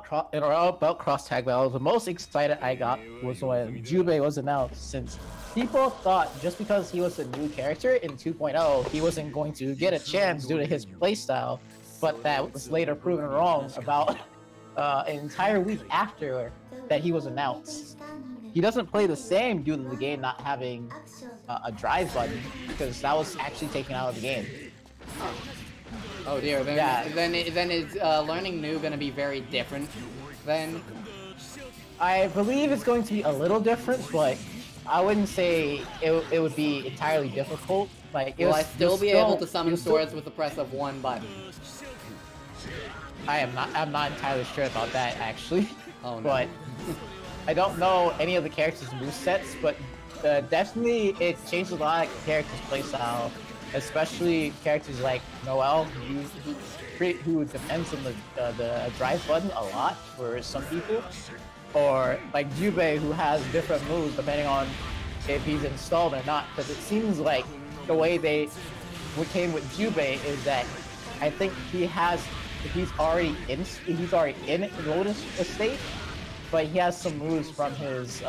cross tag battles, the most excited I got was when Jubei was announced, since people thought just because he was a new character in 2.0, he wasn't going to get a chance due to his playstyle, but that was later proven wrong about an entire week after that he was announced. He doesn't play the same due to the game not having a drive button, because that was actually taken out of the game. Oh dear, then is learning new gonna be very different then? I believe it's going to be a little different, but I wouldn't say it would be entirely difficult. Like, will I still be able to summon swords with the press of 1 button? I'm not entirely sure about that actually. Oh no. But I don't know any of the characters' movesets, but definitely it changed a lot of characters' playstyle. Especially characters like Noel, who depends on the drive button a lot for some people, or like Jubei, who has different moves depending on if he's installed or not. Because it seems like the way they came with Jubei is that I think he's already in Lotus Estate, but he has some moves from his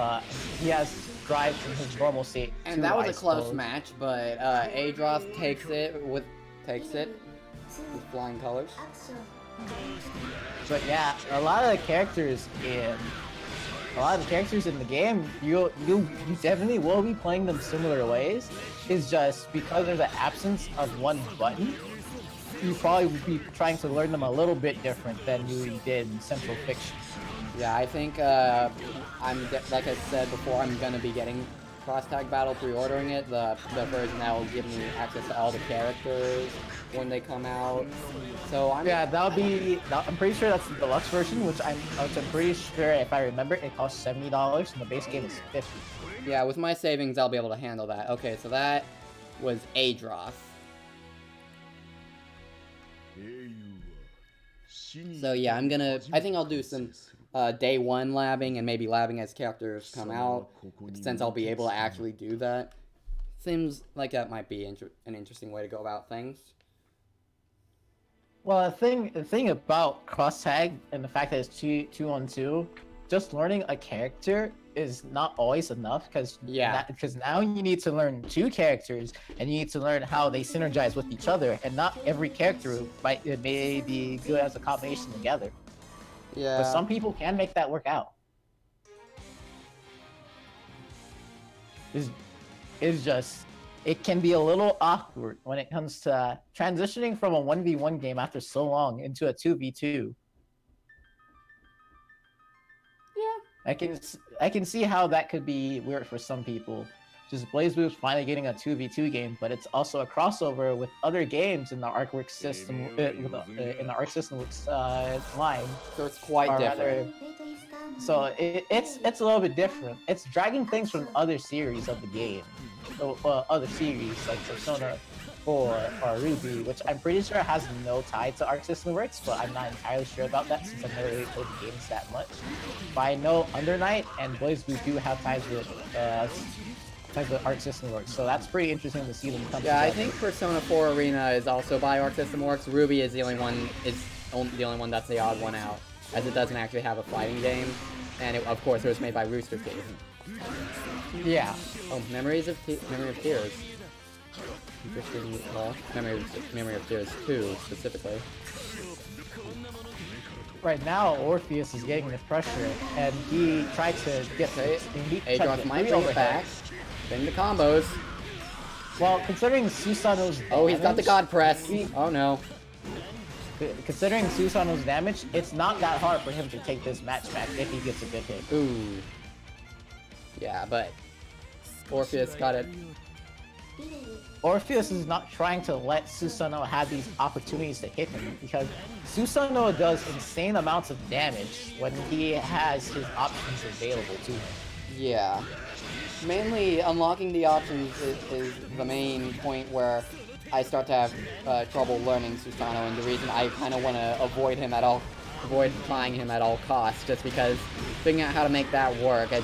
he has drive from his normal state. And that was a close match, but Adroth takes it with flying colors. But yeah, a lot of the characters in the game, you definitely will be playing them similar ways. It's just because there's an absence of one button, you probably would be trying to learn them a little bit different than you did in Central Fiction. Yeah, I think like I said before, I'm gonna be getting Cross Tag Battle, pre-ordering it. The version that will give me access to all the characters when they come out. So I'm pretty sure that's the deluxe version, which I'm pretty sure, if I remember, it costs $70 and the base game is $50. Yeah, with my savings, I'll be able to handle that. Okay, so that was Adroth. So yeah, I think I'll do some day 1 labbing, and maybe labbing as characters come out, since I'll be able to actually do that. Seems like that might be an interesting way to go about things. Well, the thing about cross tag and the fact that it's 2-on-2, just learning a character is not always enough, because now you need to learn 2 characters, and you need to learn how they synergize with each other, and not every character may be good as a combination together. Yeah. But some people can make that work out. It's just, it can be a little awkward when it comes to transitioning from a 1v1 game after so long into a 2v2. Yeah. I can see how that could be weird for some people. Just BlazBlue's finally getting a 2v2 game, but it's also a crossover with other games in the Arcwork system, line. So it's quite different. So it's a little bit different. It's dragging things from other series of the game, other series like Persona 4 or Ruby, which I'm pretty sure has no tie to Arc System Works, but I'm not entirely sure about that since I've never really played the games that much. But I know Under Night and BlazBlue do have ties with type of Arc System Works. So that's pretty interesting to see them come Yeah, I together. think Persona 4 Arena is also by Arc System Works. Ruby is the only one that's the odd one out, as it doesn't actually have a fighting game, and of course it was made by Rooster Teeth. Yeah. Oh, Memory of Tears. Interesting. Well, Memory of Tears 2 specifically. Right now, Orpheus is getting the pressure, and he tried to get the. Adroth might bring it back. Bring the combos. Well, considering Susanoo's damage, oh, he's got the God Press. Oh no. Considering Susanoo's damage, it's not that hard for him to take this match back if he gets a good hit. Ooh. Yeah, but Orpheus got it. Orpheus is not trying to let Susanoo have these opportunities to hit him, because Susanoo does insane amounts of damage when he has his options available to him. Yeah. Mainly, unlocking the options is the main point where I start to have trouble learning Susanoo, and the reason I kind of want to avoid trying him at all costs, just because figuring out how to make that work, at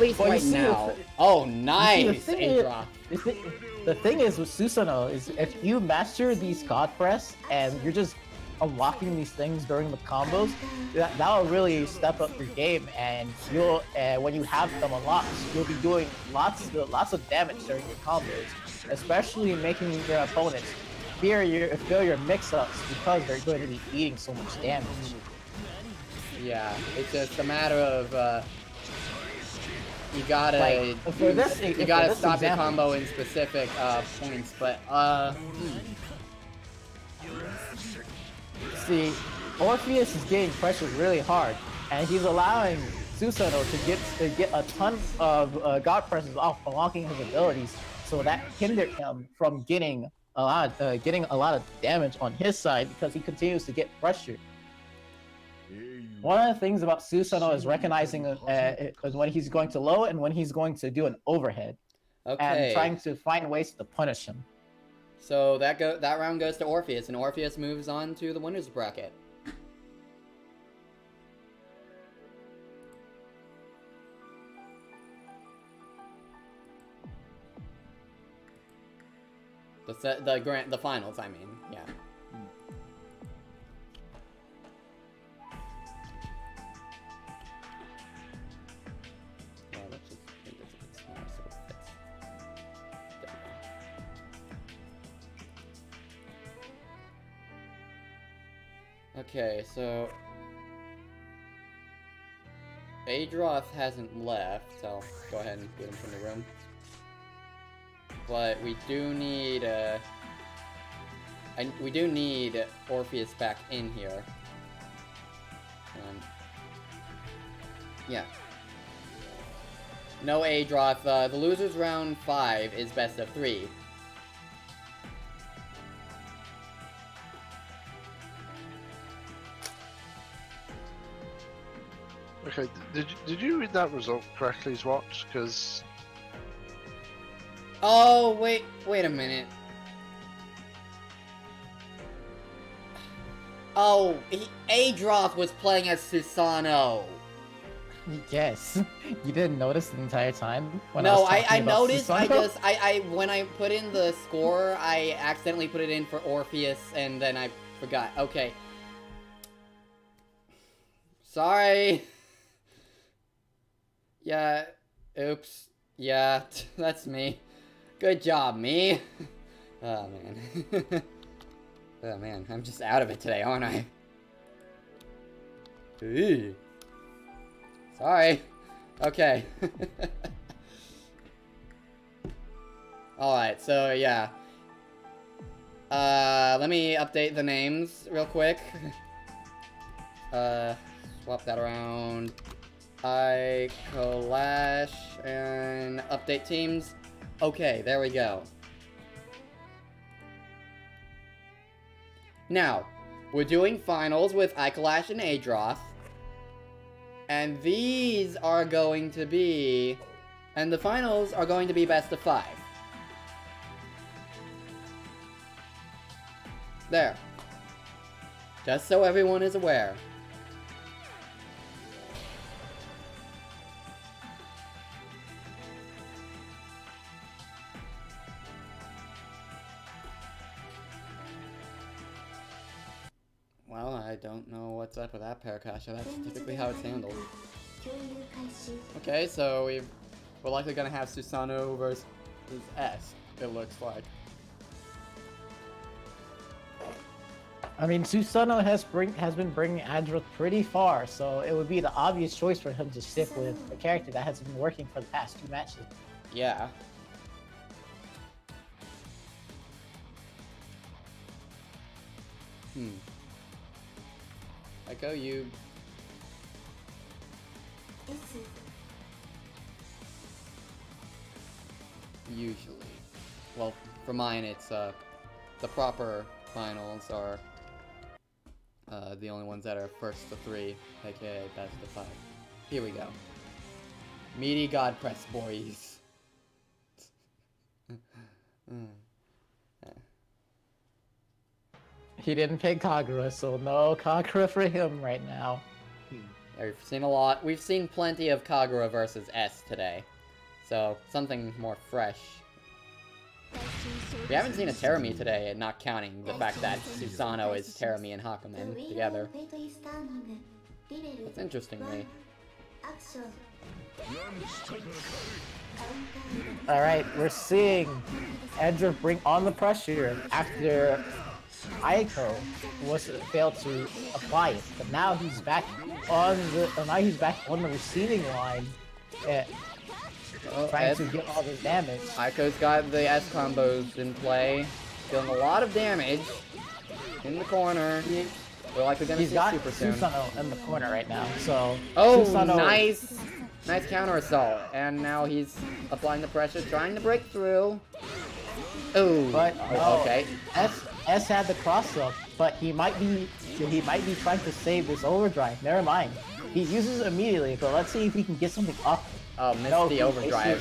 least right now. Oh, nice! The thing is with Susanoo is if you master these God Press and you're just unlocking these things during the combos, that will really step up your game, and you'll when you have them unlocked, you'll be doing lots of damage during your combos, especially making your opponents fear your mix-ups because they're going to be eating so much damage. Yeah, it's just a matter of you gotta stop your combo in specific points, but see, Orpheus is getting pressured really hard, and he's allowing Susanoo to get a ton of God presses off unlocking his abilities, so that hindered him from getting a lot of damage on his side because he continues to get pressured. One of the things about Susanoo is recognizing when he's going to low and when he's going to do an overhead, and trying to find ways to punish him. So that round goes to Orpheus, and Orpheus moves on to the winners bracket. The finals, I mean, yeah. Okay, so Adroth hasn't left, so I'll go ahead and get him from the room. But we do need Orpheus back in here. Yeah. No Adroth. The losers round 5 is best of 3. Okay, did you read that result correctly, Swatch? Because... Oh, wait a minute. Oh, Adroth was playing as Susanoo. Yes. You didn't notice the entire time? No, I noticed, Susanoo? When I put in the score, I accidentally put it in for Orpheus, and then I forgot. Okay. Sorry. Yeah, oops. Yeah, that's me. Good job, me. Oh, man. Oh, man, I'm just out of it today, aren't I? Eee. Sorry. Okay. Alright, so, yeah. Let me update the names real quick. Swap that around. Clash and update teams. Okay, there we go. Now, we're doing finals with Clash and Adroth. And these are going to be... And the finals are going to be best of 5. There. Just so everyone is aware. I don't know what's up with that Paracasha. That's typically how it's handled. Okay, so we're likely gonna have Susanoo versus S, it looks like. I mean, Susanoo has been bringing Adra pretty far, so it would be the obvious choice for him to stick with a character that has been working for the past 2 matches. Yeah. Echo, you... Usually. Well, for mine, it's, the proper finals are, the only ones that are first to 3, aka best of 5. Here we go. Meaty God Press boys. He didn't pick Kagura, so no Kagura for him right now. Yeah, we've seen a lot. We've seen plenty of Kagura versus S today. So, something more fresh. We haven't seen a Terumi today, not counting the fact that Susanoo is Terumi and Hakumen together. That's interesting to me. Alright, we're seeing Edra bring on the pressure after Aiko failed to apply it, but now he's back on the receiving line, trying to get all this damage. Aiko's got the S combos in play, dealing a lot of damage in the corner. We're likely gonna see it super soon. He's got Susanoo in the corner right now, so Susanoo, nice counter assault, and now he's applying the pressure, trying to break through. Oh, but no, okay. S had the Crossup, but he might be trying to save this overdrive. Never mind. He uses it immediately, but let's see if he can get something off. Oh, missed the overdrive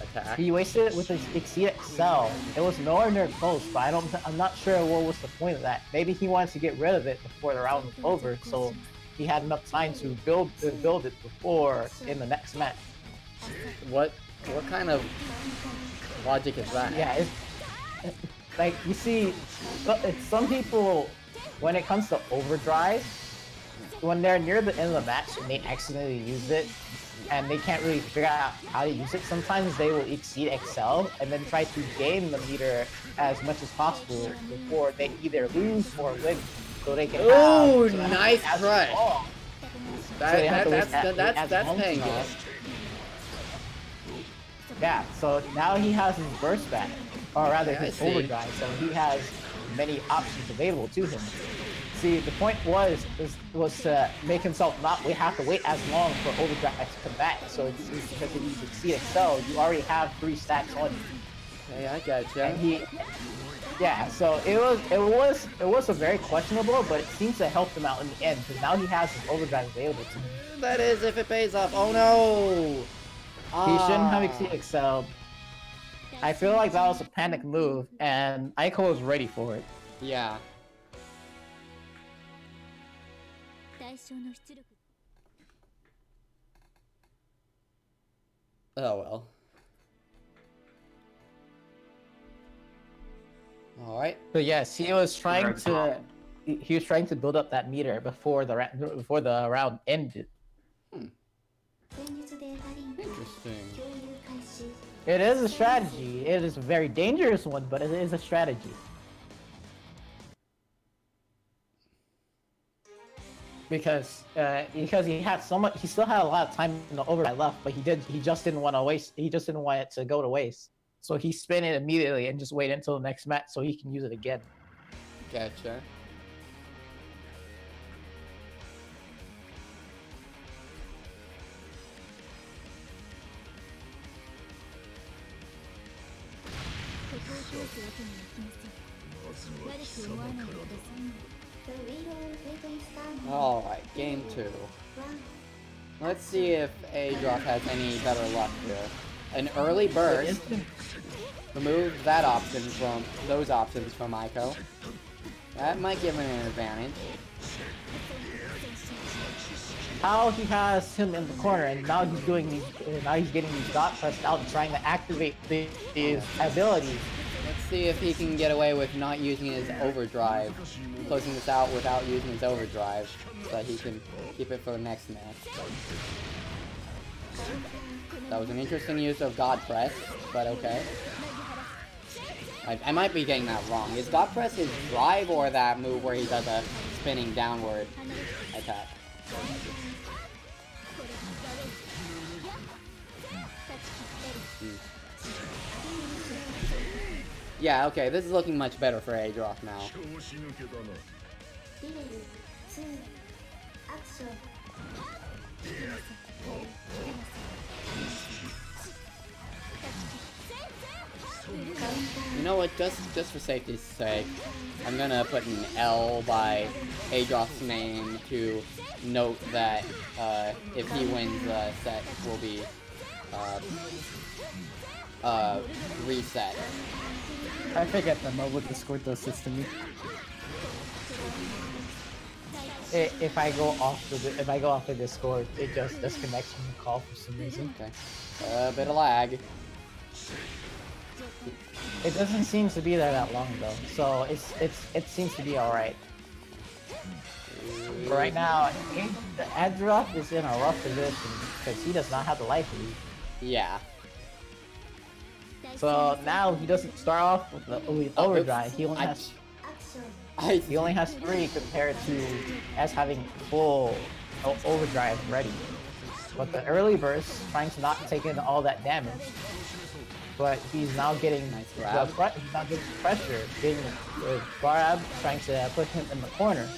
attack. He wasted it with his Exceed Excel. It was nowhere near close, but I'm not sure what was the point of that. Maybe he wanted to get rid of it before the round was over, so he had enough time to build it before in the next match. What kind of logic is that? Yeah, it's like, you see, some people, when it comes to overdrive, when they're near the end of the match and they accidentally use it, and they can't really figure out how to use it, sometimes they will Exceed Excel and then try to gain the meter as much as possible before they either lose or win, so they can nice crush! That's paying off. Yeah, so now he has his burst back, or rather his overdrive, so he has many options available to him. See, the point was to make himself not have to wait as long for overdrive to come back. So it's because if you Exceed Excel, you already have 3 stacks on you. Hey, I gotcha. And so it was a very questionable, but it seems to help him out in the end because now he has his overdrive available to him. That is, if it pays off. Oh no! He shouldn't have Exceed Excel. I feel like that was a panic move, and Aiko was ready for it. Yeah. Oh well. All right. So yes, he was trying to build up that meter before the round ended. Interesting. It is a strategy. It is a very dangerous one, but it is a strategy. Because he had so much, he still had a lot of time in the overdrive left, but he just didn't want to waste. He just didn't want it to go to waste. So he spin it immediately and just wait until the next match so he can use it again. Gotcha. Alright, game 2. Let's see if A-Drop has any better luck here. An early burst removes those options from Aiko. That might give him an advantage. How he has him in the corner, and now he's getting these dot pressed out and trying to activate his abilities. see if he can get away with not using his overdrive. Closing this out without using his overdrive. So that he can keep it for the next match. That was an interesting use of God Press, but okay. I might be getting that wrong. Is God Press his drive or that move where he does a spinning downward attack? Yeah, okay, this is looking much better for Adroth now. You know what, just for safety's sake, I'm gonna put an L by Adroth's name to note that if he wins the set, will be reset. I forget the mode with Discord does this to me. If I go off the Discord, it just disconnects from the call for some reason. Okay. A bit of lag. It doesn't seem to be there that long though, so it seems to be alright. Right now, Adroth is in a rough position because he does not have the life lead. Yeah. So now he doesn't start off with the overdrive. He only has 3 compared to us having full overdrive ready. But the early burst trying to not take in all that damage. But he's now getting he's now getting pressure, getting the grab, trying to put him in the corner,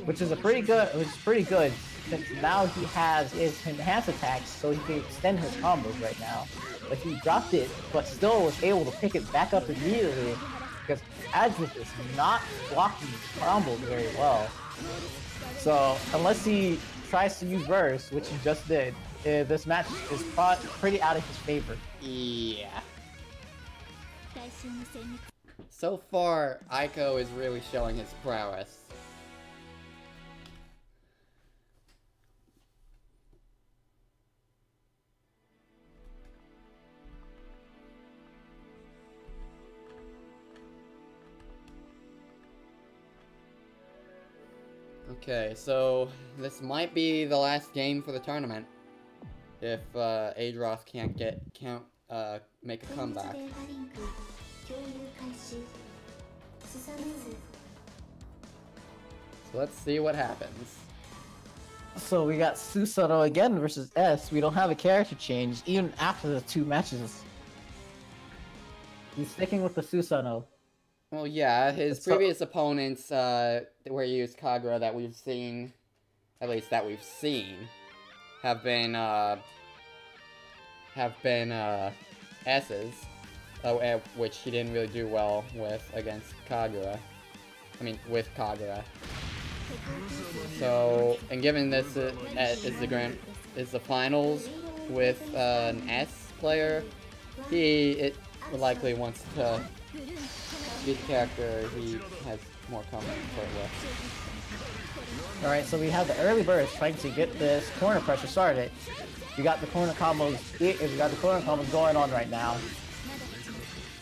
which is pretty good. Since now he has his enhanced attacks, so he can extend his combos right now. But he dropped it, but still was able to pick it back up immediately because Adroth is not blocking his combos very well. So unless he tries to use burst, which he just did, this match is pretty out of his favor. Yeah. So far, Aiko is really showing his prowess. Okay, so this might be the last game for the tournament. If Adroth can't make a comeback. So let's see what happens. So we got Susanoo again versus S. We don't have a character change even after the 2 matches. He's sticking with the Susanoo. Well, yeah, his previous opponents, where he used Kagura that we've seen, at least that we've seen, have been S's, which he didn't really do well with against Kagura. I mean, with Kagura. So, and given this is the finals with an S player, he likely wants to be the character he has more comfort with. Alright, so we have the early burst trying to get this corner pressure started. We got the corner combos going on right now.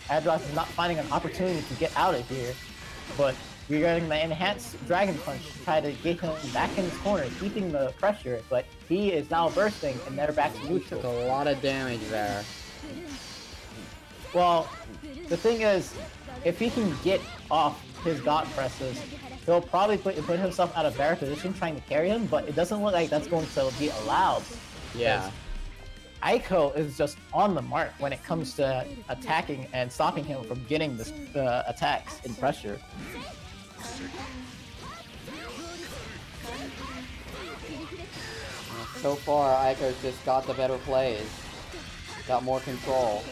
Adroth is not finding an opportunity to get out of here, but we're getting the enhanced Dragon Punch to try to get him back in his corner, keeping the pressure, but he is now bursting and they're back to neutral. Took a lot of damage there. Well, the thing is, if he can get off his God presses, he'll probably put himself out of better position trying to carry him, but it doesn't look like that's going to be allowed. Yeah. Aiko is just on the mark when it comes to attacking and stopping him from getting the attacks and pressure. So far, Aiko's just got the better plays. Got more control.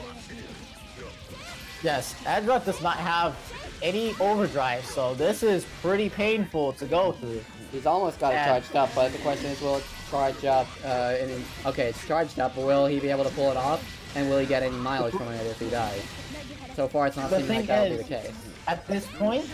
Yes, Adroth does not have any overdrive, so this is pretty painful to go through. He's almost got it charged up, but the question is, will it charge up? Okay, it's charged up, but will he be able to pull it off? And will he get any mileage from it if he dies? So far, it's not seeming like that will be the case. At this point,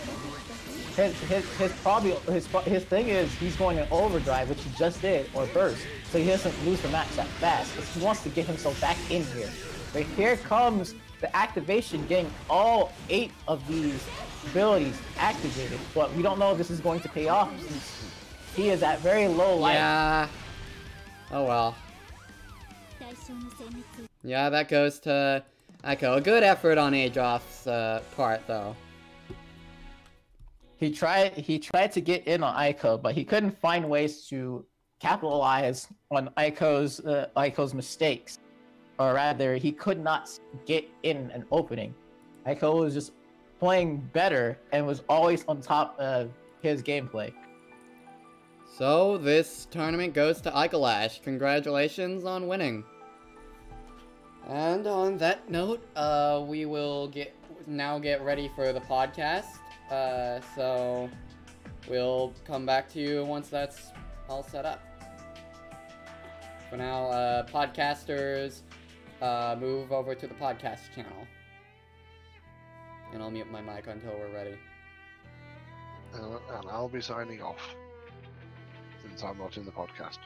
his thing is he's going in overdrive, which he just did, or burst, so he doesn't lose the match that fast. Because he wants to get himself back in here. But here comes the activation getting all 8 of these abilities activated, but we don't know if this is going to pay off since he is at very low life. Yeah. Oh well. Yeah, that goes to Echo. A good effort on Ajoff's part, though. He tried to get in on Aiko, but he couldn't find ways to capitalize on Aiko's mistakes. Or rather, he could not get in an opening. Aiko was just playing better and was always on top of his gameplay. So, this tournament goes to Ikalash. Congratulations on winning. And on that note, we will now get ready for the podcast. So we'll come back to you once that's all set up. For now, podcasters, move over to the podcast channel. And I'll mute my mic until we're ready. And I'll be signing off, since I'm not in the podcast.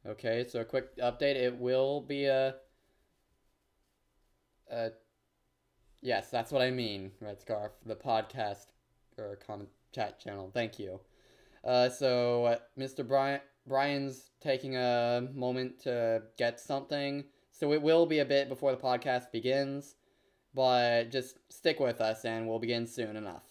Okay, so a quick update. It will be yes, that's what I mean, Red Scarf. The podcast or comment chat channel. Thank you. So Mr. Brian's taking a moment to get something, so it will be a bit before the podcast begins, but just stick with us and we'll begin soon enough.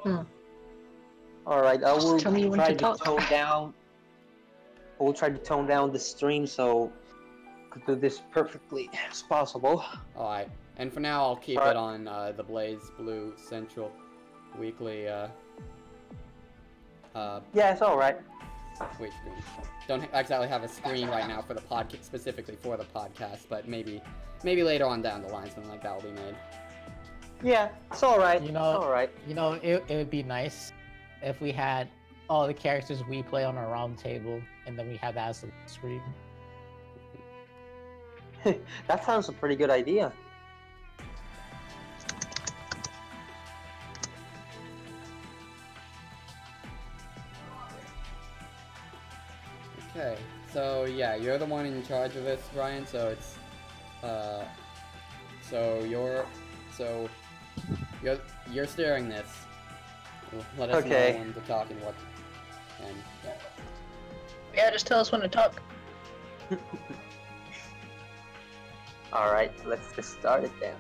All right, I will tell me when try to to talk. tone down. I will try to tone down the stream so I could do this perfectly as possible. Alright, and for now I'll keep Sorry. it on the BlazBlue Central Weekly Yeah, it's all right. wait screen. Don't exactly have a screen right now for the podcast, specifically for the podcast, but maybe later on down the line something like that will be made. Yeah, it's all right. You know, it's all right. You know, it would be nice if we had all the characters we play on our round table, and then we have that as the screen. That sounds a pretty good idea. Okay, so yeah, you're the one in charge of this, Brian, so it's you're steering this. Let us Okay. know when to talk and what, and yeah. Yeah, just tell us when to talk. All right, let's get started then.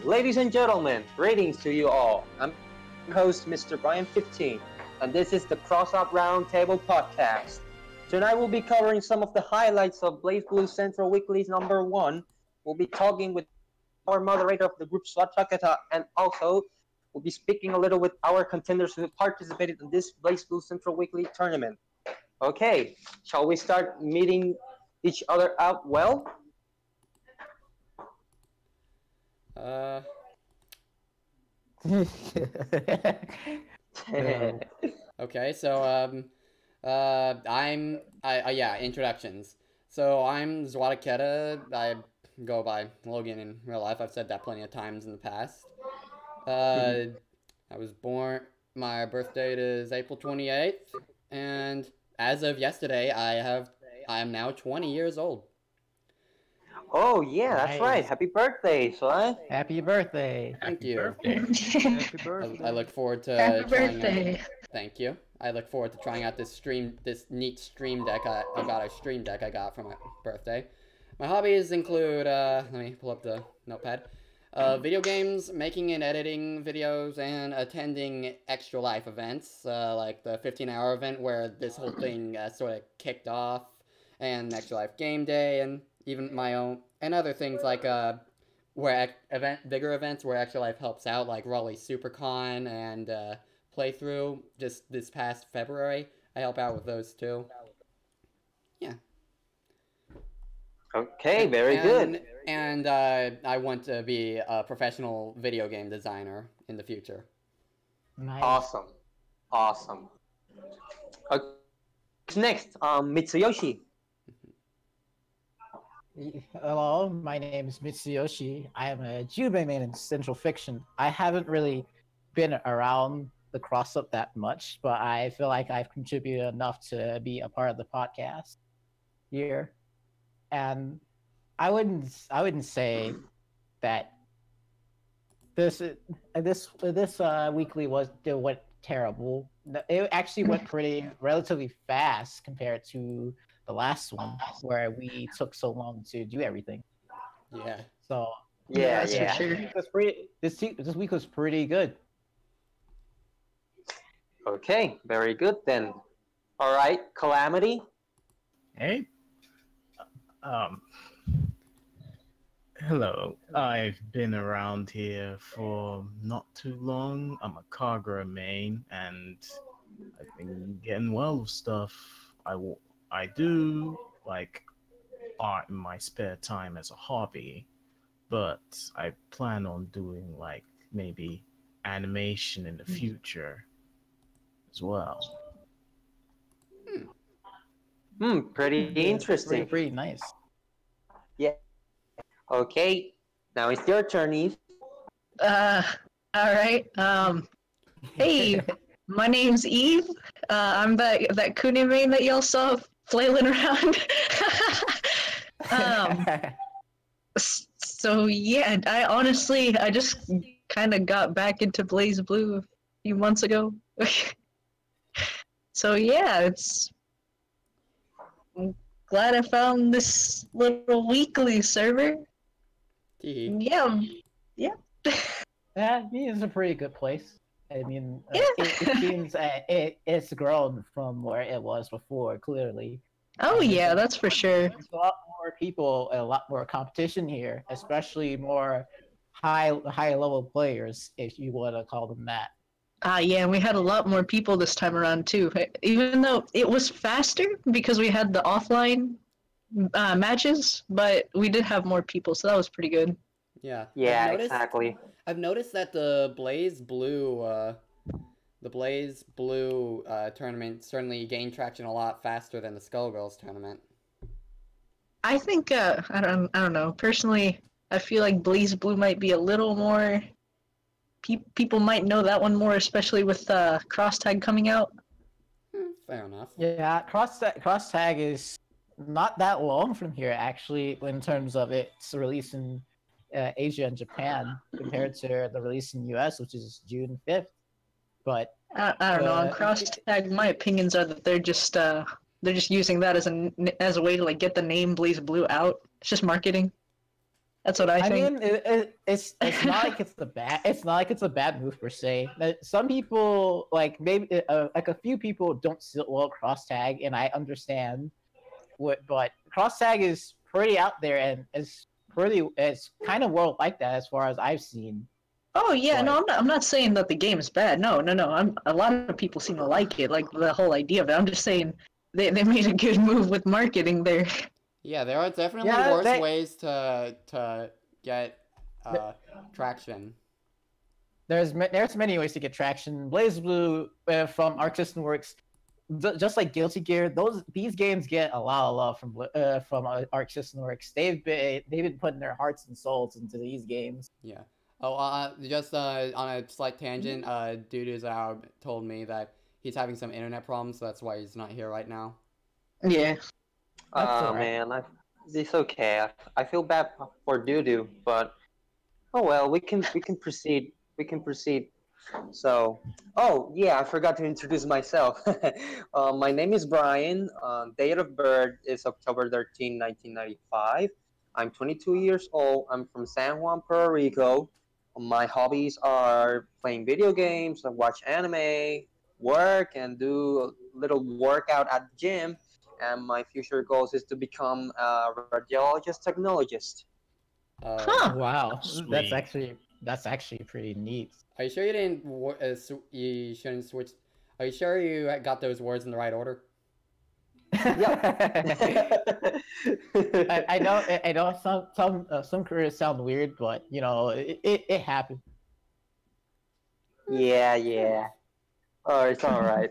Ladies and gentlemen, greetings to you all. I'm your host, Mr. Brian15, and this is the Crossup Roundtable podcast. Tonight we'll be covering some of the highlights of BlazBlue Central Weekly's #1. We'll be talking with our moderator of the group, Swatakata, and also we'll be speaking a little with our contenders who participated in this BlazBlue Central Weekly tournament. Okay, shall we start meeting each other out well? Okay, so yeah, introductions. So I'm Zwataketa. I go by Logan in real life. I've said that plenty of times in the past. I was born. My birth date is April 28th, and as of yesterday, I am now 20 years old. Oh yeah, that's Nice. right. Happy birthday, son. Happy birthday! Thank you. Happy birthday. I look forward to Happy trying birthday. Out, thank you. I look forward to trying out this neat stream deck. I got a stream deck I got for my birthday. My hobbies include let me pull up the notepad. Video games, making and editing videos, and attending Extra Life events, like the 15-hour event where this whole thing sort of kicked off, and Extra Life Game Day, and even my own, and other things like bigger events where Extra Life helps out, like Raleigh SuperCon and Playthrough. Just this past February, I help out with those too. Yeah. Okay, very good. And I want to be a professional video game designer in the future. Nice. Awesome, awesome. Next, Mitsuyoshi. Hello, my name is Mitsuyoshi. I am a Jubei main in Central Fiction. I haven't really been around the Crossup that much, but I feel like I've contributed enough to be a part of the podcast here. And I wouldn't say that this weekly went terrible. It actually went relatively fast compared to the last one, where we took so long to do everything. Yeah. So Yeah, that's yeah. for sure. This week was pretty good. Okay, very good then. All right, Calamity. Hey. Hello. I've been around here for not too long. I'm a Kagura main, and I've been getting well with stuff. I do like art in my spare time as a hobby, but I plan on doing like maybe animation in the future as well. Pretty interesting. Pretty nice. Yeah. Okay, now it's your turn, Eve. All right. Hey, my name's Eve. I'm that Kuni main that y'all saw flailing around. So yeah, I just kind of got back into BlazBlue a few months ago. So yeah, I'm glad I found this little weekly server. Yeah. Yeah, I mean, it's a pretty good place. I mean, Yeah. it seems it's grown from where it was before, clearly. Oh And yeah, that's for sure. there's a lot more people, a lot more competition here, especially more high level players, if you want to call them that. Yeah, and we had a lot more people this time around too. Even though it was faster because we had the offline matches, but we did have more people, so that was pretty good. Yeah. Yeah, exactly. I've noticed that the BlazBlue tournament certainly gained traction a lot faster than the Skullgirls tournament. I think I don't know. Personally, I feel like BlazBlue might be a little more. People might know that one more, especially with cross tag coming out. Fair enough. Yeah, cross tag is not that long from here actually, in terms of its release in Asia and Japan compared to the release in US, which is June 5th. But I don't know. On cross tag, my opinions are that they're just using that as a way to like get the name BlazBlue out. It's just marketing. That's what I think. mean, it's not like it's a bad move per se. Some people like maybe like a few people don't sit well cross tag, and I understand. But cross tag is pretty out there, and it's kind of world like that as far as I've seen. Oh yeah, no, I'm not saying that the game is bad. No. A lot of people seem to like it, like the whole idea of it. I'm just saying they made a good move with marketing there. Yeah, there are definitely worse ways to get traction. There's many ways to get traction. BlazBlue from Arc System Works, just like Guilty Gear, these games get a lot of love from Arc System Works. They've been putting their hearts and souls into these games. Yeah. Oh, just on a slight tangent, Dudu told me that he's having some internet problems, so that's why he's not here right now. Yeah. Oh man, it's okay. I feel bad for Dudu, but oh well, we can proceed. We can proceed. So, oh yeah, I forgot to introduce myself. My name is Brian. Date of birth is October 13, 1995. I'm 22 years old. I'm from San Juan, Puerto Rico. My hobbies are playing video games, I watch anime, work, and do a little workout at the gym. And my future goals is to become a radiologist technologist. Wow, Sweet. that's actually pretty neat. Are you sure you didn't? You shouldn't switch. Are you sure you got those words in the right order? I know some careers sound weird, but you know it happened. Yeah. Oh, it's all right.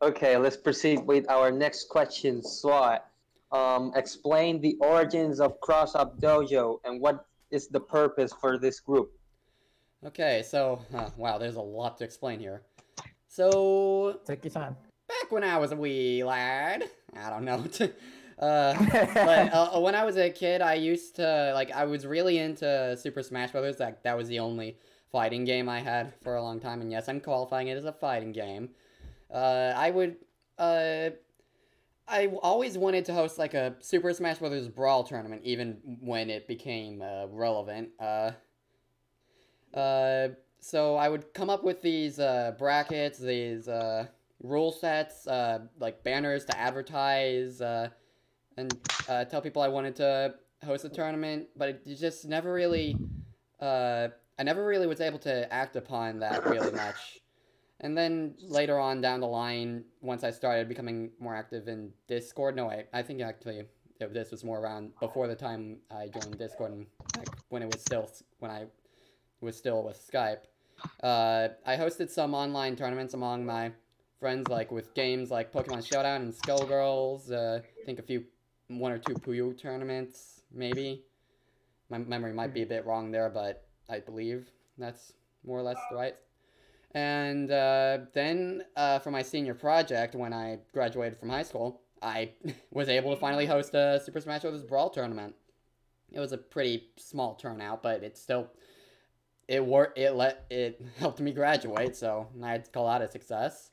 Okay, let's proceed with our next question. SWAT. Explain the origins of Crossup Dojo and what is the purpose for this group. Okay, so wow, there's a lot to explain here. So take your time. Back when I was a wee lad, I don't know. But when I was a kid, I used to I was really into Super Smash Brothers. That was the only fighting game I had for a long time, and yes, I'm qualifying it as a fighting game. I always wanted to host like a Super Smash Brothers Brawl tournament, even when it became relevant. So I would come up with these brackets, these rule sets, like banners to advertise, and tell people I wanted to host a tournament, but it just never really, I never really was able to act upon that really much. And then later on down the line, once I started becoming more active in Discord, I think actually this was more around before the time I joined Discord, and when I was still with Skype. I hosted some online tournaments among my friends, with games like Pokemon Showdown and Skullgirls. I think one or two Puyo tournaments, maybe. My memory might be a bit wrong there, but I believe that's more or less right. And then for my senior project, when I graduated from high school, I was able to finally host a Super Smash Bros. Brawl tournament. It was a pretty small turnout, but it helped me graduate, so I'd call that a success.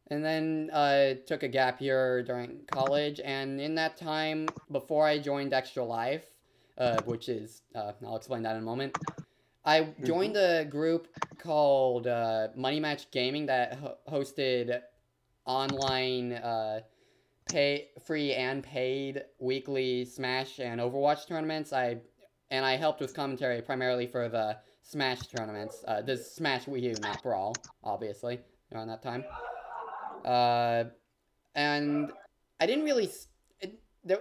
And then I took a gap year during college, and in that time, before I joined Extra Life, which is, I'll explain that in a moment, I joined a group called Money Match Gaming that hosted online free and paid weekly Smash and Overwatch tournaments. I helped with commentary primarily for the Smash tournaments. The Smash Wii U, not Brawl, obviously, around that time. And I didn't really...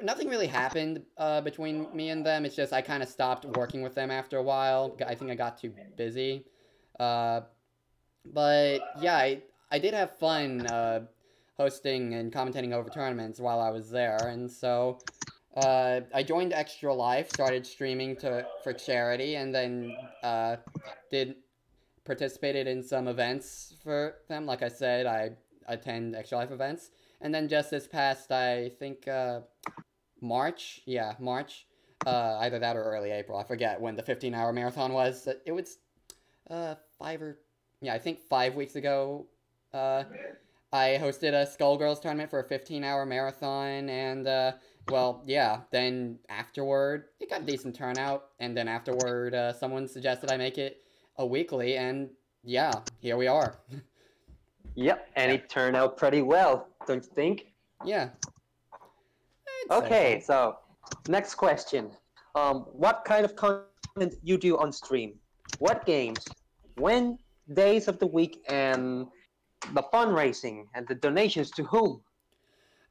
nothing really happened between me and them. It's just I kind of stopped working with them after a while. I think I got too busy. But yeah, I did have fun hosting and commentating over tournaments while I was there. And so I joined Extra Life, started streaming for charity, and then participated in some events for them. Like I said, I attend Extra Life events. And then just this past, I think, March, either that or early April, I forget when the 15-hour marathon was. It was, I think 5 weeks ago, I hosted a Skullgirls tournament for a 15-hour marathon, and, well, yeah, then afterward, it got a decent turnout, and then afterward, someone suggested I make it a weekly, and yeah, here we are. Yep, and it turned out pretty well, don't you think? Yeah. Okay, so next question. What kind of content you do on stream? What games? When? Days of the week? And the fundraising and the donations to whom?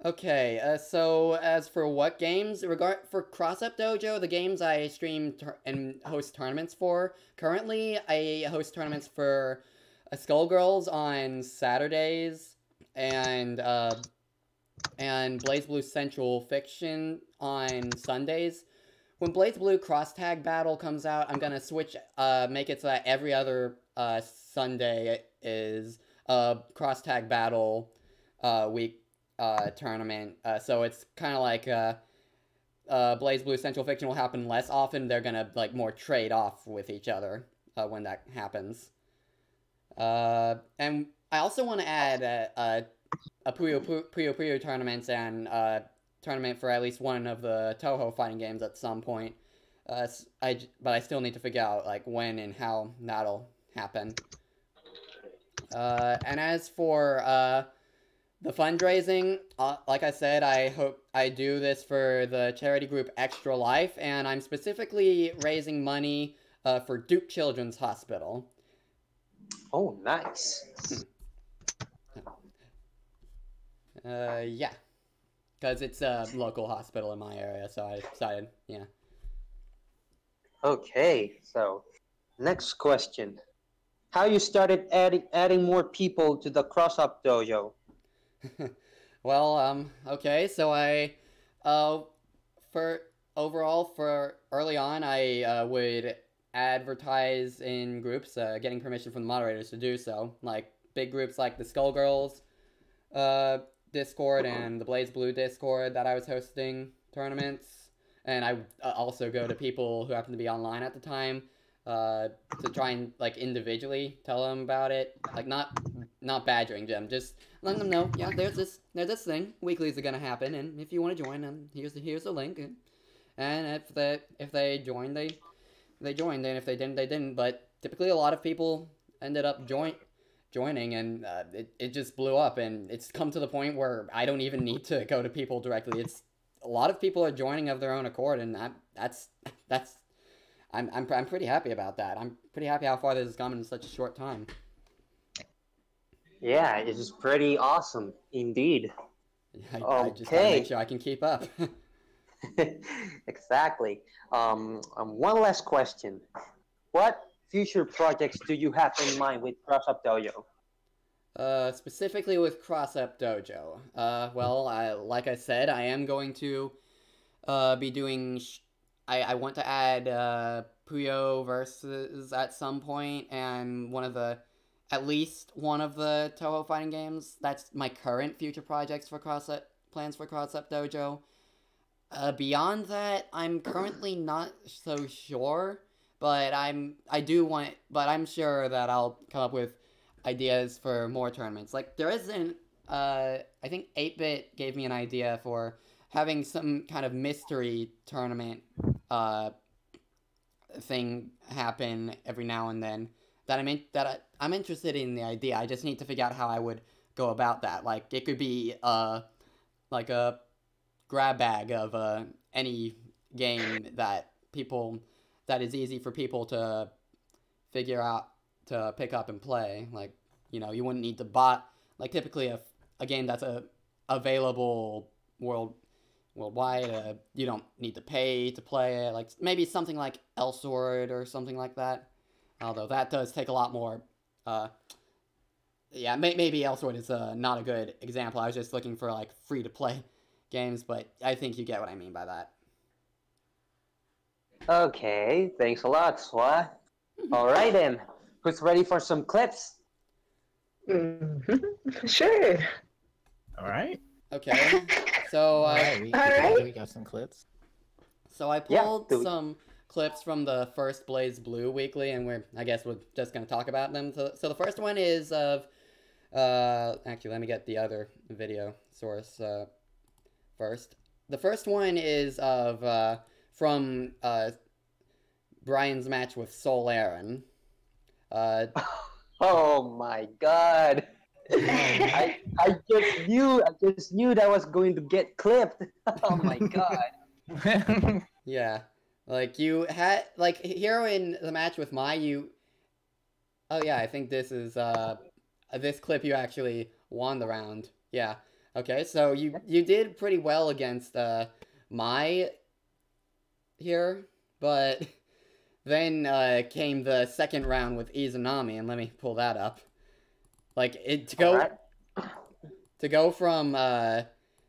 Okay, so as for what games, for Crossup Dojo, the games I stream and host tournaments for, currently I host tournaments for Skullgirls on Saturdays, and BlazBlue Central Fiction on Sundays. When BlazBlue Cross Tag Battle comes out, I'm gonna switch, make it so that every other Sunday is Cross Tag Battle week tournament. So it's kind of like BlazBlue Central Fiction will happen less often. They're gonna like more trade off with each other when that happens. And I also want to add a Puyo tournaments and tournament for at least one of the Toho fighting games at some point. But I still need to figure out like when and how that'll happen. And as for the fundraising, like I said, I do this for the charity group Extra Life, and I'm specifically raising money for Duke Children's Hospital. Oh, nice. Yeah. Because it's a local hospital in my area, so I decided, yeah. Okay, so next question. How you started adding more people to the Crossup Dojo? Well, okay, so for early on, I would advertise in groups, getting permission from the moderators to do so. Like, big groups like the Skullgirls Discord and the BlazBlue Discord that I was hosting tournaments. And I also go to people who happen to be online at the time to try and, like, individually tell them about it. Like, not badgering them, just letting them know, yeah, there's this thing. Weeklies are gonna happen, and if you want to join, here's the link. And if they join, they joined, and if they didn't, they didn't. But typically a lot of people ended up joining, and it just blew up, and it's come to the point where I don't even need to go to people directly. It's a lot of people are joining of their own accord, and I'm pretty happy about that. I'm pretty happy how far this has come in such a short time. Yeah, it is pretty awesome indeed. I just gotta make sure I can keep up. Exactly. One last question. What future projects do you have in mind with Crossup Dojo? Specifically with Crossup Dojo. Well, like I said, I am going to be doing... I want to add Puyo Versus at some point, and at least one of the Toho fighting games. That's my current future projects for plans for Crossup Dojo. Beyond that, I'm currently not so sure, but I'm sure that I'll come up with ideas for more tournaments. Like, there isn't, I think 8-Bit gave me an idea for having some kind of mystery tournament, thing happen every now and then that I'm interested in the idea. I just need to figure out how I would go about that. Like, it could be like a grab bag of any game that is easy for people to figure out to pick up and play. Like, you know, you wouldn't need to buy, like, typically a game that's available worldwide, you don't need to pay to play it. Like, maybe something like Elsword or something like that. Although that does take a lot more. Yeah, maybe Elsword is not a good example. I was just looking for, like, free-to-play games, but I think you get what I mean by that. Okay, thanks a lot, Swa. All right, then. Who's ready for some clips? Sure. All right. Okay. So, we got some clips. So I pulled some clips from the first BlazBlue Weekly, and I guess we're just going to talk about them. So the first one is of, actually, let me get the other video source first. The first one is of, from Brian's match with Soul Aaron. Oh my god. I just knew that was going to get clipped. Oh my god. Yeah. Like, you had, like, here in the match with Mai, oh yeah, I think this is, this clip you actually won the round. Yeah. Okay, so you did pretty well against, Mai here, but then, came the second round with Izanami, and let me pull that up. Like, to go from, I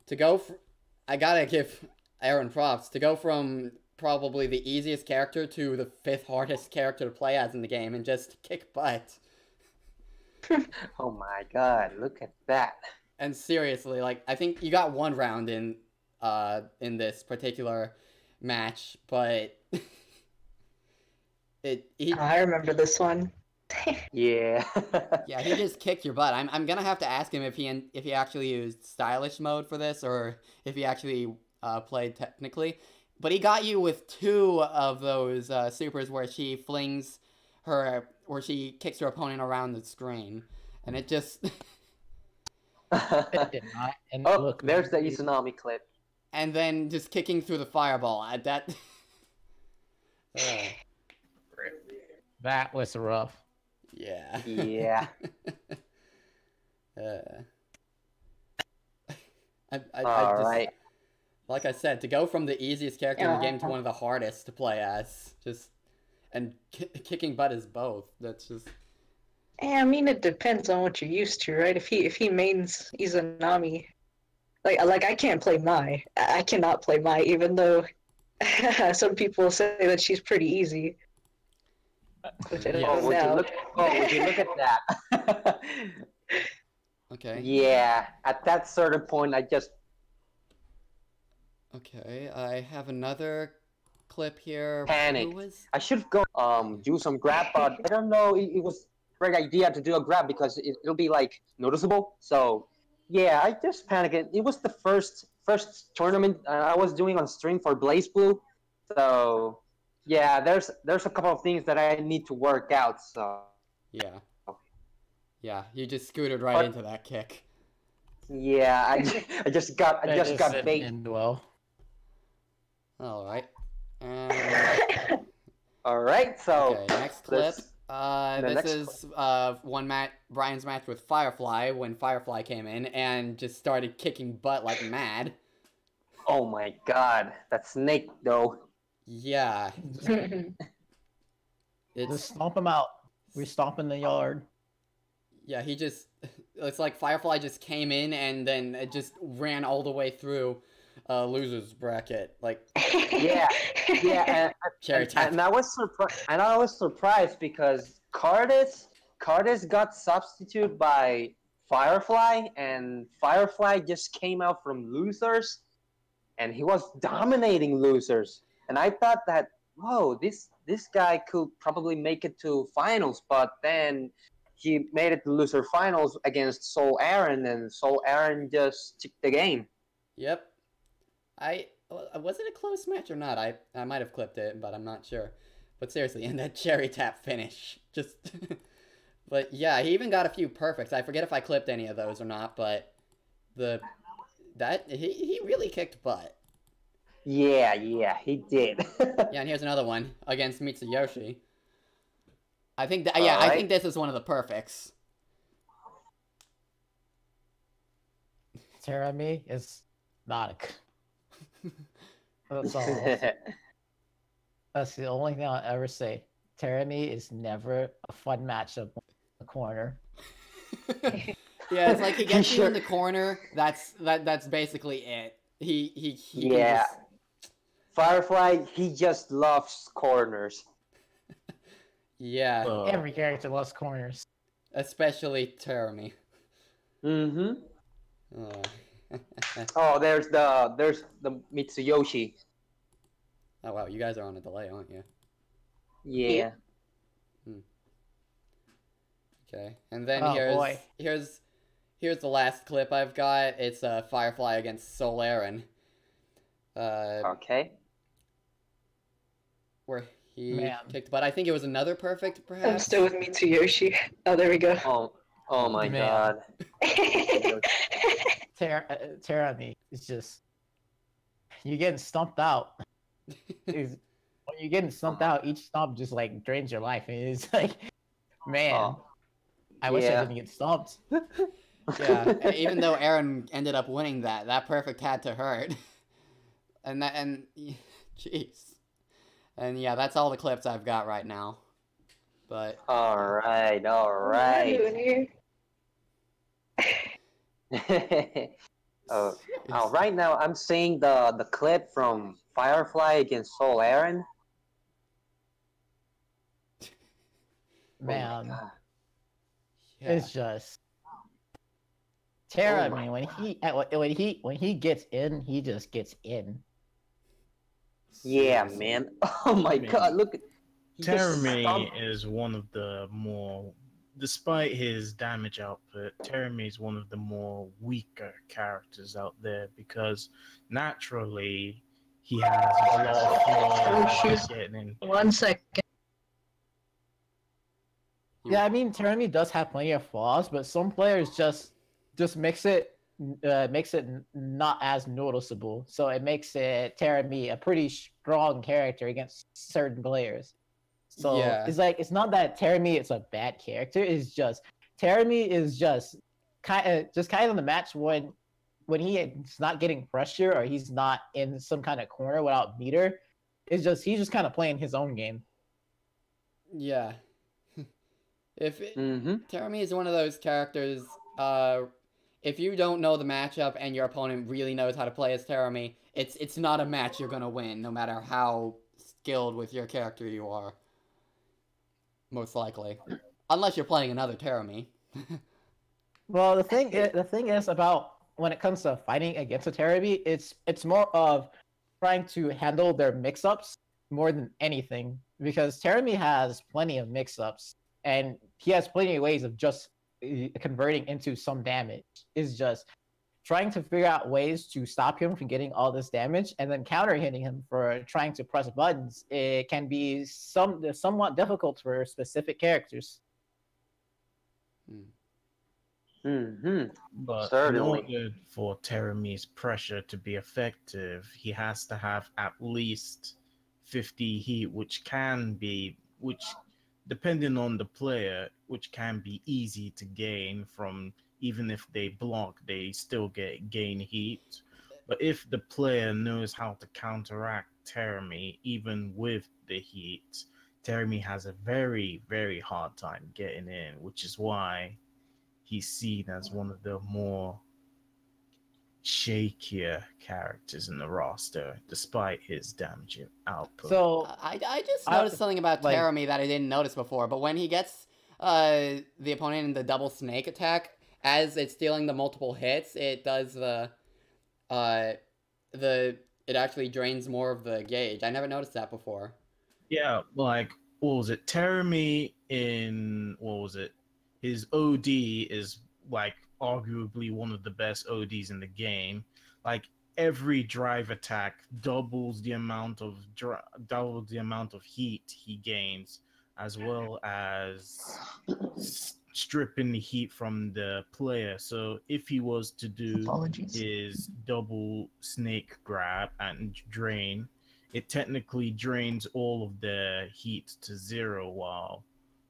gotta give Aaron props, to go from probably the easiest character to the 5th hardest character to play as in the game and just kick butt. Oh my god, look at that. And seriously, like, I think you got 1 round in this particular match, but I remember this one. Yeah. Yeah, he just kicked your butt. I'm gonna have to ask him if he actually used stylish mode for this, or if he actually played technically. But he got you with 2 of those supers where she kicks her opponent around the screen, and it just. It did not. And oh, look, there's the Izanami clip. And then just kicking through the fireball. That was rough. Yeah. Yeah. All right. Like I said, to go from the easiest character in the game to one of the hardest to play as, and kicking butt is both. That's just. Yeah, I mean, it depends on what you're used to, right? If he mains Izanami, like I can't play Mai. I cannot play Mai, even though some people say that she's pretty easy. Which I don't know. Would you look at that? Okay. Yeah, at that certain point, I just. Okay, I have another clip here. Panic. I should go do some grab, but I don't know. It was a great idea to do a grab because it'll be like noticeable. So yeah, I just panicked. It was the first tournament I was doing on stream for BlazBlue. So yeah, there's a couple of things that I need to work out. So yeah, you just scooted right into that kick. Yeah, I just got bait. Well. All right. All right. So okay, next clip. This is Brian's match with Firefly when Firefly came in and just started kicking butt like mad. Oh my god, that snake though. Yeah. Just stomp him out. We stomp in the yard. Yeah, it's like Firefly just came in and then it just ran all the way through loser's bracket. Like yeah, and I was surprised because Cardis got substituted by Firefly, and Firefly just came out from losers, and he was dominating losers. And I thought that, whoa, this guy could probably make it to finals, but then he made it to loser finals against Soul Aaron, and Soul Aaron just took the game. Yep. Was it a close match or not? I might have clipped it, but I'm not sure. But seriously, and that cherry tap finish. Just... But yeah, he even got a few perfects. I forget if I clipped any of those or not, but... He really kicked butt. Yeah, he did. Yeah, and here's another one against Mitsuyoshi. I think that I think this is one of the perfects. Terami is not a... That's all. That's the only thing I'll ever say. Terami is never a fun matchup in the corner. Yeah, it's like he gets you in the corner. That's basically it. He yeah. Just... Firefly, he just loves corners. Yeah. Every character loves corners. Especially Terami. Mm-hmm. Oh, there's the Mitsuyoshi. Oh wow, you guys are on a delay, aren't you? Yeah. Okay, and then boy. here's the last clip I've got. It's Firefly against Soul Aaron. Okay. Where he kicked butt. I think it was another perfect, perhaps. I'm still with Mitsuyoshi. Oh, there we go. Oh my god. Terami is just... You're getting stumped out. When you're getting stumped out, each stomp just like drains your life. And it's like, man, I wish I didn't get stumped. Yeah, even though Aaron ended up winning that perfect had to hurt. Jeez. And yeah, that's all the clips I've got right now. But Alright. Right now I'm seeing the clip from Firefly against Soul Aaron. Man, oh it's just Terami. When he gets in, he just gets in. Yeah, man. Oh my god, look at... Terami is one of the more, despite his damage output, Terami is one of the more weaker characters out there because naturally he has a lot of flaws getting in. 1 second. Yeah, I mean Terami does have plenty of flaws, but some players just makes it not as noticeable. So it makes Terami a pretty strong character against certain players. So it's not that Terami is a bad character. It's just Terami is just kind of the match when he's not getting pressure or he's not in some kind of corner without meter. He's just kind of playing his own game. Yeah. Terami is one of those characters, if you don't know the matchup and your opponent really knows how to play as Terami, it's not a match you're gonna win, no matter how skilled with your character you are. Most likely. Unless you're playing another Terami. Well, the thing is about when it comes to fighting against a Terami, it's more of trying to handle their mix-ups more than anything. Because Terami has plenty of mix-ups, and he has plenty of ways of just converting into some damage. Is just trying to figure out ways to stop him from getting all this damage, and then counter hitting him for trying to press buttons. It can be somewhat difficult for specific characters. But certainly, in order for Terami's pressure to be effective, he has to have at least 50 heat, which depending on the player, which can be easy to gain from. Even if they block, they still gain heat. But if the player knows how to counteract Terami, even with the heat, Terami has a very, very hard time getting in, which is why he's seen as one of the more shakier characters in the roster, despite his damage output. So I just noticed something about Terami that I didn't notice before. But when he gets the opponent in the double snake attack, as it's dealing the multiple hits, it does it actually drains more of the gauge. I never noticed that before. Yeah, like, what was it? Terami in, what was it? His OD is, like, arguably one of the best ODs in the game. Like, every drive attack doubles the amount of heat he gains, as well as stripping the heat from the player. So if he was to do his double snake grab and drain, it technically drains all of the heat to 0 while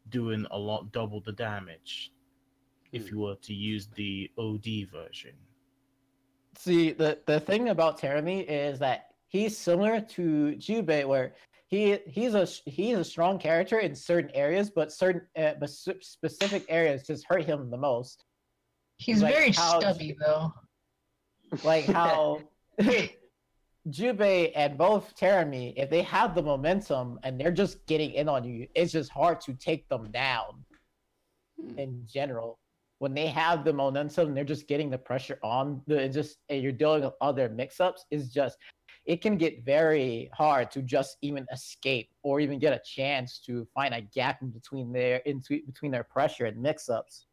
doing double the damage if you were to use the OD version. See, the thing about Terami is that he's similar to Jubei, where he's a strong character in certain areas, but specific areas just hurt him the most. He's like very stubby though. Like how Jubei and both Terami, if they have the momentum and they're just getting in on you, it's just hard to take them down. In general, when they have the momentum, they're just getting the pressure on. You're dealing with other mix-ups. It can get very hard to just even escape or even get a chance to find a gap in between their pressure and mix-ups.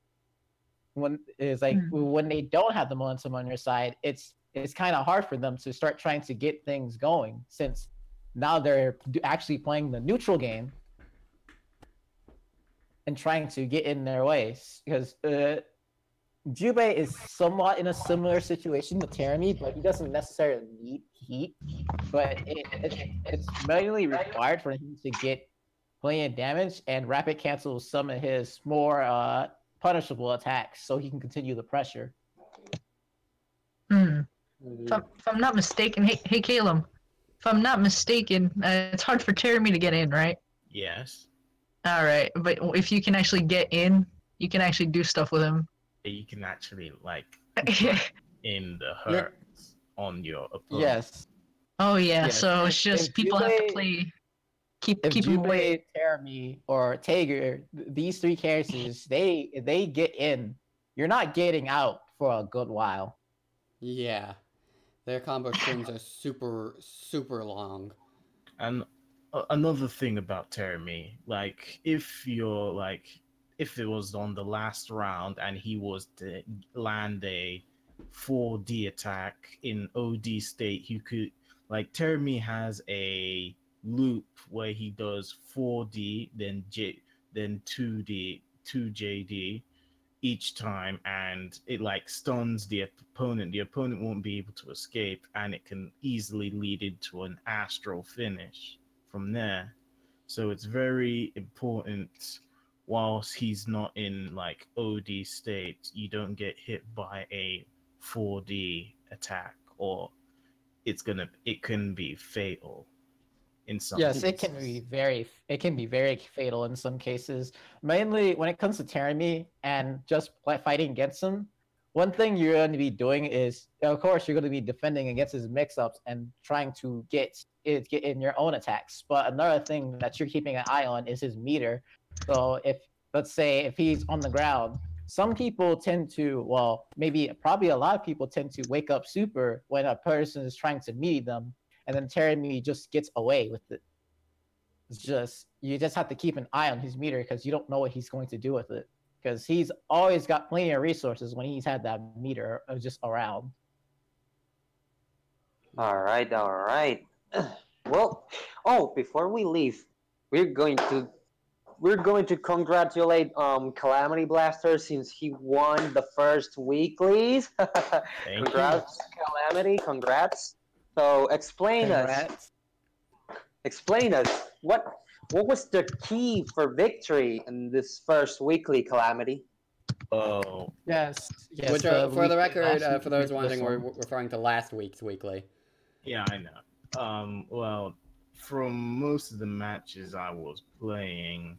When they don't have the momentum on your side, it's kind of hard for them to start trying to get things going, since now they're actually playing the neutral game and trying to get in their ways. Because Jubei is somewhat in a similar situation to Terami, but he doesn't necessarily need heat. But it's mainly required for him to get plenty of damage, and rapid cancel some of his more punishable attacks, so he can continue the pressure. If I'm not mistaken, hey Caleb, if I'm not mistaken, it's hard for Terami to get in, right? Yes. All right, but if you can actually get in, you can actually do stuff with him. You can actually in the hurts on your opponent. Yes. Oh yeah, so it's just people have to play. Keep him away. Terami or Tager, these three characters, they get in. You're not getting out for a good while. Yeah, their combo strings are super, super long. And another thing about Terami, if it was on the last round and he was to land a 4D attack in OD state, he could, Terami has a loop where he does 4D, then 2D, 2JD each time, and it stuns the opponent. The opponent won't be able to escape, and it can easily lead into an astral finish from there. So it's very important, whilst he's not in OD state, you don't get hit by a 4D attack, or it can be fatal in some cases. It can be very fatal in some cases. Mainly when it comes to Terami and just fighting against him, one thing you're going to be doing is, of course, you're going to be defending against his mix-ups and trying to get in your own attacks. But another thing that you're keeping an eye on is his meter. So let's say if he's on the ground, some people tend to, probably a lot of people tend to wake up super when a person is trying to meet them, and then Terami just gets away with it. You just have to keep an eye on his meter, because you don't know what he's going to do with it. Because he's always got plenty of resources when he's had that meter just around. All right. Well, before we leave, we're going to congratulate Calamity Blaster, since he won the first weeklies. Congrats, Calamity! Congrats. So explain us what was the key for victory in this first weekly, Calamity? Oh. Yes. Which, for the record, for those wondering, we're referring to last week's weekly. Yeah, I know. Well, from most of the matches I was playing,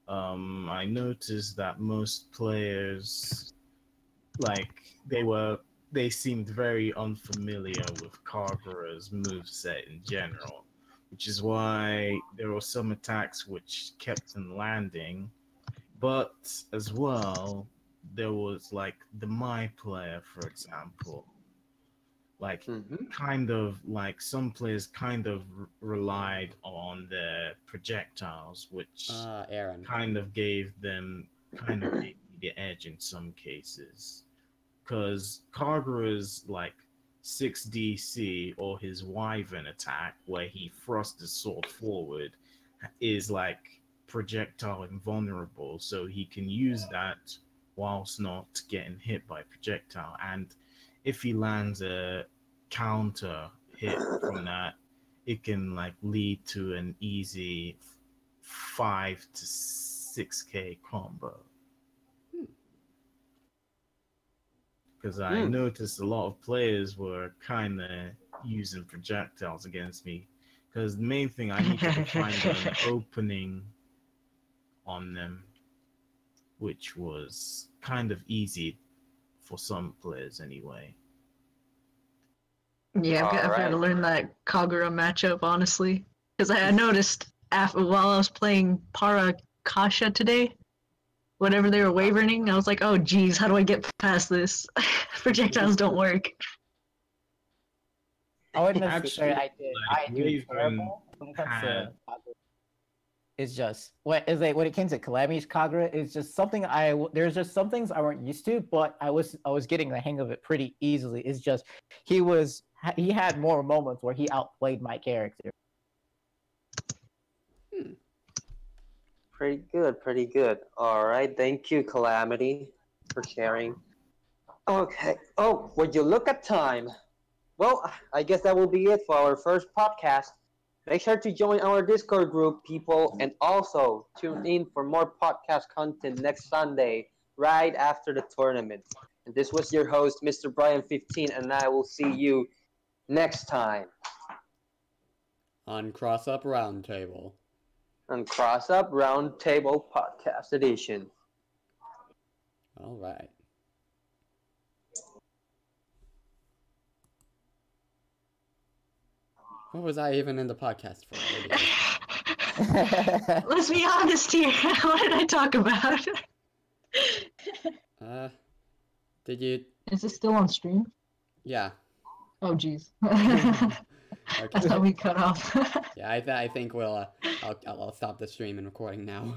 I noticed that most players, they seemed very unfamiliar with Kagura's moveset in general, which is why there were some attacks which kept on landing. But as well, there was the Mai player, for example. Some players kind of relied on their projectiles, which Aaron kind of gave the edge in some cases. Because Kagura's 6 DC or his Wyvern attack, where he thrusts his sword forward, is like projectile invulnerable, so he can use that whilst not getting hit by projectile. And if he lands a counter hit from that, it can like lead to an easy 5 to 6k combo. Because I noticed a lot of players were kind of using projectiles against me. Because the main thing, I needed to find an opening on them, which was kind of easy for some players anyway. Yeah, I've got to learn that Kagura matchup, honestly. Because I noticed while I was playing Para Kasha today, whatever they were waverning, I was like, oh geez, how do I get past this? Projectiles don't work. I wouldn't necessarily I do terrible when it comes to Kagura. It's just when it came to Calamity's Kagura, it's just something there's just some things I weren't used to, but I was getting the hang of it pretty easily. It's just he had more moments where he outplayed my character. Pretty good, pretty good. All right, thank you, Calamity, for sharing. Okay. Oh, would you look at time? Well, I guess that will be it for our first podcast. Make sure to join our Discord group, people, and also tune in for more podcast content next Sunday, right after the tournament. And this was your host, Mr. Brian15, and I will see you next time on Crossup Roundtable. On Crossup Roundtable Podcast Edition. All right. What was I even in the podcast for? Let's be honest here. What did I talk about? Did you? Is this still on stream? Yeah. Oh, jeez. Okay. I thought we cut off. Yeah, I think we'll. I'll stop the stream and recording now.